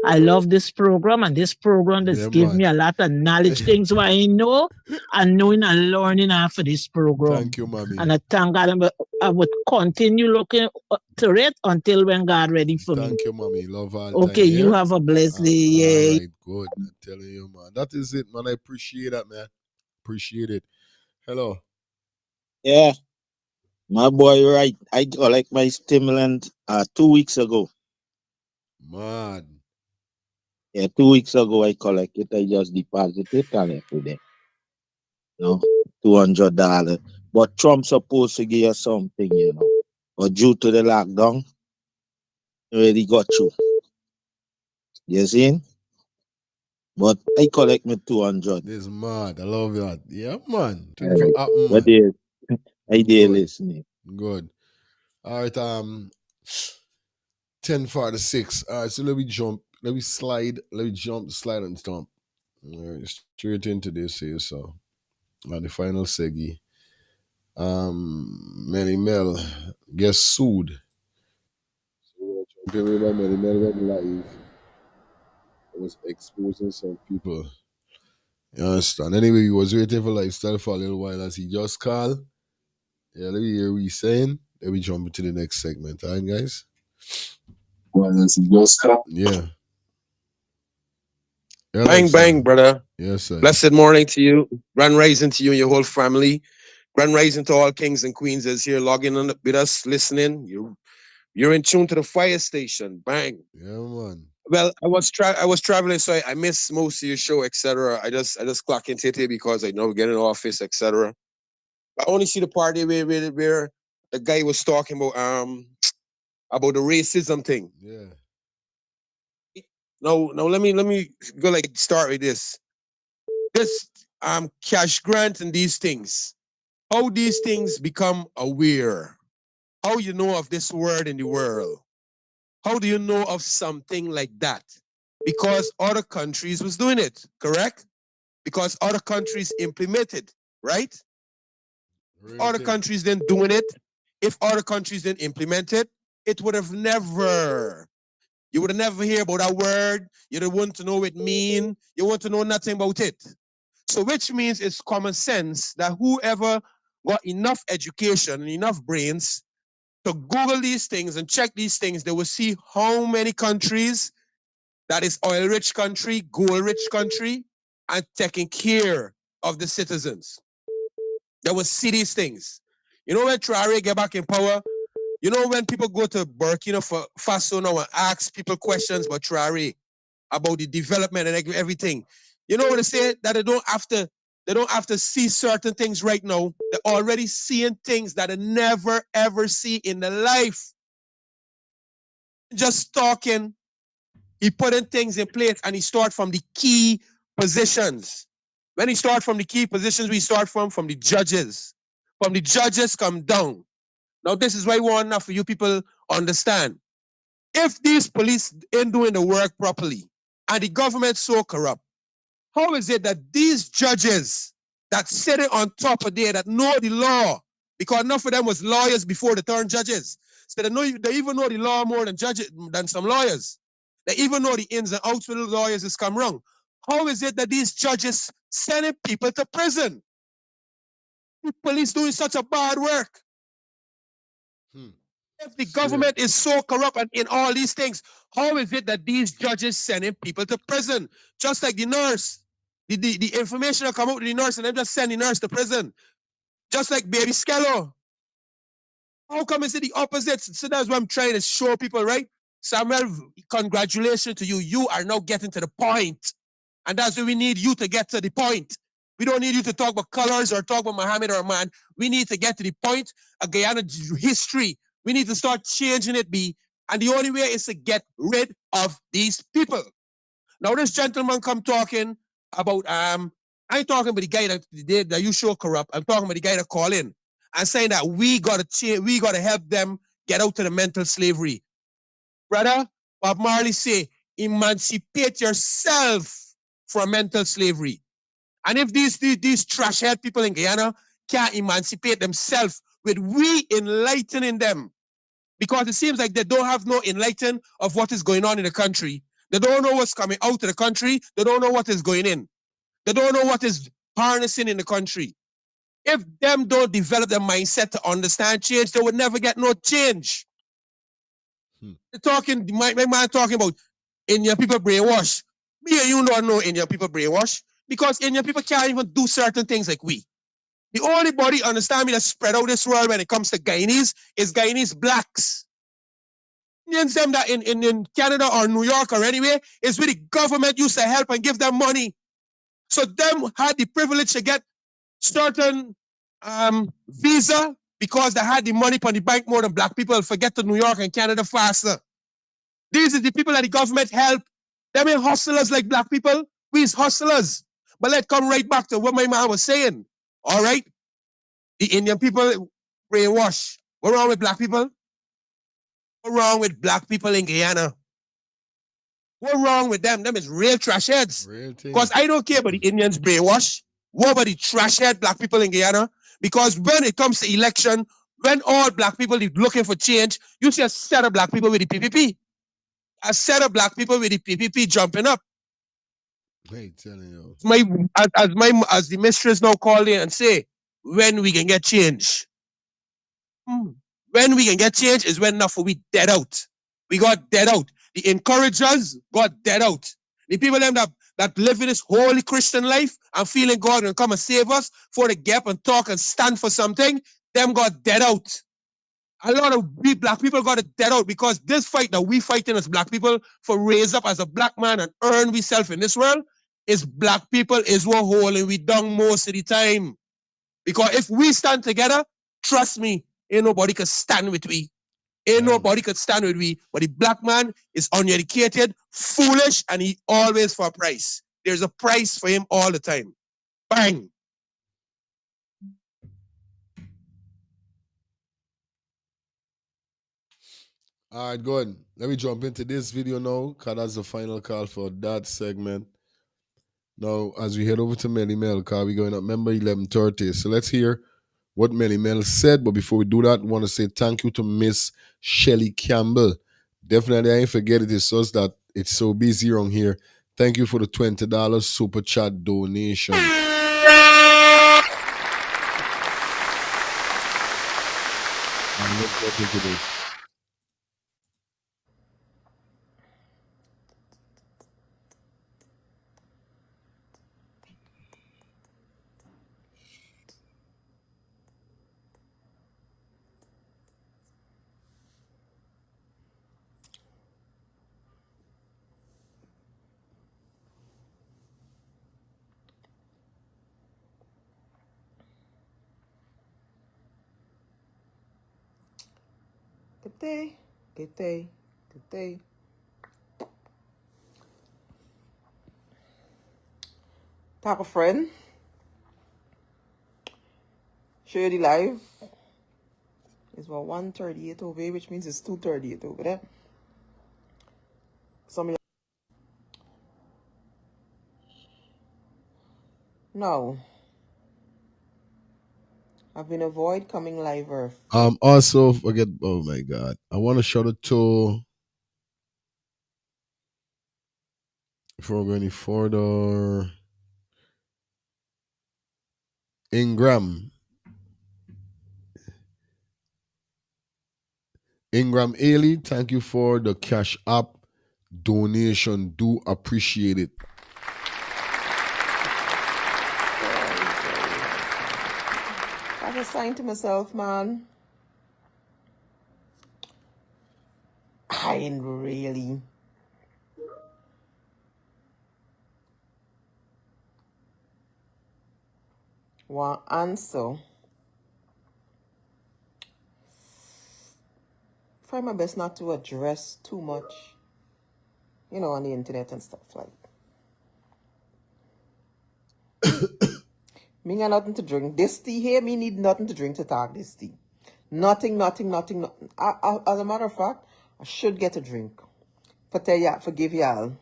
I love this program, and this program just give me a lot of knowledge, things what I know and knowing and learning after this program. Thank you, mommy. And I thank God I would continue looking to it until when God ready for me. Thank you, mommy. Love all okay, time. you have a blessed day. All Yeah. right, good. I'm telling you, man. That is it, man. I appreciate that, man. Appreciate it. Hello. Yeah, my boy, right. I collect my stimulant 2 weeks ago. Man. Yeah, 2 weeks ago I collect it. I just deposit it and everything. You know, $200. But Trump supposed to give us something, you know. But due to the lockdown, already got you. You see? But I collect me 200. This mad. I love that. Yeah, man. All Thing for right. happen, What man. I did Good. listening. Good. All right, 10:46. All right, so let me jump. Let me slide. Let me jump, slide, and stomp. All right, straight into this here. So, the final segi. Melly Mell gets sued. So we're jumping with Melly Mell went live. It was exposing some people. You understand? Anyway, he was waiting for lifestyle for a little while as he just called. Yeah, let me hear what he's saying. Let me jump into the next segment. All right, guys? Well, as he just called. Yeah. Bang, bang, brother. Yes, sir. Blessed morning to you. Grand rising to you and your whole family. Grand rising to all kings and queens that's here logging on with us, listening. You're in tune to the fire station. Bang. Yeah, man. Well, I was traveling, so I missed most of your show, etc. I just clock into it because I know get in the office, etc. I only see the party where the guy was talking about the racism thing. Yeah. No, let me go start with this. This cash grant and these things. How these things become aware. How you know of this word in the world. How do you know of something like that? Because other countries was doing it, correct? Because other countries implemented, right? If other countries then doing it, if other countries then implement it, it would have never. You would have never hear about that word. You don't want to know what it mean. You want to know nothing about it. So which means it's common sense that whoever got enough education and enough brains to Google these things and check these things, they will see how many countries that is oil-rich country, gold-rich country, and taking care of the citizens. They will see these things. You know when Traore get back in power, you know when people go to Burkina Faso now and ask people questions about Traore, about the development and everything, You know what they say? That they don't have to see certain things right now. They're already seeing things that they never ever see in their life. Just talking, he putting things in place and he start from the key positions. When he start from the key positions, we start from the judges. From the judges come down. Now this is why we want enough for you people understand. If these police ain't doing the work properly and the government's so corrupt, how is it that these judges that sitting on top of there that know the law, because enough of them was lawyers before they turned judges, so they even know the law more than judges than some lawyers. They even know the ins and outs with the lawyers has come wrong. How is it that these judges sending people to prison? The police doing such a bad work. If the government is so corrupt and in all these things, how is it that these judges sending people to prison? Just like the nurse. The information will come out to the nurse and they just send the nurse to prison. Just like baby Skello. How come it's the opposite? So that's what I'm trying to show people, right? Samuel, congratulations to you. You are now getting to the point. And that's why we need you to get to the point. We don't need you to talk about colors or talk about Muhammad or man. We need to get to the point of Guyana history. We need to start changing it, B. And the only way is to get rid of these people. Now this gentleman come talking about I ain't talking about the guy that you show corrupt. I'm talking about the guy that call in and saying that we gotta help them get out of the mental slavery. Brother, Bob Marley say, emancipate yourself from mental slavery. And if these trash head people in Guyana can't emancipate themselves with we enlightening them, because it seems like they don't have no enlightenment of what is going on in the country. They don't know what's coming out of the country. They don't know what is going in. They don't know what is harnessing in the country. If them don't develop their mindset to understand change, they would never get no change. They're talking, my man talking about Indian people brainwash. Me and you don't know Indian people brainwash because Indian people can't even do certain things like we. The only body understand me that spread out this world when it comes to Guyanese is Guyanese blacks. Indians them that in Canada or New York or anywhere is where the government used to help and give them money. So them had the privilege to get certain visa because they had the money on the bank more than black people forget to New York and Canada faster. These are the people that the government help. Them ain't hustlers like black people. We's hustlers. But let's come right back to what my man was saying. All right? The Indian people brainwash. What wrong with black people? What wrong with black people in Guyana? What wrong with them? Them is real trash heads. Because I don't care about the Indians brainwash. What about the trash head black people in Guyana? Because when it comes to election, when all black people are looking for change, you see a set of black people with the PPP. A set of black people with the PPP jumping up. Hey, telling you. As the mistress now called in and say, when we can get change. When we can get change is when enough for we dead out. We got dead out. The encouragers got dead out. The people them that live in this holy Christian life and feeling God will come and save us for the gap and talk and stand for something, them got dead out. A lot of we black people got it dead out because this fight that we fighting as black people for raise up as a black man and earn we self in this world is black people is what holding we down most of the time. Because if we stand together, trust me, ain't nobody can stand with we. Ain't nobody could stand with me. But the black man is uneducated, foolish, and he always for a price. There's a price for him all the time. Bang. All right, good. Let me jump into this video now, because that's the final call for that segment. Now, as we head over to Melly Mell, because we're going up, remember 11:30. So let's hear what Melly Mell said. But before we do that, I want to say thank you to Miss Shelly Campbell. Definitely, I ain't forget it. It's just that it's so busy around here. Thank you for the $20 super chat donation. And let's get into this. Good day. Good day. Good day. Talk a friend. Share the live. It's about 1:38 over here, which means it's 2:38 over there. Some of you. No. I've been avoid coming live earth. Also forget. Oh my God! I want to shout out to. Before we go any further, Ingram Ailey, thank you for the Cash App donation. Do appreciate it. I was saying to myself, man, I ain't really. Want answer. Try my best not to address too much, on the internet and stuff like. Me got nothing to drink. This tea here, me need nothing to drink to talk this tea. Nothing. As a matter of fact, I should get a drink. Forgive y'all.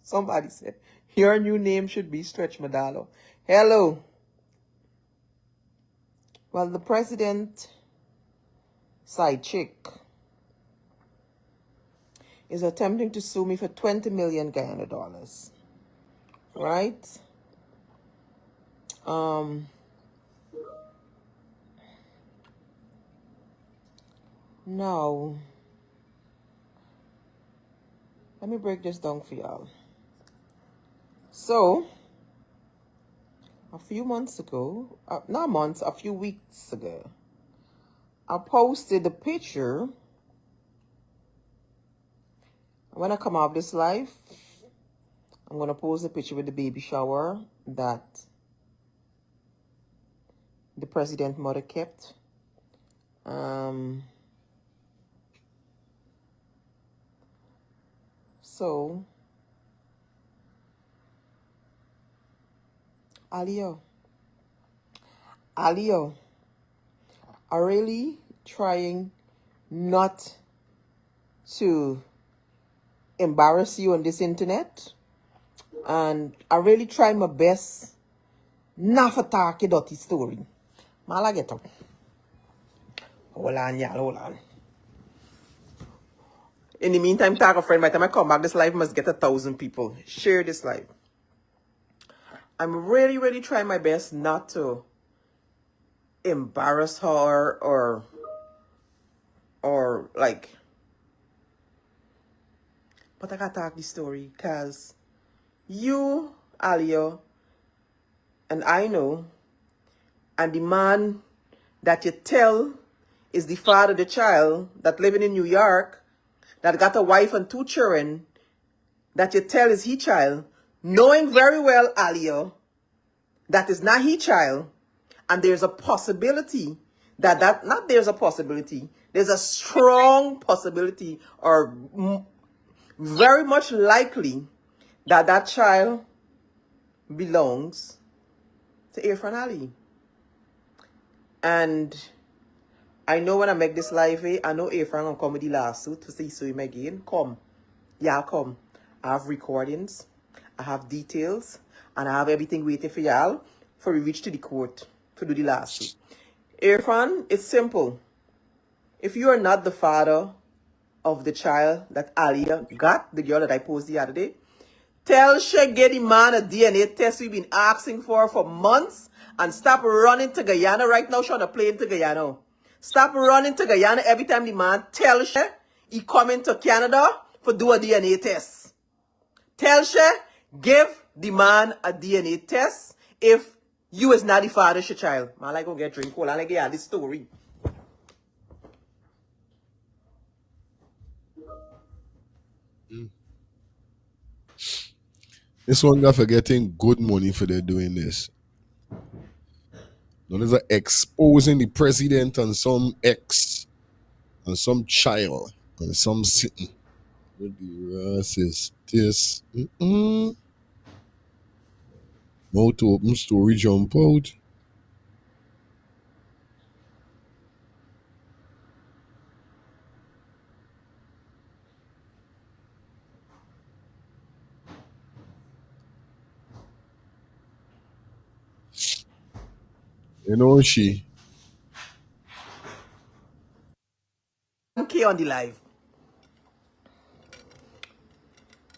Somebody said, your new name should be Stretch Medalo. Hello. Well, the president side chick is attempting to sue me for 20 million Guyana dollars. Right? Now, let me break this down for y'all. So, a few months ago, a few weeks ago, I posted a picture. When I come off this live, I'm going to post a picture with the baby shower that the president's mother kept. So, Alio, I'm really trying not to embarrass you on this internet. And I really try my best not to talk a dirty story. Mala get up. Hold on, y'all, hold on. In the meantime, tag a friend. By the time I come back, this live must get 1,000 people. Share this live. I'm really trying my best not to embarrass her or like. But I gotta talk this story because you, Alio, and I know, and the man that you tell is the father of the child that living in New York, that got a wife and 2 children, that you tell is he child, knowing very well, Alio, that is not he child, and there's a possibility there's a strong possibility, or very much likely, that child belongs to Irfan Ali. And I know when I make this live, I know Irfan gonna come with the lawsuit to see him again. Come. Y'all come. I have recordings, I have details, and I have everything waiting for y'all for we reach to the court to do the lawsuit. Irfan, it's simple. If you are not the father of the child that Alia got, the girl that I posted the other day, tell she get the man a DNA test we've been asking for months, and stop running to Guyana right now. She's on a plane to Guyana. Stop running to Guyana every time the man tell she he coming to Canada for do a DNA test. Tell she give the man a DNA test if you is not the father of your child. Man, I go get drink. Hold on, I get this story. This one guy for getting good money for their doing this. None of exposing the president and some ex and some child and some sitting with the racist this. Mouth open, story jump out. You know she. Okay, on the live.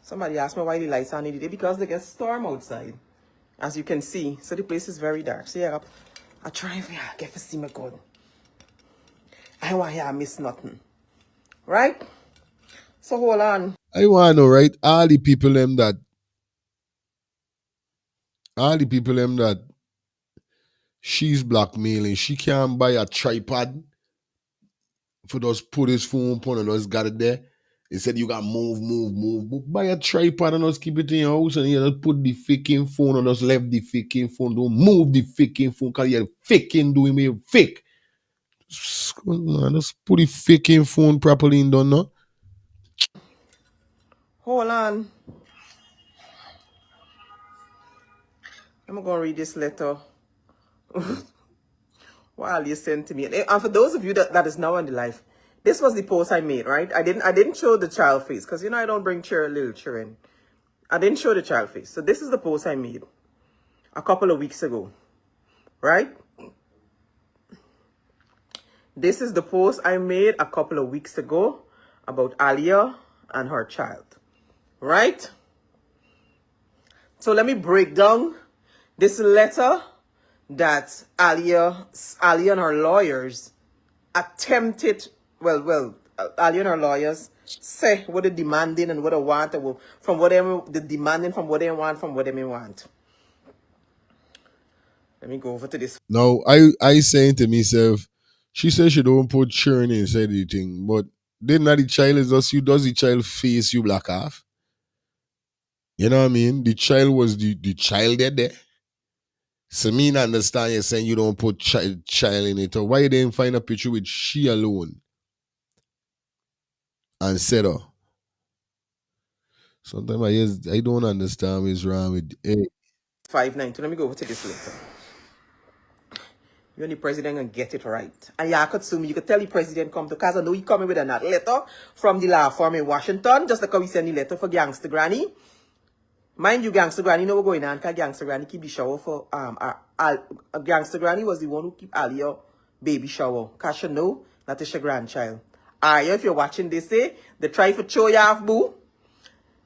Somebody asked me why the lights are on today because they get storm outside. As you can see, so the place is very dark. So yeah, I try if I get to see my good. I want to miss nothing. Right? So hold on. I wanna know, right? All the people them that she's blackmailing, she can't buy a tripod for just put his phone upon and just got it there. They said you got move. But buy a tripod and just keep it in your house and you just put the faking phone and just left the faking phone. Don't move the faking phone because you're faking doing me fake. Man, just put the faking phone properly in done now. Hold on. I'm going to read this letter. While you sent to me. And for those of you that is now on the live, this was the post I made, right? I didn't show the child face because I don't bring little children. I didn't show the child face. So this is the post I made a couple of weeks ago, right? This is the post I made a couple of weeks ago about Alia and her child, right? So let me break down this letter that Alia and her lawyers attempted, Alia and her lawyers say what they're demanding and what they want, from whatever they're demanding, from what they want, from what they may want. Let me go over to this. Now, I saying to myself, she says she don't put churn inside the thing, but then not the child is just you, does the child face you black off? You know what I mean? The child was the child there. So me not understand you saying you don't put child in it. Or why you didn't find a picture with she alone and said her? Sometimes I don't understand what's wrong with 592. Let me go over to this letter. You and the president gonna get it right. And yeah, I could sue me. You could tell the president come to because I know he coming with another letter from the law firm in Washington, just like how we send the letter for Gangster Granny. Mind you, Gangster Granny know what's going on because Gangster Granny keep the shower for Gangster Granny was the one who keep Alia baby shower. Because she know that is your grandchild. Arya, if you're watching this, they try to throw you off, boo.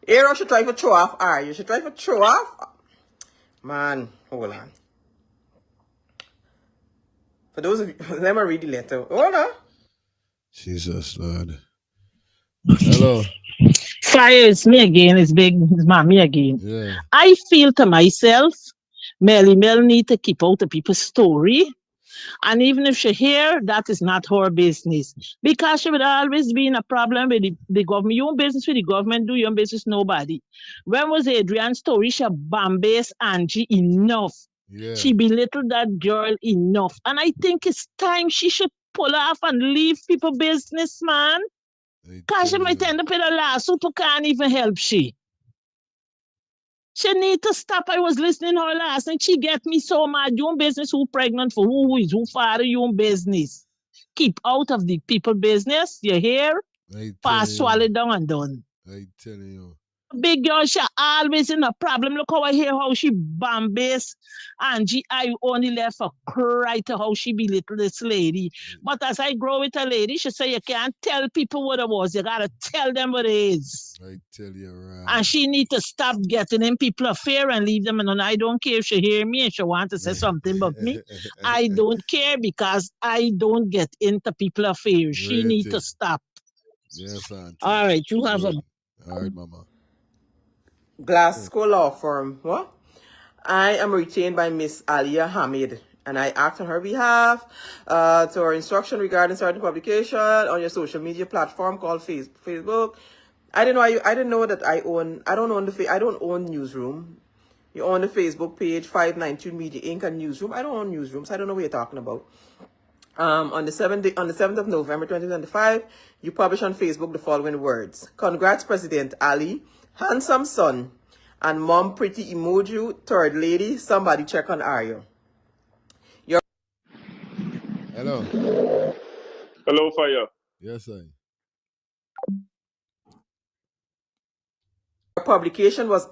Arya should try to throw off Arya. Should try to throw off. Man, hold on. For those of you, let me read the letter. Hold on. Jesus, Lord. Hello. Fire, it's me again. It's mommy again. Yeah. I feel to myself, Mell need to keep out the people's story. And even if she here, that is not her business. Because she would always be in a problem with the government. You own business with the government, do your own business, nobody. When was Adrian's story? She bombased Angie enough. Yeah. She belittled that girl enough. And I think it's time she should pull off and leave people business, man. Because she might end up in a lawsuit who can't even help she. She need to stop. I was listening to her last and she get me so mad. You own business, who pregnant for who is who father, you own business. Keep out of the people business. You hear? Pass, swallow down and done. I telling you. Big girl, she always in a problem. Look how I hear how she bombast. Angie, I only left her cry to how she belittle this lady. But as I grow with a lady, she say you can't tell people what it was. You gotta tell them what it is. I tell you, right. And she need to stop getting in people affair and leave them alone. I don't care if she hear me and she want to say something about me. I don't care because I don't get into people affair. She need to stop. Yes, auntie. All right, you have All right, mama. Glasgow Law Firm. What? I am retained by Miss Alia Hamid, and I act on her behalf to her instruction regarding certain publication on your social media platform called Facebook. I didn't know that I don't own Newsroom. You own the Facebook page 592 Media Inc. and Newsroom. I don't own Newsrooms. I don't know what you're talking about. On the 7th of November 2025, you publish on Facebook the following words. Congrats, President Ali, handsome son, and mom pretty emoji, third lady, somebody check on Ario. Hello. Hello, Fire. Yes, sir. Your publication was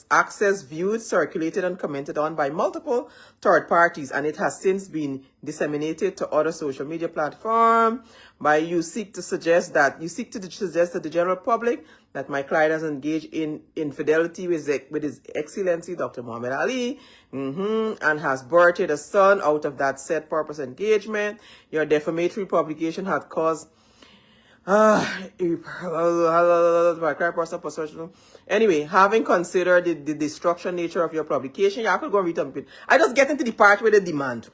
accessed, viewed, circulated, and commented on by multiple third parties, and it has since been disseminated to other social media platforms. By you seek to suggest to the general public that my client has engaged in infidelity with His Excellency Dr. Muhammad Ali, and has birthed a son out of that set purpose engagement. Your defamatory publication had caused Anyway, having considered the destruction nature of your publication, I could go and read something. I just get into the part where the demand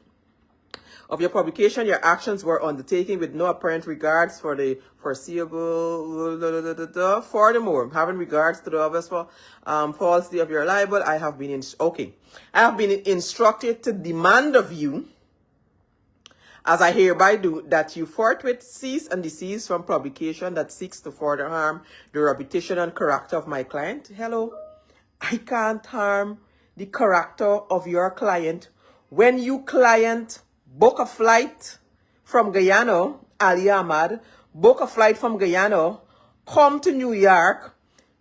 of your publication, your actions were undertaken with no apparent regards for the foreseeable. Furthermore, having regards to the obvious falsity of your libel, I have been instructed to demand of you, as I hereby do, that you forthwith cease and desist from publication that seeks to further harm the reputation and character of my client. Hello, I can't harm the character of your client when you client book a flight from Guyana, Ali Ahmad, book a flight from Guyana, come to New York,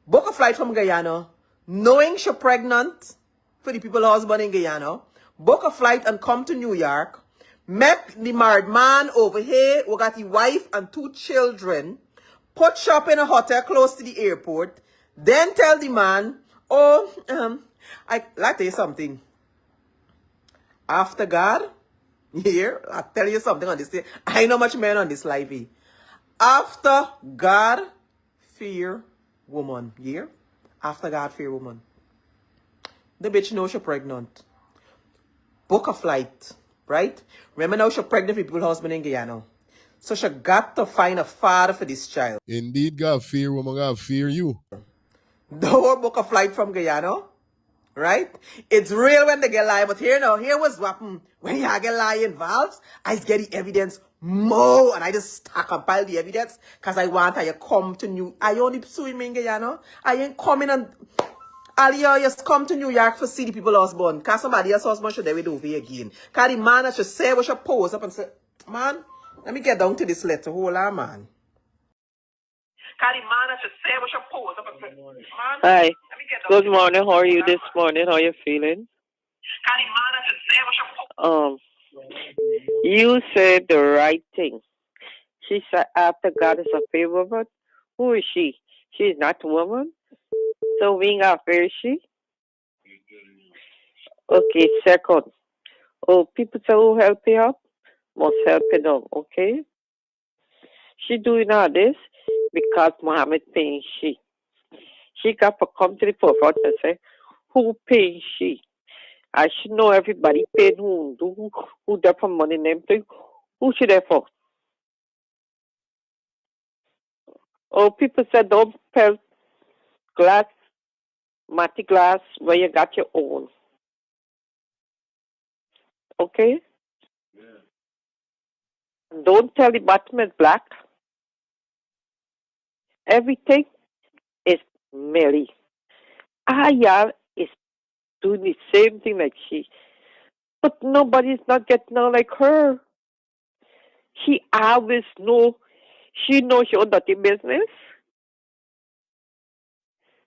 book a flight from Guyana, knowing she's pregnant for the people husband in Guyana, book a flight and come to New York, make the married man over here, who got the wife and 2 children, put shop in a hotel close to the airport, then tell the man, I like to tell you something. After God, here, I tell you something on this thing. I know much men on this live. After God, fear woman. Here, after God, fear woman. The bitch knows she's pregnant. Book a flight, right? Remember now she's pregnant with people's husband in Guyana. So she got to find a father for this child. Indeed, God fear woman, God fear you. Don't book a flight from Guyana, right? It's real when they get lie, but here was what happened. When you get lie involved, I get the evidence more, and I just compile the evidence, because I want I come to New, I only sue me in Guyana. I ain't coming and Aliyah just come to New York for see the people husband. Because somebody else husband should do it over here again. Because the man that should say, we should pose up and say, man, let me get down to this letter. Hold on, man. Hi. Good morning. How are you this morning? How are you feeling? You said the right thing. She said after God is a favor woman. Who is she? She's not a woman. So being a fair is she? Okay, second. Oh, people say who help you up? Must help you down, okay? She doing all this because Muhammad paying she. She got to come to the forefront and say, who paying she? I should know everybody paying who there for money and everything. Who should there for? Oh, people said don't pay glass, matty glass where you got your own. Okay? Yeah. Don't tell the bottom is black. Everything is Melly. Y'all is doing the same thing like she. But nobody's not getting out like her. She always know. She knows she own dirty business.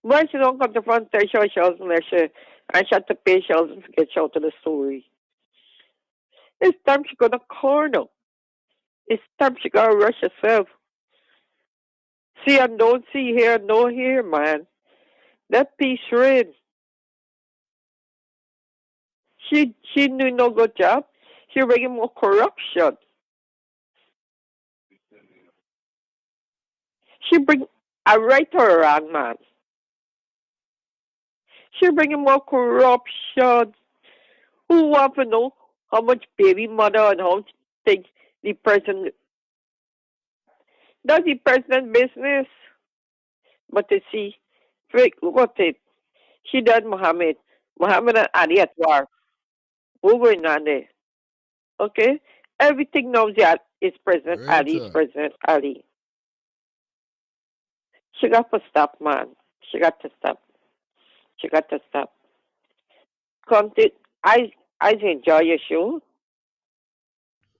Why she don't come to front and tell she and she had to pay she to get out of the story. It's time she got a corner. It's time she gotta rush herself. See and don't see, hear and don't hear, man. That piece red. She doing no good job. She bringing more corruption. She bring a right or a wrong, man. She bringing more corruption. Who want to know how much baby mother and how think the person? That's the person's business. But you see, look at it. She done Muhammad. Muhammad and Ali at war. Who going on there? Okay? Everything knows that is President Ali, is Rita. President Ali. She got to stop, man. She got to stop. She got to stop. I enjoy your show.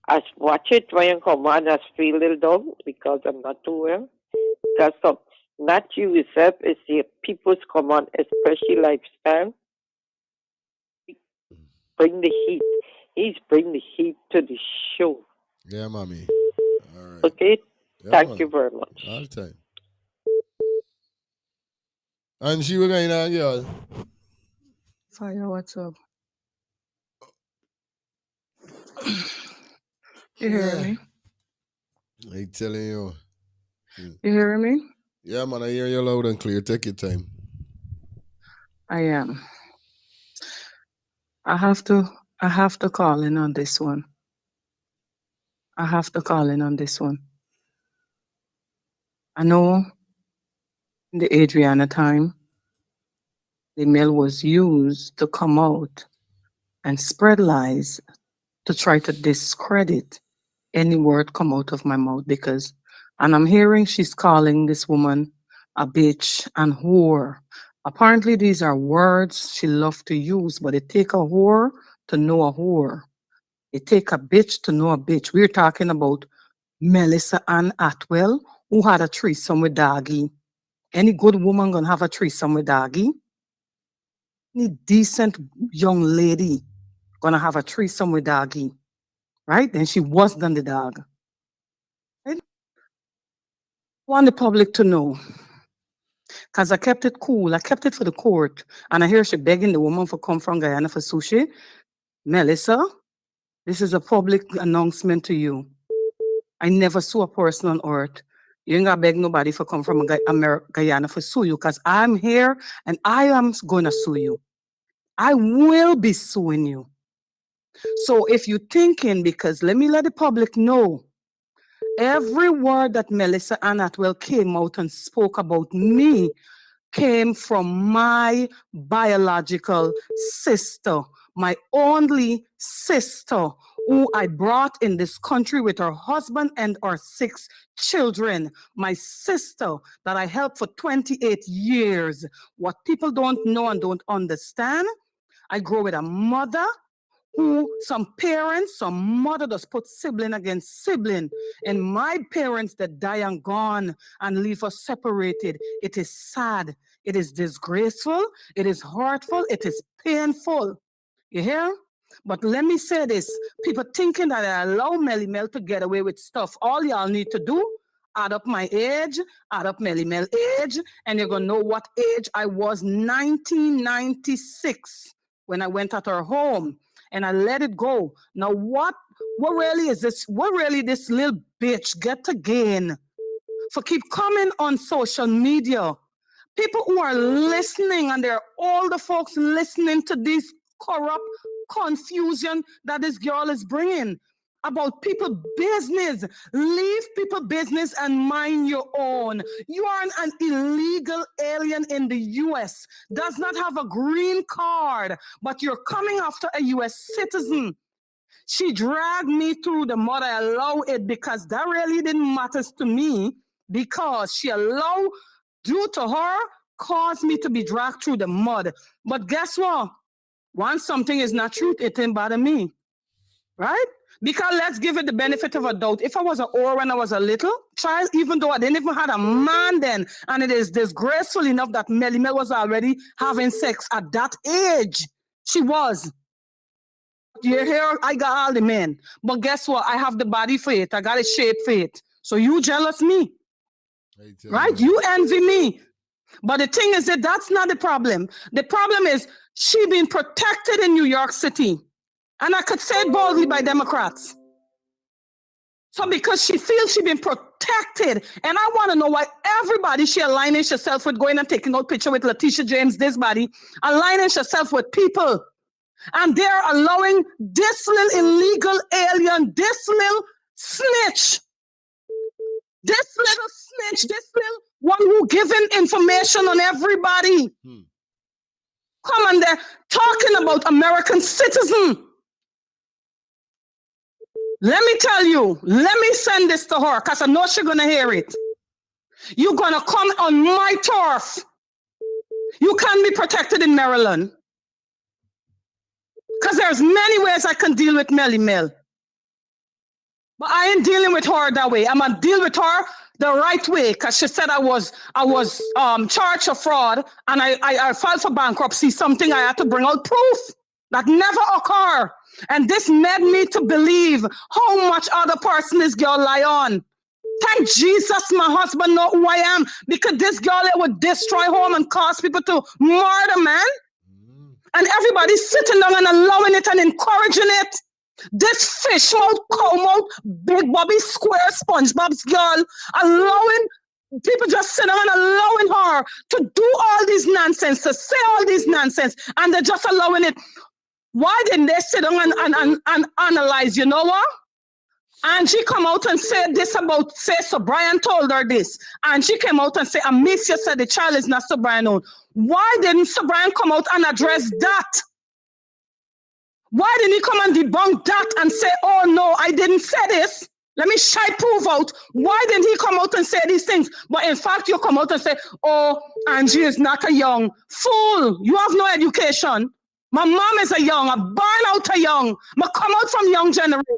I watch it when you come on. I feel a little down because I'm not too well. Because of not you yourself, it's the people's come on, especially lifestyle. Bring the heat. He's bring the heat to the show. Yeah, mommy. All right. Okay? Yeah, Thank man. you very much. All the time. And she was going on, girl. Fire, what's up? You hear me? I telling you. You hearing me? Yeah, man, I hear you loud and clear. Take your time. I am. I have to call in on this one. I have to call in on this one. I know in the Adriana time, the Mell was used to come out and spread lies to try to discredit any word come out of my mouth because, and I'm hearing she's calling this woman a bitch and whore. Apparently these are words she loved to use, but it take a whore to know a whore. It take a bitch to know a bitch. We're talking about Melissa Ann Atwell, who had a threesome with Doggy. Any good woman gonna have a threesome with Doggy? Any decent young lady gonna have a threesome with Doggy, right? And she was done the dog. Right? I want the public to know. Because I kept it cool. I kept it for the court. And I hear she begging the woman for come from Guyana for sushi. Melissa, this is a public announcement to you. I never sue a person on earth. You ain't gotta beg nobody for come from Guyana for sue you because I'm here and I am gonna sue you. I will be suing you. So if you're thinking, because let me let the public know, every word that Melissa Ann Atwell came out and spoke about me came from my biological sister, my only sister, who I brought in this country with her husband and our 6 children. My sister that I helped for 28 years. What people don't know and don't understand, I grew with a mother who some parents, some mother just put sibling against sibling. And my parents that die and gone and leave us separated. It is sad. It is disgraceful. It is hurtful. It is painful. You hear? But let me say this. People thinking that I allow Mell to get away with stuff. All y'all need to do, add up my age, add up Mell age, and you're going to know what age I was 1996 when I went at her home. And I let it go. Now what really is this? What really this little bitch get to gain for keep coming on social media? People who are listening, and they're all the folks listening to this corrupt confusion that this girl is bringing about people business. Leave people business and mind your own. You are an illegal alien in the US, does not have a green card, but you're coming after a US citizen. She dragged me through the mud. I allow it because that really didn't matter to me, because she allowed, due to her, caused me to be dragged through the mud. But guess what? Once something is not true, it didn't bother me. Right? Because let's give it the benefit of a doubt. If I was an whore when I was a little child, even though I didn't even have a man then, and it is disgraceful enough that Melly was already having sex at that age. She was. You hear? I got all the men. But guess what? I have the body for it. I got a shape for it. So you jealous me. Right? You envy me. But the thing is that that's not the problem. The problem is she being protected in New York City. And I could say it boldly by Democrats. So because she feels she's been protected, and I want to know why everybody she aligning herself with going and taking out picture with Letitia James, this body, aligning herself with people. And they're allowing this little illegal alien, this little snitch, this little one who giving information on everybody. Come on there, talking about American citizen. Let me tell you, let me send this to her because I know she's going to hear it. You're going to come on my turf. You can't be protected in Maryland. Because there's many ways I can deal with Melly Mell. But I ain't dealing with her that way. I'm going to deal with her the right way because she said I was charged of fraud and I filed for bankruptcy, something I had to bring out proof. That never occurred. And this made me to believe how much other person this girl lie on. Thank Jesus my husband know who I am because this girl would destroy home and cause people to murder, man. And everybody's sitting down and allowing it and encouraging it. This fish mouth, cow mouth, big Bobby Square, SpongeBob's girl, allowing people just sit down and allowing her to do all these nonsense, to say all these nonsense, and they're just allowing it. Why didn't they sit down and analyze, you know what? And she come out and said this about, say, so Brian told her this. And she came out and said, Amicia said the child is not Sir Brian own. Why didn't Sir Brian come out and address that? Why didn't he come and debunk that and say, oh no, I didn't say this? Let me prove out. Why didn't he come out and say these things? But in fact, you come out and say, oh, Angie is not a young fool. You have no education. My mom is a young, I born out a young. I come out from young generation.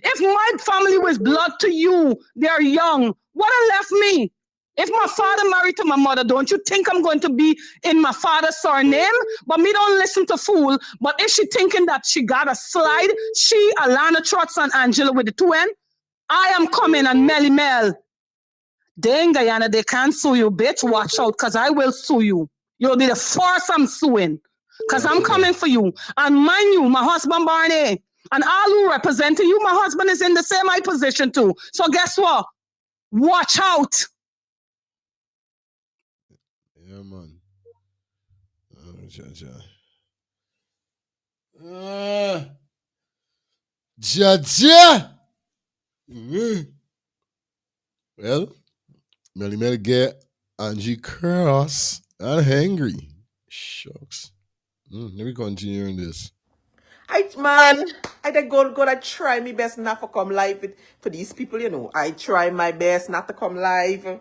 If my family was blood to you, they're young. What left me? If my father married to my mother, don't you think I'm going to be in my father's surname? But me don't listen to fool. But if she thinking that she got a slide, she, Alana Trotz and Angela with the 2N, I am coming and Melly Mell. They in Guyana, they can't sue you, bitch. Watch out, because I will sue you. You'll be the first I'm suing. Because I'm coming for you. And mind you, my husband Barney, and all who representing you, my husband is in the same high position too. So guess what? Watch out. Yeah, man. Jaja. Well, Melly Mell get Angie cross and hungry. Shucks. Let me continue on this. I go try my best not to come live for these people, you know. I try my best not to come live.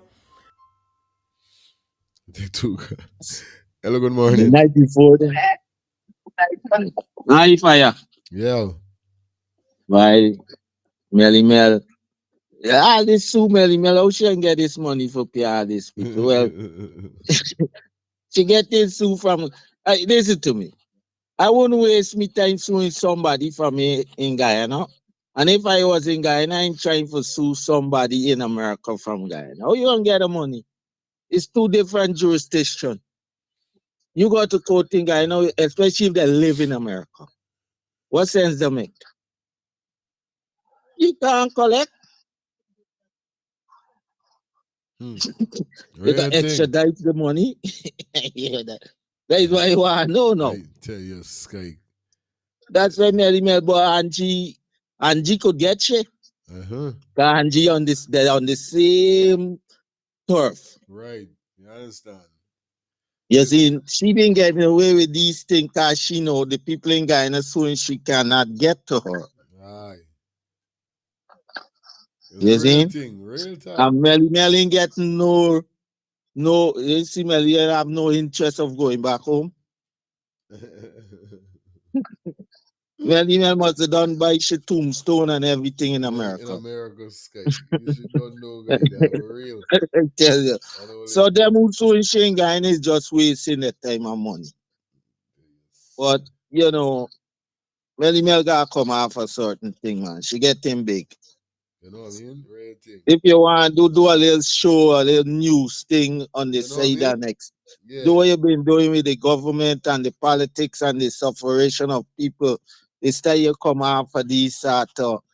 They took. Hello, good morning. The night before the night fire. Yeah. Why Melly Mell? All this sue Melly Mell. How she can get this money for pay all these people? Well, she get this sue from. Listen to me. I won't waste me time suing somebody from in Guyana. And if I was in Guyana, I'm trying to sue somebody in America from Guyana. How you gonna get the money? It's two different jurisdictions. You go to court in Guyana, especially if they live in America. What sense they make? You can't collect. You got extradite the money. Yeah, that is why you want to know now. I tell you, Sky. That's why Melly Mell boy Angie could get you. Angie on this, they're on the same turf. Right. You understand? You see, she been getting away with these things because she know the people in Guyana soon she cannot get to her. Right. You see? Real time. And Melly ain't getting no, you see, Melly have no interest of going back home. Melly must have done by she tombstone and everything in America. In America, Sky. You should don't know, guy. That real. I tell you. So them who suing she in Guyana is just wasting their time and money. But, you know, Melly Mell gotta come off a certain thing, man. She getting big. You know what I mean? Real thing. If you want to do a little show, a little news thing on the side and next, do what you've been doing with the government and the politics and the sufferation of people. Instead, you come after these sort of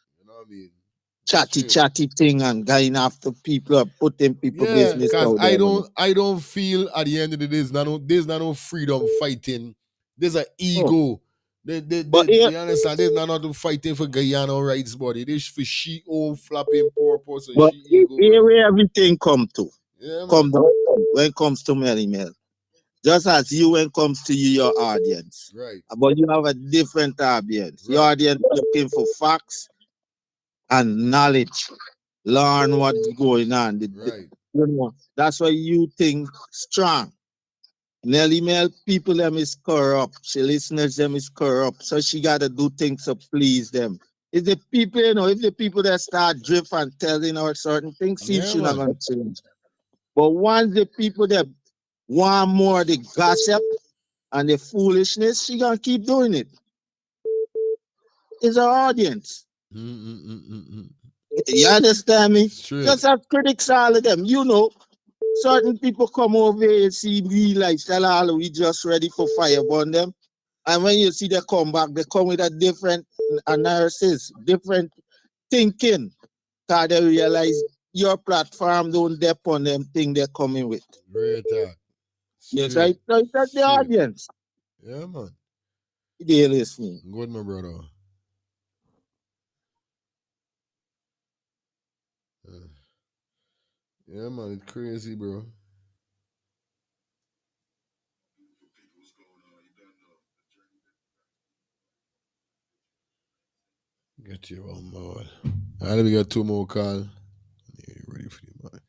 chatty thing and going after people and putting people business because out there. I don't feel at the end of the day there's no freedom fighting. There's an ego. You understand? There's not fighting for Guyana rights, body. This for she own flapping purpose. But she ego, here where everything come to. Yeah, come down when it comes to Melly Mell. Just as you when it comes to you, your audience. Right. But you have a different audience. Right. Your audience looking for facts. and knowledge. Learn what's going on. Right. You know, that's why you think strong. Nelly Mell people them is corrupt. She listeners them is corrupt. So she gotta do things to please them. If the people, if the people that start drift and telling her certain things, Yeah, she not man. gonna change. But once the people that want more the gossip and the foolishness, she gonna keep doing it. It's her audience. You understand me? Straight. Just have critics all of them. Certain people come over here and see me lifestyle, all we just ready for fire burn them. And when you see they come back, they come with a different analysis, different thinking. Cause they realize your platform don't depend on them thing they're coming with. Great talk. Yes, Straight. so it's at the Straight. audience. Yeah, man. They listening. Good, my brother. Yeah, man, it's crazy, bro. Get you on board. All right, we got two more calls. Ready for you, man.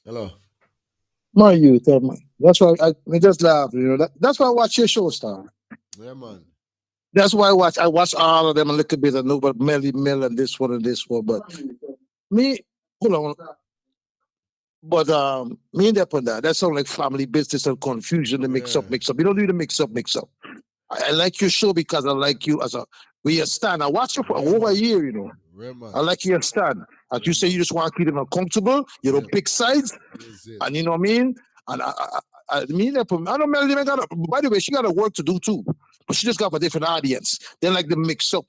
Hello. My youth, that's why I just laugh. That's why I watch your show, Star. Yeah, man. That's why I watch all of them a little bit. I know about Melly Mell and this one and this one, but me, hold on. But me and that that sound like family business and confusion. The mix up. You don't need to mix up. I like your show because I like you as a where you stand. I watch you for over a year. Yeah, man. I like your stand. As you say, you just want to keep them comfortable. You don't pick sides, and you know what I mean. And I mean, I don't Melody got. By the way, she got a work to do too, but she just got a different audience. They like the mix up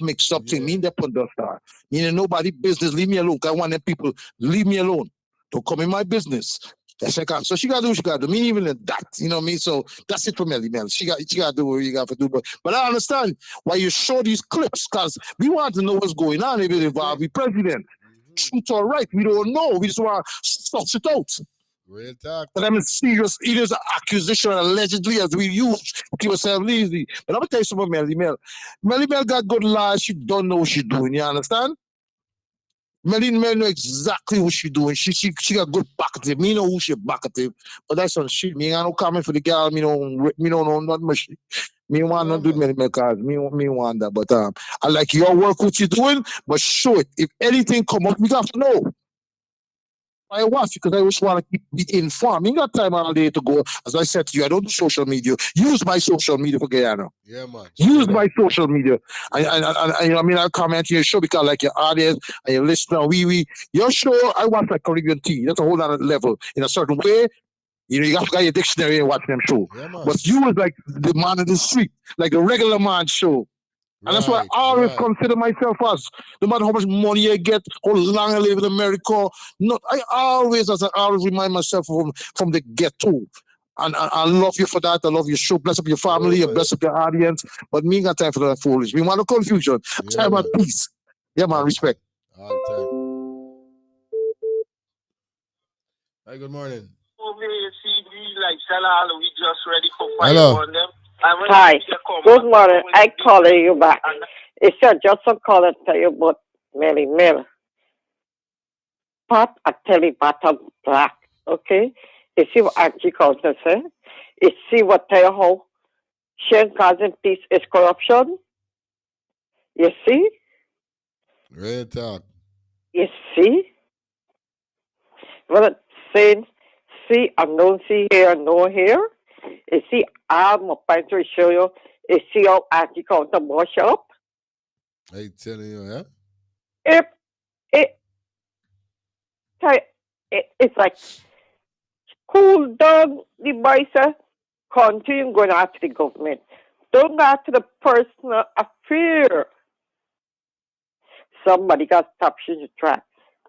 thing. Me that put the star. Meaning nobody business. Leave me alone. I want them people leave me alone. Don't come in my business. That's like, so she got to do what she got to do. Me even in that, you know what I mean? So that's it for Melly, man. She got to do what you got to do. But I understand why you show these clips because we want to know what's going on. If it involves the president. Truth or right, we don't know. We just want to suss it out. Real talk. But I'm serious. It is an accusation allegedly as we use to keep ourselves easy. But I'm going to tell you something, Melly Mell. Melly Mell got good lies. She don't know what she's doing. You understand? Melly Mell know exactly what she's doing. She got good back Me know who she back but that's on shit. Me ain't got no comment for the girl. Me don't know not much. Me want not do Melly Mell cause me want that. But I like your work, what you're doing. But show it. If anything come up, we have to know. I watch because I just want to keep be informed. I ain't got time all day to go. As I said to you, I don't do social media. Use my social media for Guyana. Yeah, man. Use my social media. You know, I mean, I comment to your show because I like your audience and your listener. Your show, I watch like Caribbean tea. That's a whole other level in a certain way. You got to get your dictionary and watch them show. Yeah, man. But you was like the man of the street, like a regular man show. And that's why I always consider myself as, no matter how much money I get, how long I live in America, I always remind myself from the ghetto. And I love you for that. I love your show. Bless up your family, bless up your audience. But me ain't got time for that foolish. We want no confusion. Time at peace. Yeah, man, respect. All the time. Hi, good morning. Hello. Hi. Good morning. I calling you back. It's just a call to tell you about Melly Mell. Pat, I tell you bottom black. Okay? You see what Archie calls to say? You see what tell you how sharing causing peace is corruption? You see? Real talk. You see? Well, saying see and don't see here and no here. You see, I'm trying to show you. You see how Archie calls the wash up? I telling you, yeah? It's like cool down the device. Continue going after the government. Don't go after the personal affair. Somebody got stop the track.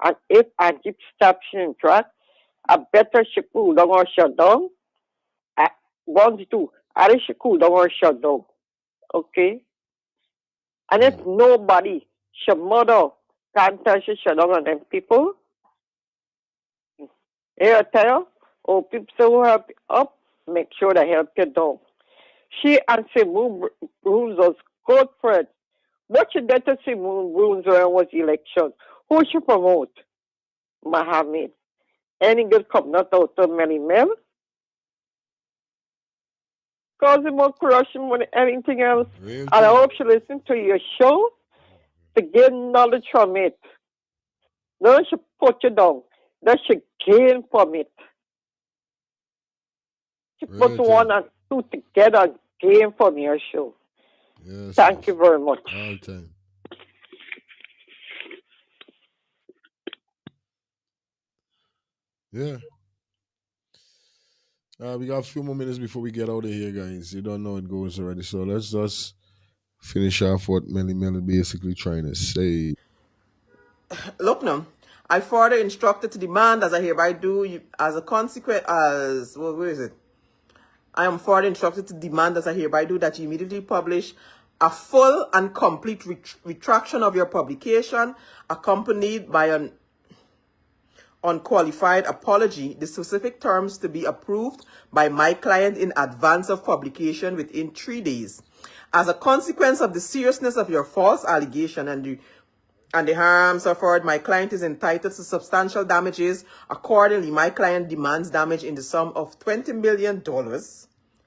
And if I keep stopping track, I better she cool down or shut down. 1 to 2. I should cool down or shut down. Okay? And if nobody should mother can't tell she shut down on them people, here I tell you, people who help you up, make sure they help you down. She and Simu rules us good friends. What you did to Simone Bruins was election? Who should promote? Mohammed. Any good come not out of Melly Mell? Causing more corruption more than anything else. And I hope you listen to your show to gain knowledge from it. No one should put you down. They should gain from it. You put one and two together and gain from your show. Yes, Thank you very much. all time. Yeah. We got a few more minutes before we get out of here, guys. You don't know it goes already. So let's just finish off what Melly basically trying to say. Look now, I further instructed to demand, as I hereby do, as a consequence, where is it? I am further instructed to demand, as I hereby do, that you immediately publish a full and complete retraction of your publication, accompanied by an unqualified apology, the specific terms to be approved by my client in advance of publication within 3 days. As a consequence of the seriousness of your false allegation and the harm suffered, my client is entitled to substantial damages. Accordingly, my client demands damage in the sum of $20 million.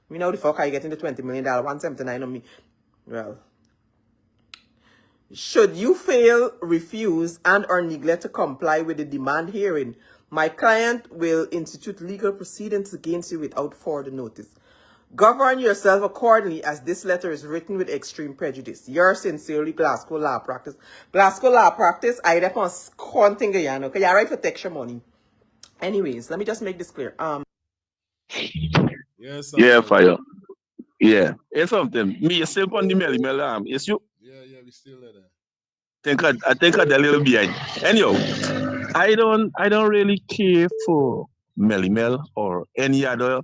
Me know the fuck I getting the $20 million, 179 on me. Well, should you fail, refuse, and or neglect to comply with the demand herein, my client will institute legal proceedings against you without further notice. Govern yourself accordingly, as this letter is written with extreme prejudice. Yours sincerely, Glasgow Law Practice. Glasgow Law Practice, I depend on Guyana, okay? You're right for texture money. Anyways, let me just make this clear. Yes, Yeah, fire. Yeah. It's something. Me, you still on the Melly Mell It's you. Yeah, we still there. I think I'm a little behind. Anyhow, I don't really care for Melly Mell or any other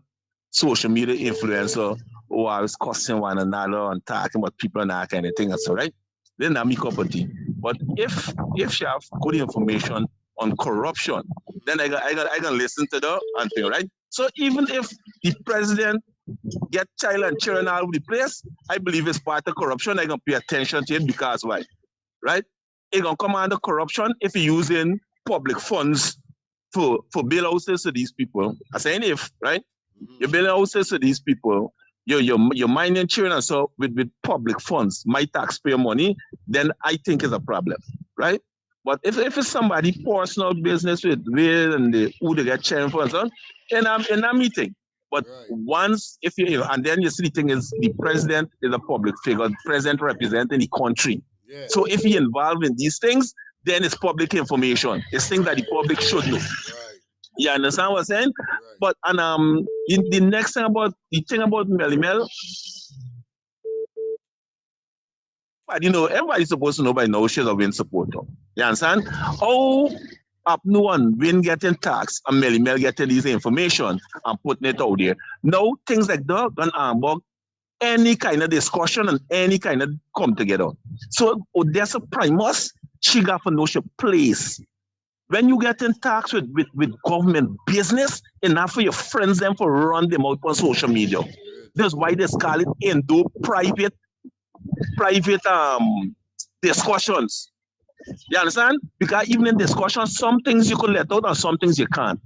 social media influencer who are cussing one another and talking about people and that kind of thing. That's all right. Then I'm a cup of tea. But if she have good information on corruption, then I got listen to that and thing, right? So even if the president get child and children all over the place, I believe it's part of corruption. I can pay attention to it because why? Right? It gonna come under corruption if you're using public funds for bailouts to these people. I'm saying if, right? You build houses to these people, you're minding children so with public funds, my taxpayer money, then I think is a problem, right? But if it's somebody personal business with and who they get children for and so on, then I'm in a meeting. But once if you and then you see the thing is the president is a public figure, the president representing the country. Yeah. So if he involved in these things, then it's public information. It's things that the public should know. Right. You understand what I'm saying? Right. But and the next thing about Melly Mell, but you know, everybody's supposed to know by now she's a win supporter. You understand? How up no one win getting tax and Melly Mell getting these information and putting it out there. Now things like that and Hamburg, any kind of discussion and any kind of come together. So Odessa Primus, she got for no place. When you get in touch with government business, enough for your friends them for run them out on social media. That's why they call it into private discussions. You understand? Because even in discussions, some things you could let out and some things you can't.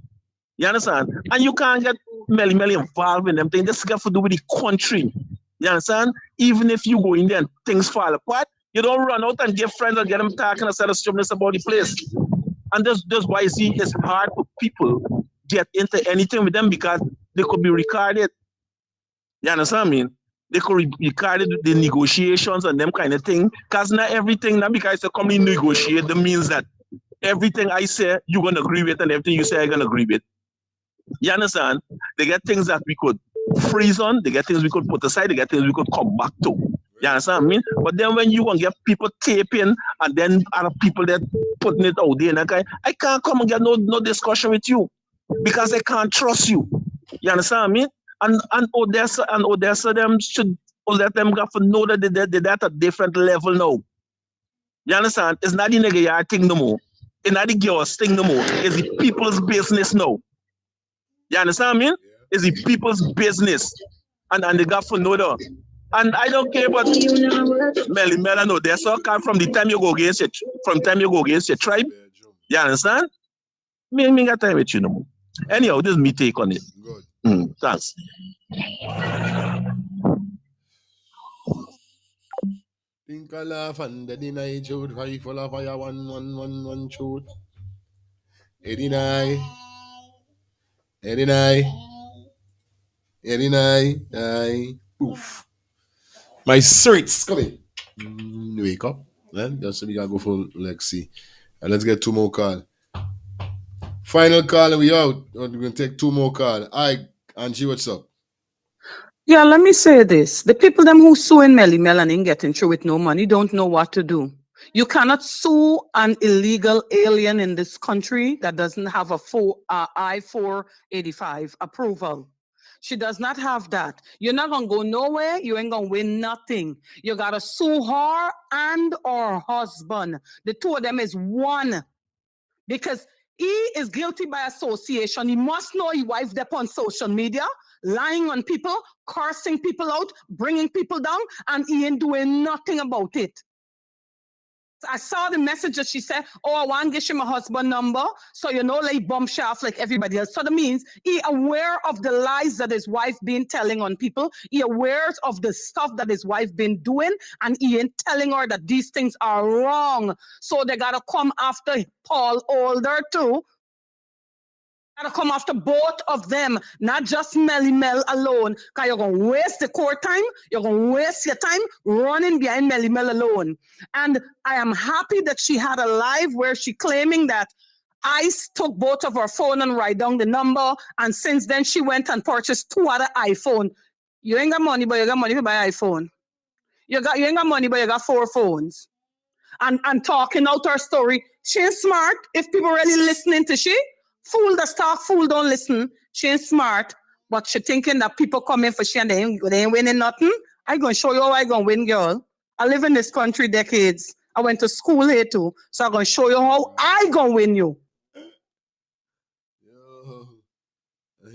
You understand? And you can't get Melly involved in them things. This got to do with the country. You understand? Even if you go in there and things fall apart, you don't run out and get friends and get them talking and set a stupidness about the place. And that's why you see it's hard for people get into anything with them because they could be recorded. You understand what I mean? They could be recorded the negotiations and them kind of thing. Because not everything, not because the company negotiate, that means that everything I say, you're going to agree with and everything you say, I'm going to agree with. You understand? They get things that we could freeze on, they get things we could put aside, they get things we could come back to. You understand what I mean? But then when you want to get people taping and then other people that putting it out there, and I can't come and get no discussion with you because I can't trust you. You understand what I mean? And Odessa them should let them go for know that they're at a different level now. You understand? It's not the nigga yard thing no more. It's not the girls thing no more. It's the people's business now. You understand what I mean? It's the people's business. And they got for know that. And I don't care about Melly Mella, no, that's all come from the time you go against it, from time you go against your tribe. You understand? Me got time with you no more. Anyhow, this is me take on it. Good. Thanks. Think I laugh and the deny shoot, five full of fire, one shoot. 89, 89, 89, poof. My certs coming. Wake up. Then that's what we gotta go for Lexi. And let's get two more calls. Final call and we out. We're gonna take two more calls. Alright, Angie, what's up? Yeah, let me say this. The people them who suing Melly Mell and ain't getting through with no money don't know what to do. You cannot sue an illegal alien in this country that doesn't have a full I-485 approval. She does not have that. You're not going to go nowhere. You ain't going to win nothing. You got to sue her and her husband. The two of them is one. Because he is guilty by association. He must know his wife up on social media, lying on people, cursing people out, bringing people down, and he ain't doing nothing about it. I saw the message that she said, oh, I want to give you my husband number, so you know, like bump shaft like everybody else. So that means he aware of the lies that his wife been telling on people. He aware of the stuff that his wife been doing, and he ain't telling her that these things are wrong. So they got to come after Paul Older too. Gotta come after both of them, not just Melly Mell alone. Because you're going to waste the court time. You're going to waste your time running behind Melly Mell alone. And I am happy that she had a live where she claiming that ICE took both of her phone and write down the number. And since then, she went and purchased 2 other iPhone. You ain't got money, but you got money to buy iPhone. You ain't got money, but you got 4 phones. And talking out her story. She ain't smart. If people really listening to she, fool the talk, fool don't listen. She ain't smart, but she thinking that people coming for she and they ain't winning nothing. I gonna show you how I gonna win, girl. I live in this country decades. I went to school here too, so I'm gonna show you how I gonna win you. Yo, I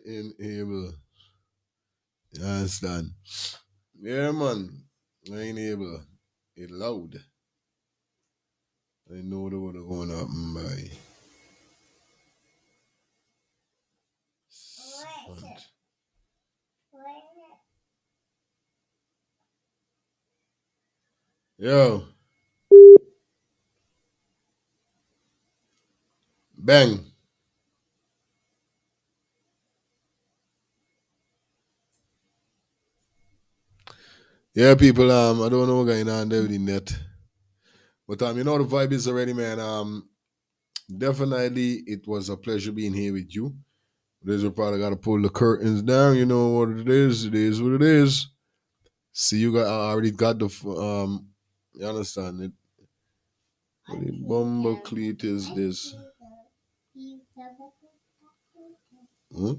ain't able. You understand? Yeah, man. I ain't able. It loud. I know what going to happen by. Yo. Bang. Yeah, people, I don't know what's going on there with the net. But you know the vibe is already, man. Definitely it was a pleasure being here with you. We probably gotta pull the curtains down, you know what it is what it is. See, you got I already got the you understand it. What the bumble cleat is this? Hmm?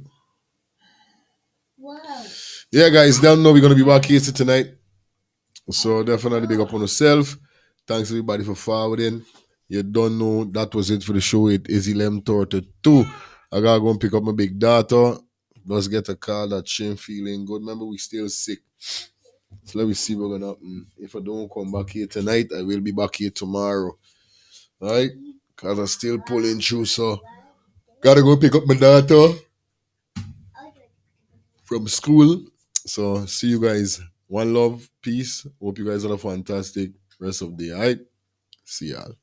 Yeah, guys, don't know we're gonna be back here tonight. So definitely big up on yourself. Thanks everybody for forwarding. You don't know that was it for the show. It is 11:32. I gotta go and pick up my big daughter. Let's get a call that she ain't feeling good. Remember, we still sick. So let me see what's gonna happen. If I don't come back here tonight, I will be back here tomorrow. Alright? Cause I'm still pulling through. So gotta go pick up my daughter from school. So see you guys. One love, peace. Hope you guys have a fantastic rest of the day. Alright? See y'all.